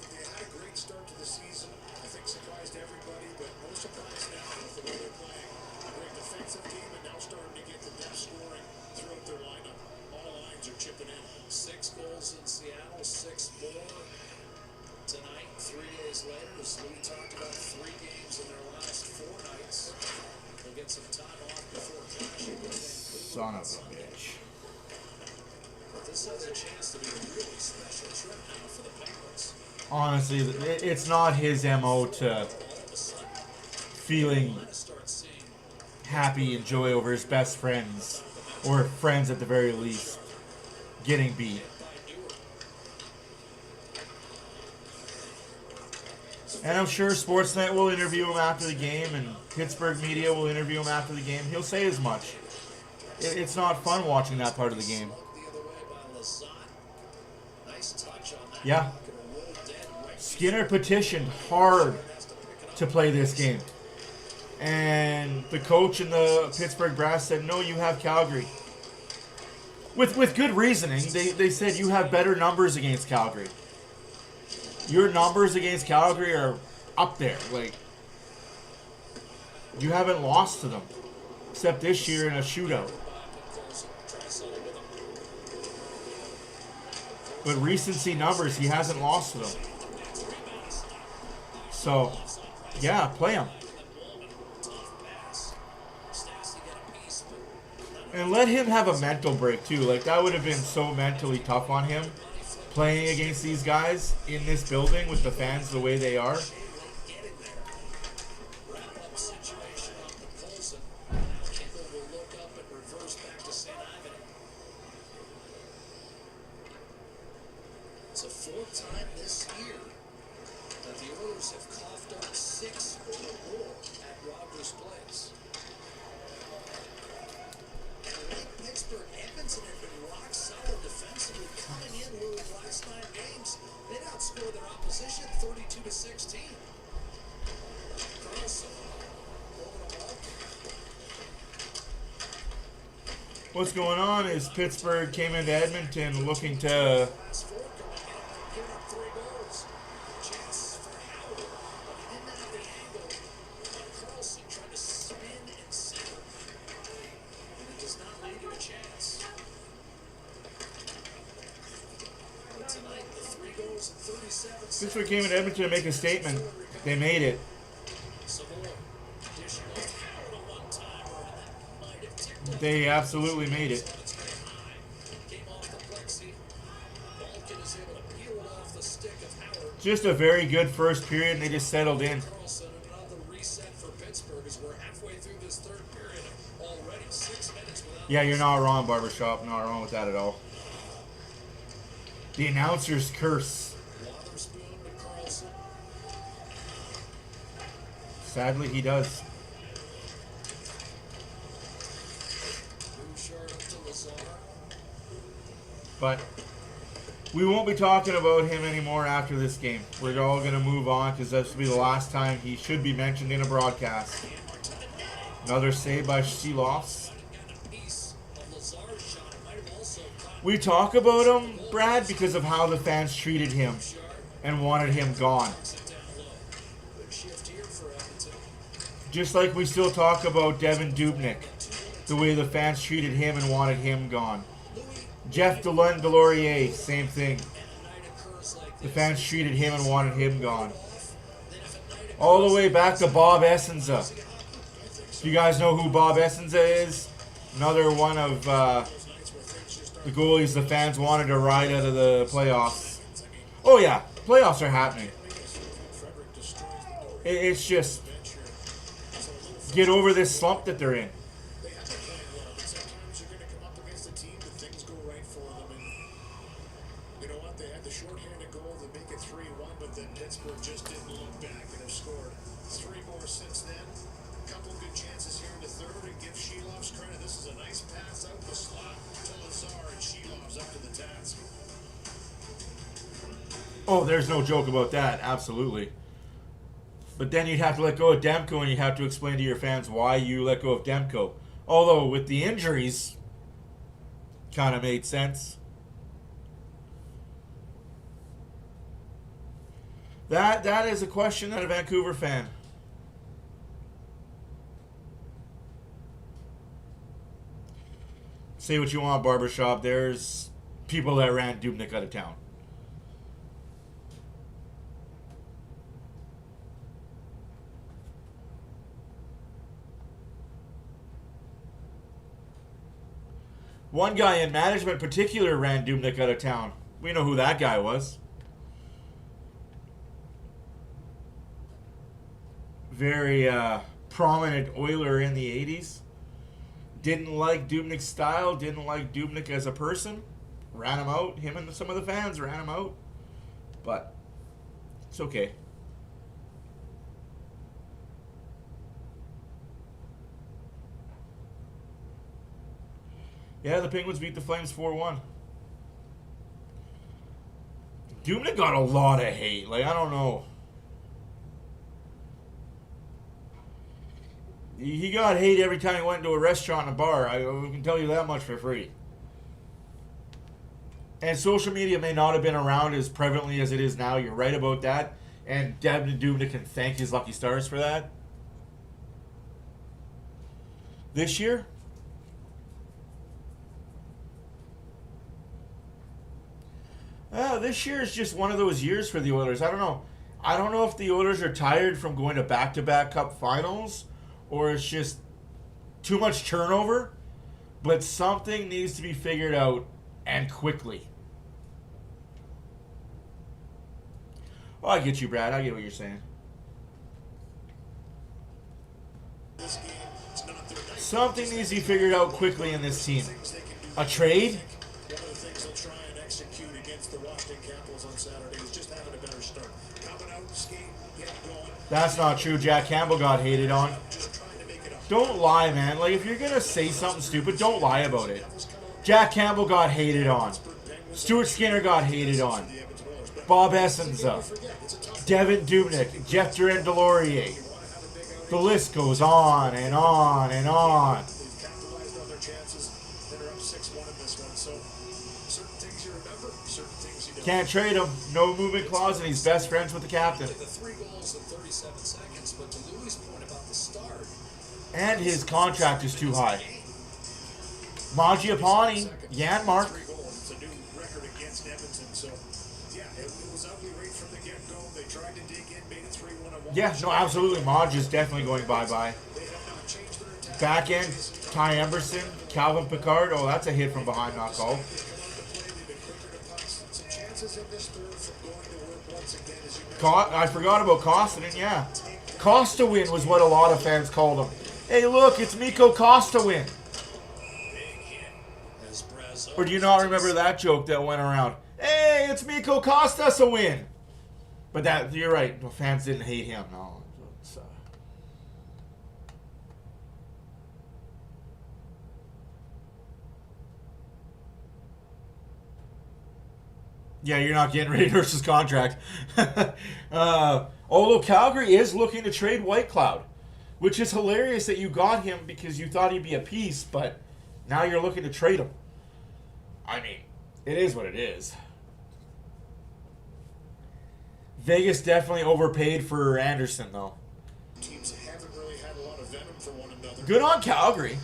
They had a great start to the season. I think surprised everybody, but no surprise now with the way they're playing. A great defensive team and now starting to get the depth scoring throughout their lineup. All lines are chipping in. 6 goals in Seattle, 6 more tonight, 3 days later. As Louis talked about, 3 games in their last 4 nights. They'll get some time off before clashing with Son of a bitch. But this has a chance to be a really special trip now for the Penguins. Honestly, it's not his MO to All of a sudden, feeling let's start seeing happy and joy over his best friends, or friends at the very least, getting beat. by Dewar. And I'm sure Sportsnet will interview him after the game, and Pittsburgh media will interview him after the game. He'll say as much. It's not fun watching that part of the game. The other way by Lazat. Nice touch on that. Yeah. Roll dead right. Skinner petitioned hard to play this game. And the coach and the Pittsburgh brass said, no, you have Calgary. With good reasoning. They said you have better numbers against Calgary. Your numbers against Calgary are up there. Like, you haven't lost to them. Except this year in a shootout. But recency numbers, he hasn't lost to them. So, yeah, play him. And let him have a mental break, too. Like, that would have been so mentally tough on him. Playing against these guys in this building with the fans the way they are. Wrap-up situation on the Colson. Kimball will look up and reverse back to St. Ivan. It's the 4th time this year that the Oilers have coughed up 6 or more at Rogers Place. And like Pittsburgh, Edmonton have been rock solid defensively coming in Louis last 9 games. They'd outscore their opposition 32-16. Carlson pulling them up. What's going on is Pittsburgh came into Edmonton looking to Last 4 coming in, giving up 3 goals. Chance for Howard. He didn't have the angle. And Carlson trying to spin and center. And it does not lead to a chance. But tonight, the 3 goals in 37 seconds. Pittsburgh came into Edmonton to make a statement. They made it. Savoy dishing off Howard a one-timer, and that might have tipped it. They absolutely made it. It's very high. Came off the plexi. Malkin is able to peel it off the stick of Howard. Just a very good first period, and they just settled in. Carlson, another reset for Pittsburgh as we're halfway through this 3rd period already. 6 minutes without. Yeah, you're not wrong, Barbershop. Not wrong with that at all. The announcer's curse. Wotherspoon to Carlson. Sadly, he does. Bouchard up to Lazar. But we won't be talking about him anymore after this game. We're all going to move on because this will be the last time he should be mentioned in a broadcast. Another save by Sheloffs. Got a piece of Lazar's shot. It might have also caught We talk about him, Brad, because of how the fans treated him Bouchard. and wanted him gone. Sit down low. Good shift here for Edmonton. Just like we still talk about Devin Dubnyk, the way the fans treated him and wanted him gone. Jeff Delorier, same thing. The fans treated him and wanted him gone. All the way back to Bob Essenza. If you guys know who Bob Essenza is, another one of the goalies the fans wanted to ride out of the playoffs. Oh yeah, playoffs are happening. It's just get over this slump that they're in. They have to play well, but sometimes you're going to come up against a team that things go right for them. And you know what? They had the shorthanded goal to make it 3-1, but the that Pittsburgh just didn't look back and have scored 3 more since then. Couple good chances here in the third, and give Shelov's credit. This is a nice pass out the slot to Lazar, and Shelov's up to the task. Oh, there's no joke about that. Absolutely. But then you'd have to let go of Demko, and you'd have to explain to your fans why you let go of Demko. Although, with the injuries, kind of made sense. That is a question that a Vancouver fan. Say what you want, barbershop. There's people that ran Dubnyk out of town. One guy in management in particular ran Dubnyk out of town. We know who that guy was. Very prominent Oiler in the 80s. Didn't like Dubnyk's style. Didn't like Dubnyk as a person. Ran him out. Him and some of the fans ran him out. But it's okay. Yeah, the Penguins beat the Flames 4-1. Dubnyk got a lot of hate. Like, I don't know. He got hate every time he went into a restaurant and a bar. I can tell you that much for free. And social media may not have been around as prevalently as it is now. You're right about that. And Devin Dubnyk can thank his lucky stars for that. This year, this year is just one of those years for the Oilers. I don't know. I don't know if the Oilers are tired from going to back-to-back Cup finals or it's just too much turnover. But something needs to be figured out, and quickly. Oh, I get you, Brad. I get what you're saying. Something needs to be figured out quickly in this team. A trade? That's not true. Jack Campbell got hated on. Don't lie, man. Like, if you're going to say something stupid, don't lie about it. Jack Campbell got hated on. Stuart Skinner got hated on. Bob Essenza. Devin Dubnyk. Jeff Durant-Delorier. The list goes on and on and on. Can't trade him. No movement clause, and he's best friends with the captain. And his contract is too high. Mangiapane, Janmark. It's a new record against Edmonton, so yeah, it was ugly right from the get-go. They tried to dig in, made it 3-1. Yeah, no, absolutely. Maj is definitely going bye-bye. Back end, Ty Emberson, Calvin Pickard. Oh, that's a hit from behind, not called. I forgot about Koskinen, yeah. Costa-win was what a lot of fans called him. Hey, look, it's Mikko Costa-win. Or do you not remember that joke that went around? Hey, it's Mikko Costa-win. But that, you're right. The fans didn't hate him. No. It's, yeah, you're not getting Ray Nurse's contract. Although Calgary is looking to trade White Cloud, which is hilarious that you got him because you thought he'd be a piece, but now you're looking to trade him. I mean, it is what it is. Vegas definitely overpaid for Anderson, though. Teams haven't really had a lot of venom for one another. Good on Calgary.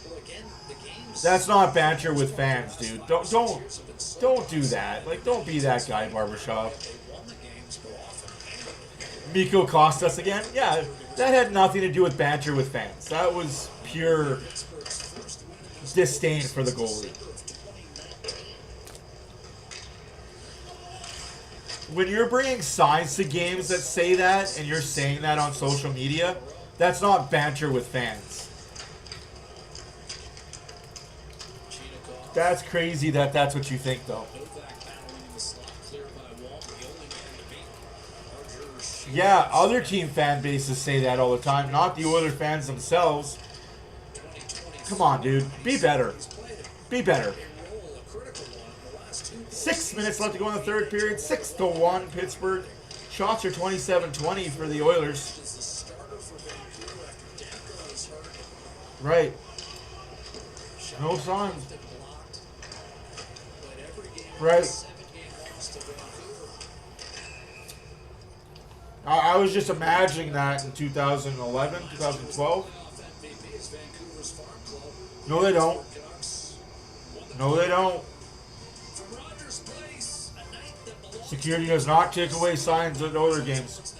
Well, again, the games. That's not banter with fans, dude. Don't do that. Like, don't be that guy, Barbershop. Mikko Kostas again? Yeah, that had nothing to do with banter with fans. That was pure disdain for the goalie. When you're bringing signs to games that say that, and you're saying that on social media, that's not banter with fans. That's crazy that that's what you think, though. Yeah, other team fan bases say that all the time, not the Oilers fans themselves. Come on, dude. Be better. Be better. 6 minutes left to go in the third period. 6-1 Pittsburgh. Shots are 27-20 for the Oilers. Right. No signs. Right. I was just imagining that in 2011, 2012. No, they don't. No, they don't. Security does not take away signs at Oilers games.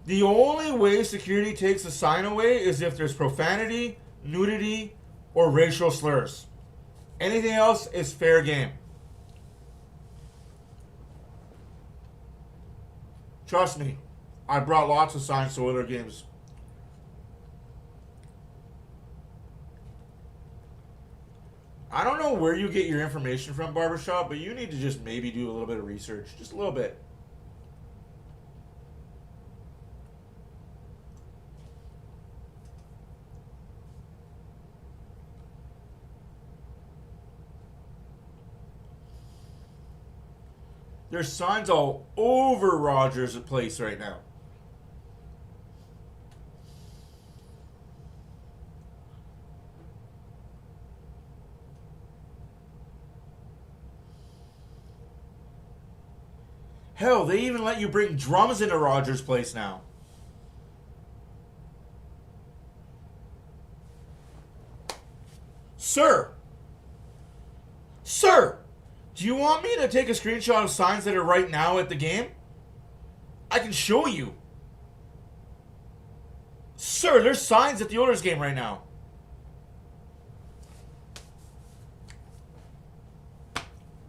The only way security takes a sign away is if there's profanity, nudity, or racial slurs. Anything else is fair game. Trust me, I brought lots of signs to Oilers games. I don't know where you get your information from, Barbershop, but you need to just maybe do a little bit of research. Just a little bit. There's signs all over Rogers' place right now. Hell, they even let you bring drums into Rogers' place now. Sir! Sir! Do you want me to take a screenshot of signs that are right now at the game? I can show you. Sir, there's signs at the Oilers game right now.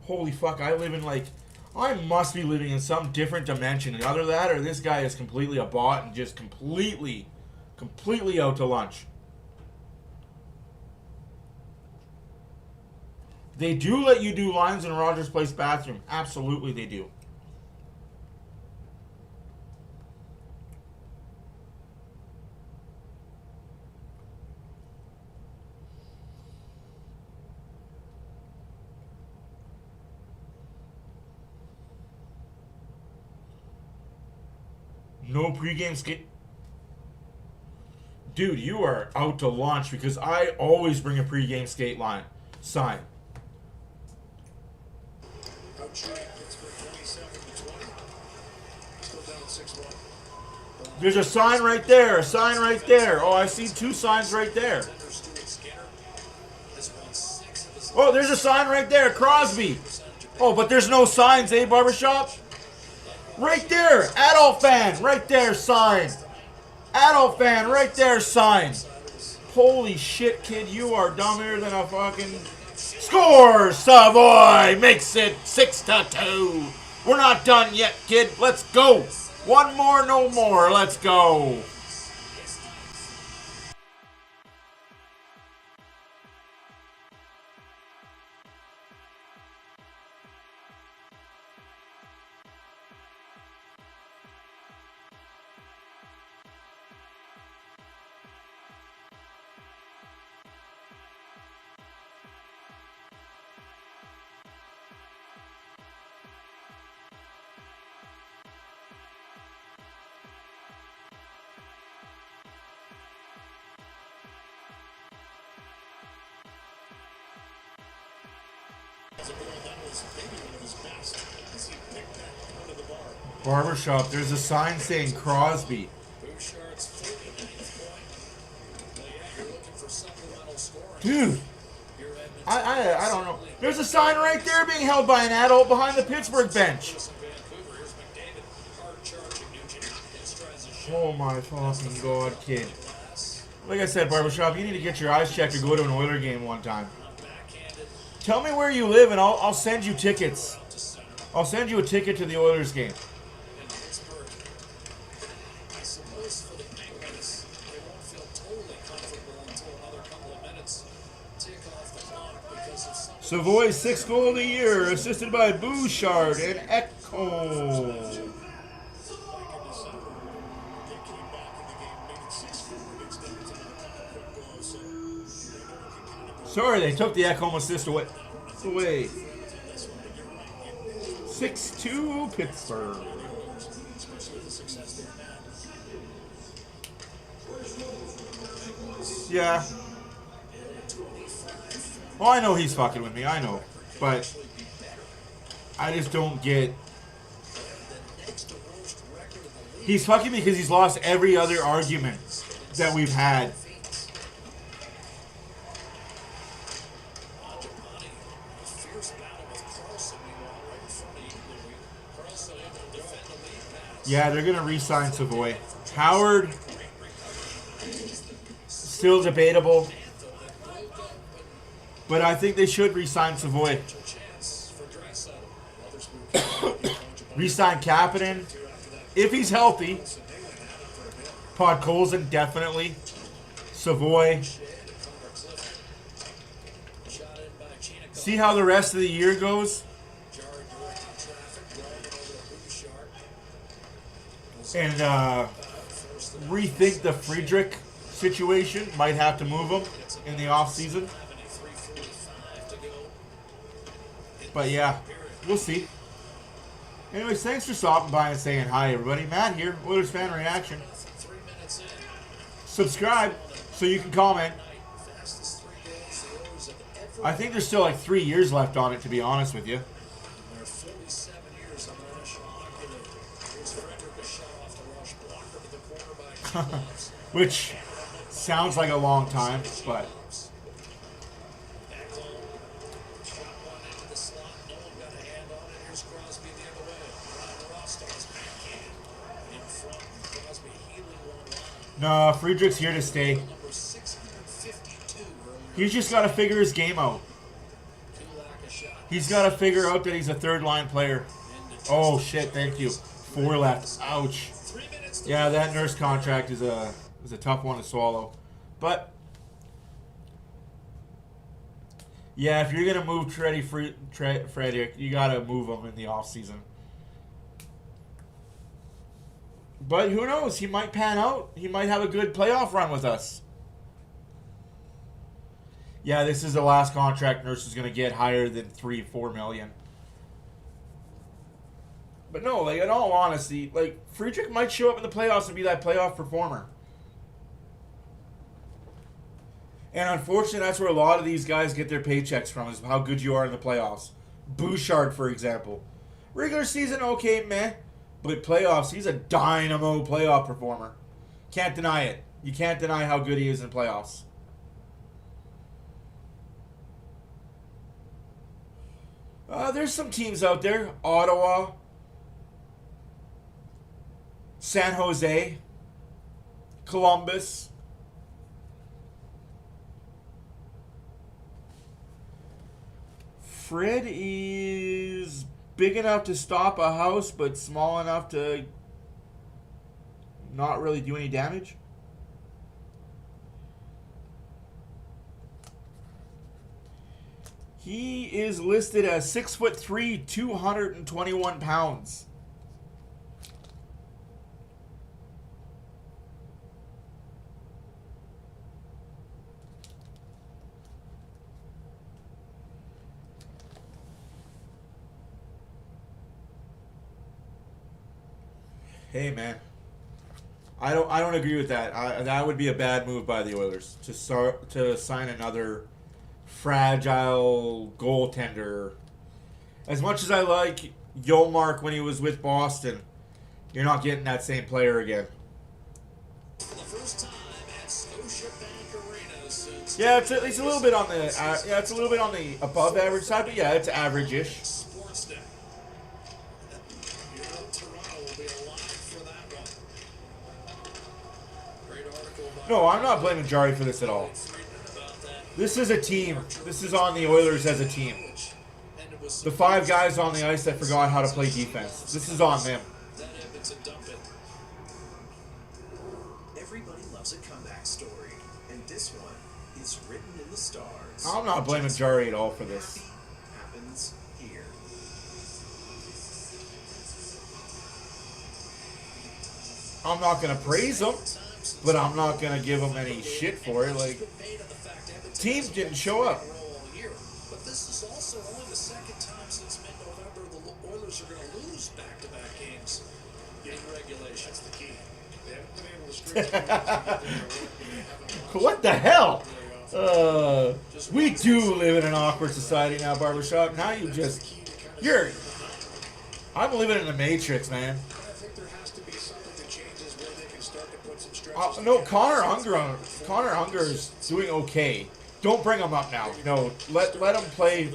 Holy fuck, I must be living in some different dimension. And either that or this guy is completely a bot and just completely out to lunch. They do let you do lines in Rogers Place bathroom. Absolutely they do. No pregame skate. Dude, you are out to lunch because I always bring a pregame skate line sign. There's a sign right there. A sign right there. Oh, I see two signs right there. Oh, there's a sign right there. Crosby. Oh, but there's no signs, eh, Barbershop? Right there. Adult fan. Right there. Sign. Adult fan. Right there. Sign. Holy shit, kid. You are dumber than a fucking... Score! Savoy makes it 6-2. We're not done yet, kid. Let's go. One more, no more. Let's go. Barbershop, there's a sign saying Crosby. Dude, I don't know. There's a sign right there being held by an adult behind the Pittsburgh bench. Oh my fucking god, kid. Like I said, Barbershop, you need to get your eyes checked or go to an Oilers game one time. Tell me where you live and I'll send you tickets. I'll send you a ticket to the Oilers game. Savoy's 6th goal of the year, assisted by Bouchard and Echo. Sorry, they took the Ekholm assist away. 6-2 Pittsburgh. Yeah. Well, I know he's fucking with me. I know. But I just don't get... He's fucking me because he's lost every other argument that we've had. Yeah, they're going to re-sign Savoy. Howard, still debatable. But I think they should re-sign Savoy. Re-sign Kapanen. If he's healthy. Podkolzin, definitely. Savoy. See how the rest of the year goes. And rethink the Friedrich situation. Might have to move him in the offseason. But yeah, we'll see. Anyways, thanks for stopping by and saying hi, everybody. Matt here, Oilers Fan Reaction. Subscribe so you can comment. I think there's still like 3 years left on it, to be honest with you. Which sounds like a long time, but... No, Friedrich's here to stay. He's just got to figure his game out. He's got to figure out that he's a third-line player. Oh, shit, thank you. 4 left. Ouch. Yeah, that Nurse contract is a tough one to swallow. But, yeah, if you're going to move Friedrich, you got to move him in the offseason. But who knows? He might pan out. He might have a good playoff run with us. Yeah, this is the last contract Nurse is going to get higher than $3-4 million. But no, like, in all honesty, like, Friedrich might show up in the playoffs and be that playoff performer. And unfortunately, that's where a lot of these guys get their paychecks from, is how good you are in the playoffs. Bouchard, for example. Regular season, okay, meh. But playoffs, he's a dynamo playoff performer. Can't deny it. You can't deny how good he is in playoffs. There's some teams out there. Ottawa. San Jose. Columbus. Fred is big enough to stop a house, but small enough to not really do any damage. He is listed as 6'3", 221 pounds. Hey man, I don't agree with that. That would be a bad move by the Oilers to sign another fragile goaltender. As much as I like Yolmark when he was with Boston, you're not getting that same player again. Yeah, it's a little bit on the it's a little bit on the above average side, but yeah, it's average-ish. No, I'm not blaming Jari for this at all. This is a team. This is on the Oilers as a team. The 5 guys on the ice that forgot how to play defense. This is on them. Everybody loves a comeback story, and this one is written in the stars. I'm not blaming Jari at all for this. Happens here. I'm not going to praise him. but I'm not gonna give them any shit for it. Like, teams didn't show up. But this is also only the second time since mid-November the Oilers are going to lose back-to-back games in regulation. That's the key. They haven't been able to stretch. What the hell? We do live in an awkward society now, Barbershop. Now I'm living in the Matrix, man. I think there has to be something that changes where they can start to put some stretches. No, Connor Unger is doing okay. Don't bring him up now. No, let him play.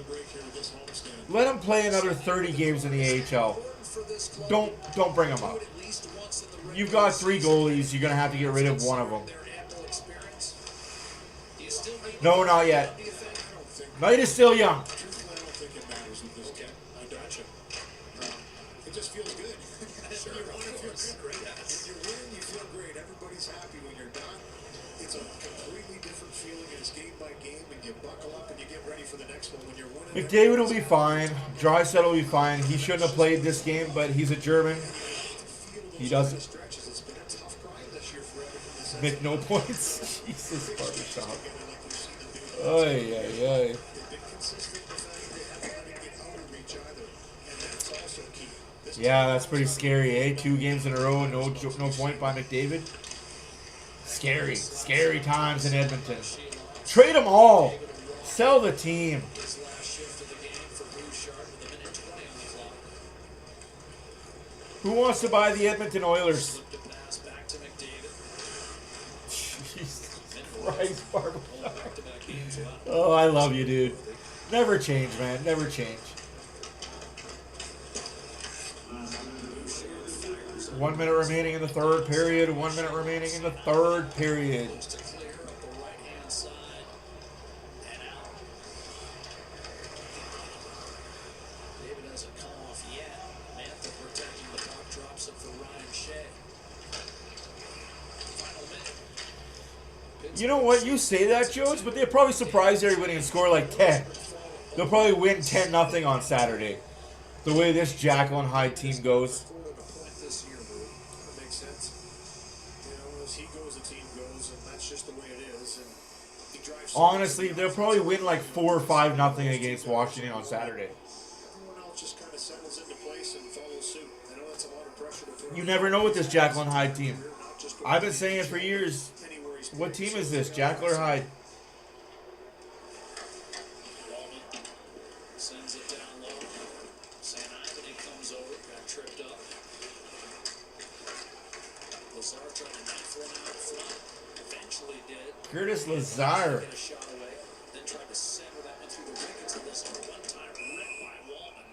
Let him play another 30 games in the AHL. Don't bring him up. You've got 3 goalies. You're gonna have to get rid of one of them. No, not yet. Knight is still young. I don't think it matters with this kid. I gotcha. It just feels good. When you win, you feel great. Everybody's happy when you're done. It's a completely different feeling, and it's game by game, and you buckle up and you get ready for the next one. When you're winning, McDavid will be fine. Draisaitl will be fine. He shouldn't have played this game, but he's a German. He doesn't. it's been a tough grind this year for everything. Make no points. Jesus, Barbershop. Oy, oy, oy. They've been consistent with that. They haven't let it get out of reach either, and that's also key. Yeah, that's pretty scary, eh? 2 games in a row, no point by McDavid. Scary times in Edmonton. Trade them all. Sell the team. His last shift of the game for Blue Shark with a minute 20 on the clock. Who wants to buy the Edmonton Oilers? Slipped a pass back to McDavid. Jesus Christ, Barbershop. Back-to-back games left. Oh, I love you, dude. Never change, man. Never change. 1 minute remaining in the 3rd period. 1 minute remaining in the 3rd period. To clear up the right-hand side. And out. David hasn't come off yet. Mantha protecting the puck, drops it for Ryan Shea. Final minute. You know what? You say that, Jones, but they'll probably surprise everybody and score like 10. They'll probably win 10-0 on Saturday. The way this Jacqueline High team goes. Forward a point this year, bro. That makes sense. You know, as he goes, the team goes, and that's just the way it is. And he drives. Honestly, they'll probably win like 4 or 5-0 against Washington on Saturday. Everyone else just kind of settles into place and follows suit. I know that's a lot of pressure to throw. You never know with this Jacqueline High team. Not just I've been saying it for years. anywhere he's What played. team is this? Jacqueline High. Wallman sends it down low. St. Anthony comes over, got tripped up. Lazar trying to knife one out front. Eventually did. Curtis Lazar. Get a shot away. Then tried to center that one through the wickets. And this one-time rip by Wallman.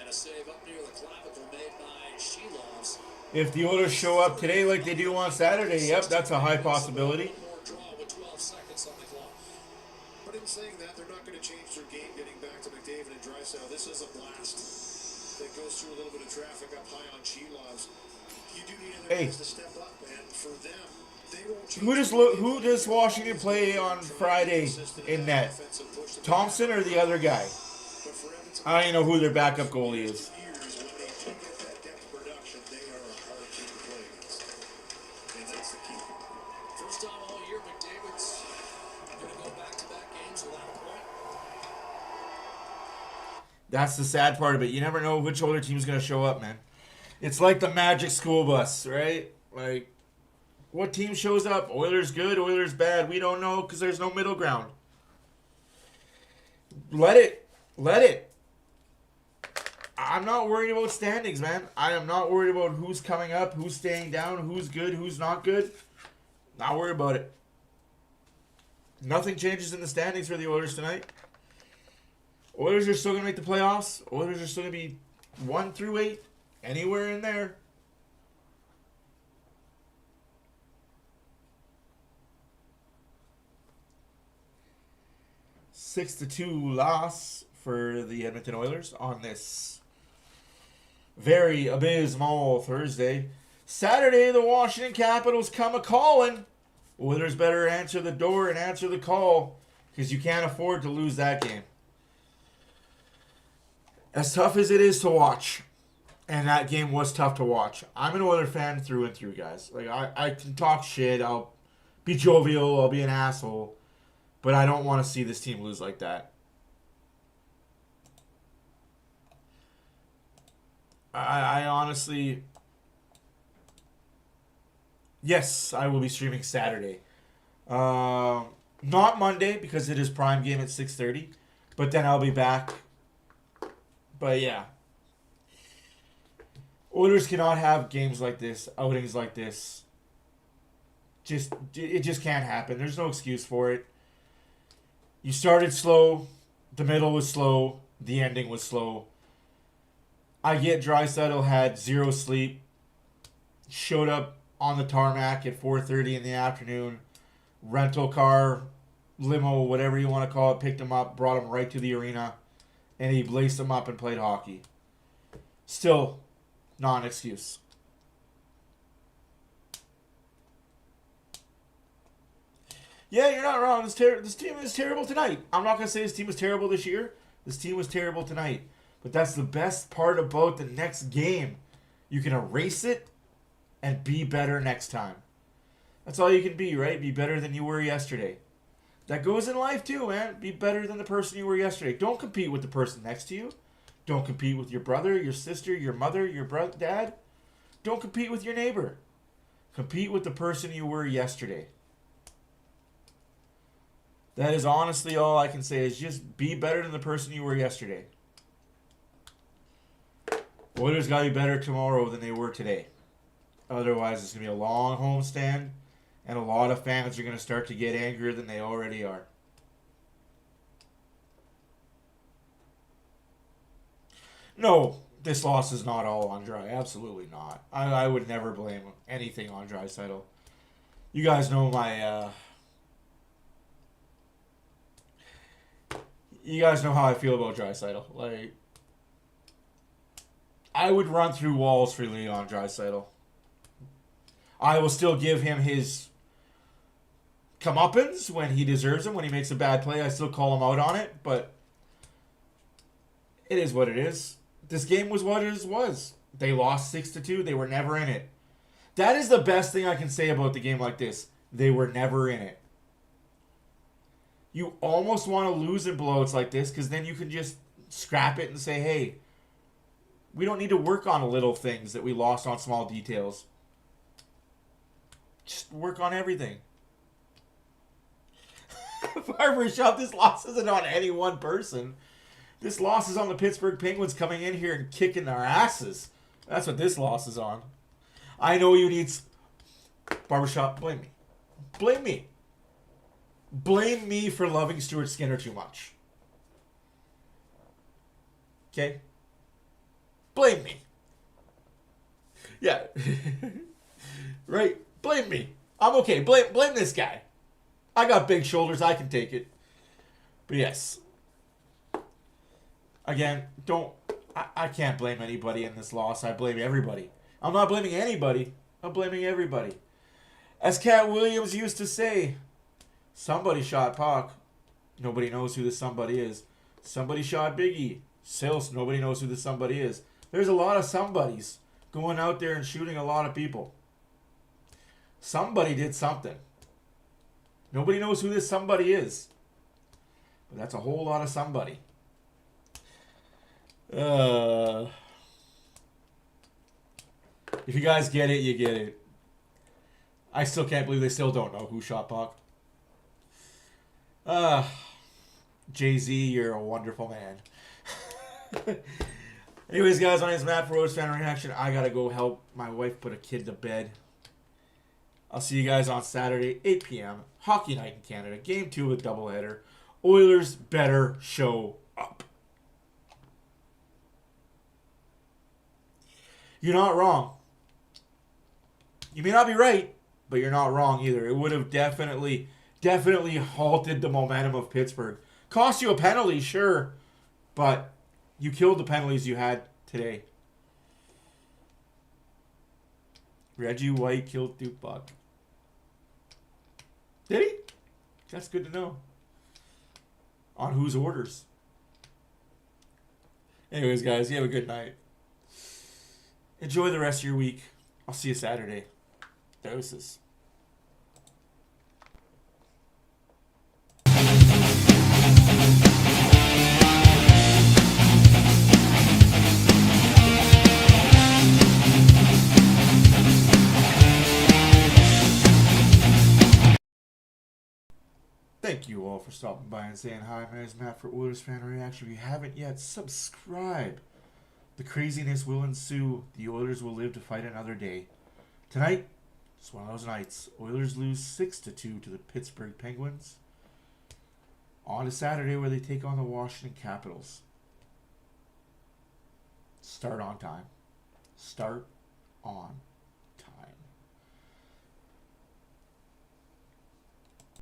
And a save up near the clavicle made by Shelovs. If the Oilers show up today like they do on Saturday, yep, that's a high possibility. More draw with 12 seconds on the clock. But in saying that, they're not going to change their game getting back to McDavid and Draisaitl. This is a blast that goes through a little bit of traffic up high on Shelovs. You do need other guys to step up, and for them, they won't change. Who does Washington play on Friday in net? Thompson or the other guy? But for Edmonton, I don't even know who their backup goalie is. years, when they do get that depth production, they are a hard team to play against. And that's the key. First time all year, McDavid's going to go back-to-back games without a point. That's the sad part of it. You never know which Oiler team's going to show up, man. It's like the Magic School Bus, right? Like, what team shows up? Oilers good, Oilers bad. We don't know because there's no middle ground. Let it. I'm not worried about standings, man. I am not worried about who's coming up, who's staying down, who's good, who's not good. Not worried about it. Nothing changes in the standings for the Oilers tonight. Oilers are still going to make the playoffs. Oilers are still going to be 1 through 8. Anywhere in there. – 6-2 loss for the Edmonton Oilers on this very abysmal Thursday. Saturday, the Washington Capitals come a-calling. Oilers better answer the door and answer the call because you can't afford to lose that game. As tough as it is to watch, And that game was tough to watch. I'm an Oilers fan through and through, guys. Like, I can talk shit. I'll be jovial. I'll be an asshole. But I don't want to see this team lose like that. I honestly... Yes, I will be streaming Saturday. Not Monday, because it is prime game at 6:30. But then I'll be back. But yeah. Oilers cannot have games like this, outings like this. It just can't happen. There's no excuse for it. You started slow. The middle was slow. The ending was slow. I get Draisaitl had 0 sleep. Showed up on the tarmac at 4:30 in the afternoon. Rental car, limo, whatever you want to call it, picked him up, brought him right to the arena, and he laced him up and played hockey. Still, not an excuse. Yeah, you're not wrong. This team is terrible tonight. I'm not going to say this team was terrible this year. This team was terrible tonight. But that's the best part about the next game. You can erase it and be better next time. That's all you can be, right? Be better than you were yesterday. That goes in life too, man. Be better than the person you were yesterday. Don't compete with the person next to you. Don't compete with your brother, your sister, your mother, your dad. Don't compete with your neighbor. Compete with the person you were yesterday. That is honestly all I can say, is just be better than the person you were yesterday. Oilers got to be better tomorrow than they were today. Otherwise, it's going to be a long homestand, and a lot of fans are going to start to get angrier than they already are. No, this loss is not all on Dry. Absolutely not. I would never blame anything on Draisaitl. You guys know my... You guys know how I feel about Draisaitl. Like, I would run through walls for Leon Draisaitl. I will still give him his comeuppance when he deserves them. When he makes a bad play, I still call him out on it. But it is what it is. This game was what it was. They lost 6-2. They were never in it. That is the best thing I can say about the game like this. They were never in it. You almost want to lose in blowouts like this, because then you can just scrap it and say, hey, we don't need to work on little things that we lost on small details. Just work on everything. Barbershop, this loss isn't on any one person. This loss is on the Pittsburgh Penguins coming in here and kicking their asses. That's what this loss is on. I know you need... Barbershop, blame me. Blame me. Blame me for loving Stuart Skinner too much. Okay? Blame me. Yeah. Right? Blame me. I'm okay. Blame this guy. I got big shoulders. I can take it. But yes. Again, I can't blame anybody in this loss. I blame everybody. I'm not blaming anybody. I'm blaming everybody. As Cat Williams used to say, somebody shot Puck. Nobody knows who this somebody is. Somebody shot Biggie. Sales. Nobody knows who this somebody is. There's a lot of somebodies going out there and shooting a lot of people. Somebody did something. Nobody knows who this somebody is. But that's a whole lot of somebody. If you guys get it, you get it. I still can't believe they still don't know who shot Puck. Jay-Z, you're a wonderful man. Anyways, guys, my name is Matt for OilersFanReaction. I gotta go help my wife put a kid to bed. I'll see you guys on Saturday, 8 p.m. Hockey night in Canada. Game 2 of a doubleheader. Oilers better show up. You're not wrong. You may not be right, but you're not wrong either. It would have definitely halted the momentum of Pittsburgh. Cost you a penalty, sure, but you killed the penalties you had today. Reggie White killed Duke. Did he? That's good to know. On whose orders? Anyways, guys, you have a good night. Enjoy the rest of your week. I'll see you Saturday. Doses. Thank you all for stopping by and saying hi. My name is Matt for OilersFanReaction. If you haven't yet, subscribe. The craziness will ensue. The Oilers will live to fight another day. Tonight, it's one of those nights. Oilers lose 6-2 to the Pittsburgh Penguins. On to Saturday where they take on the Washington Capitals. Start on time. Start on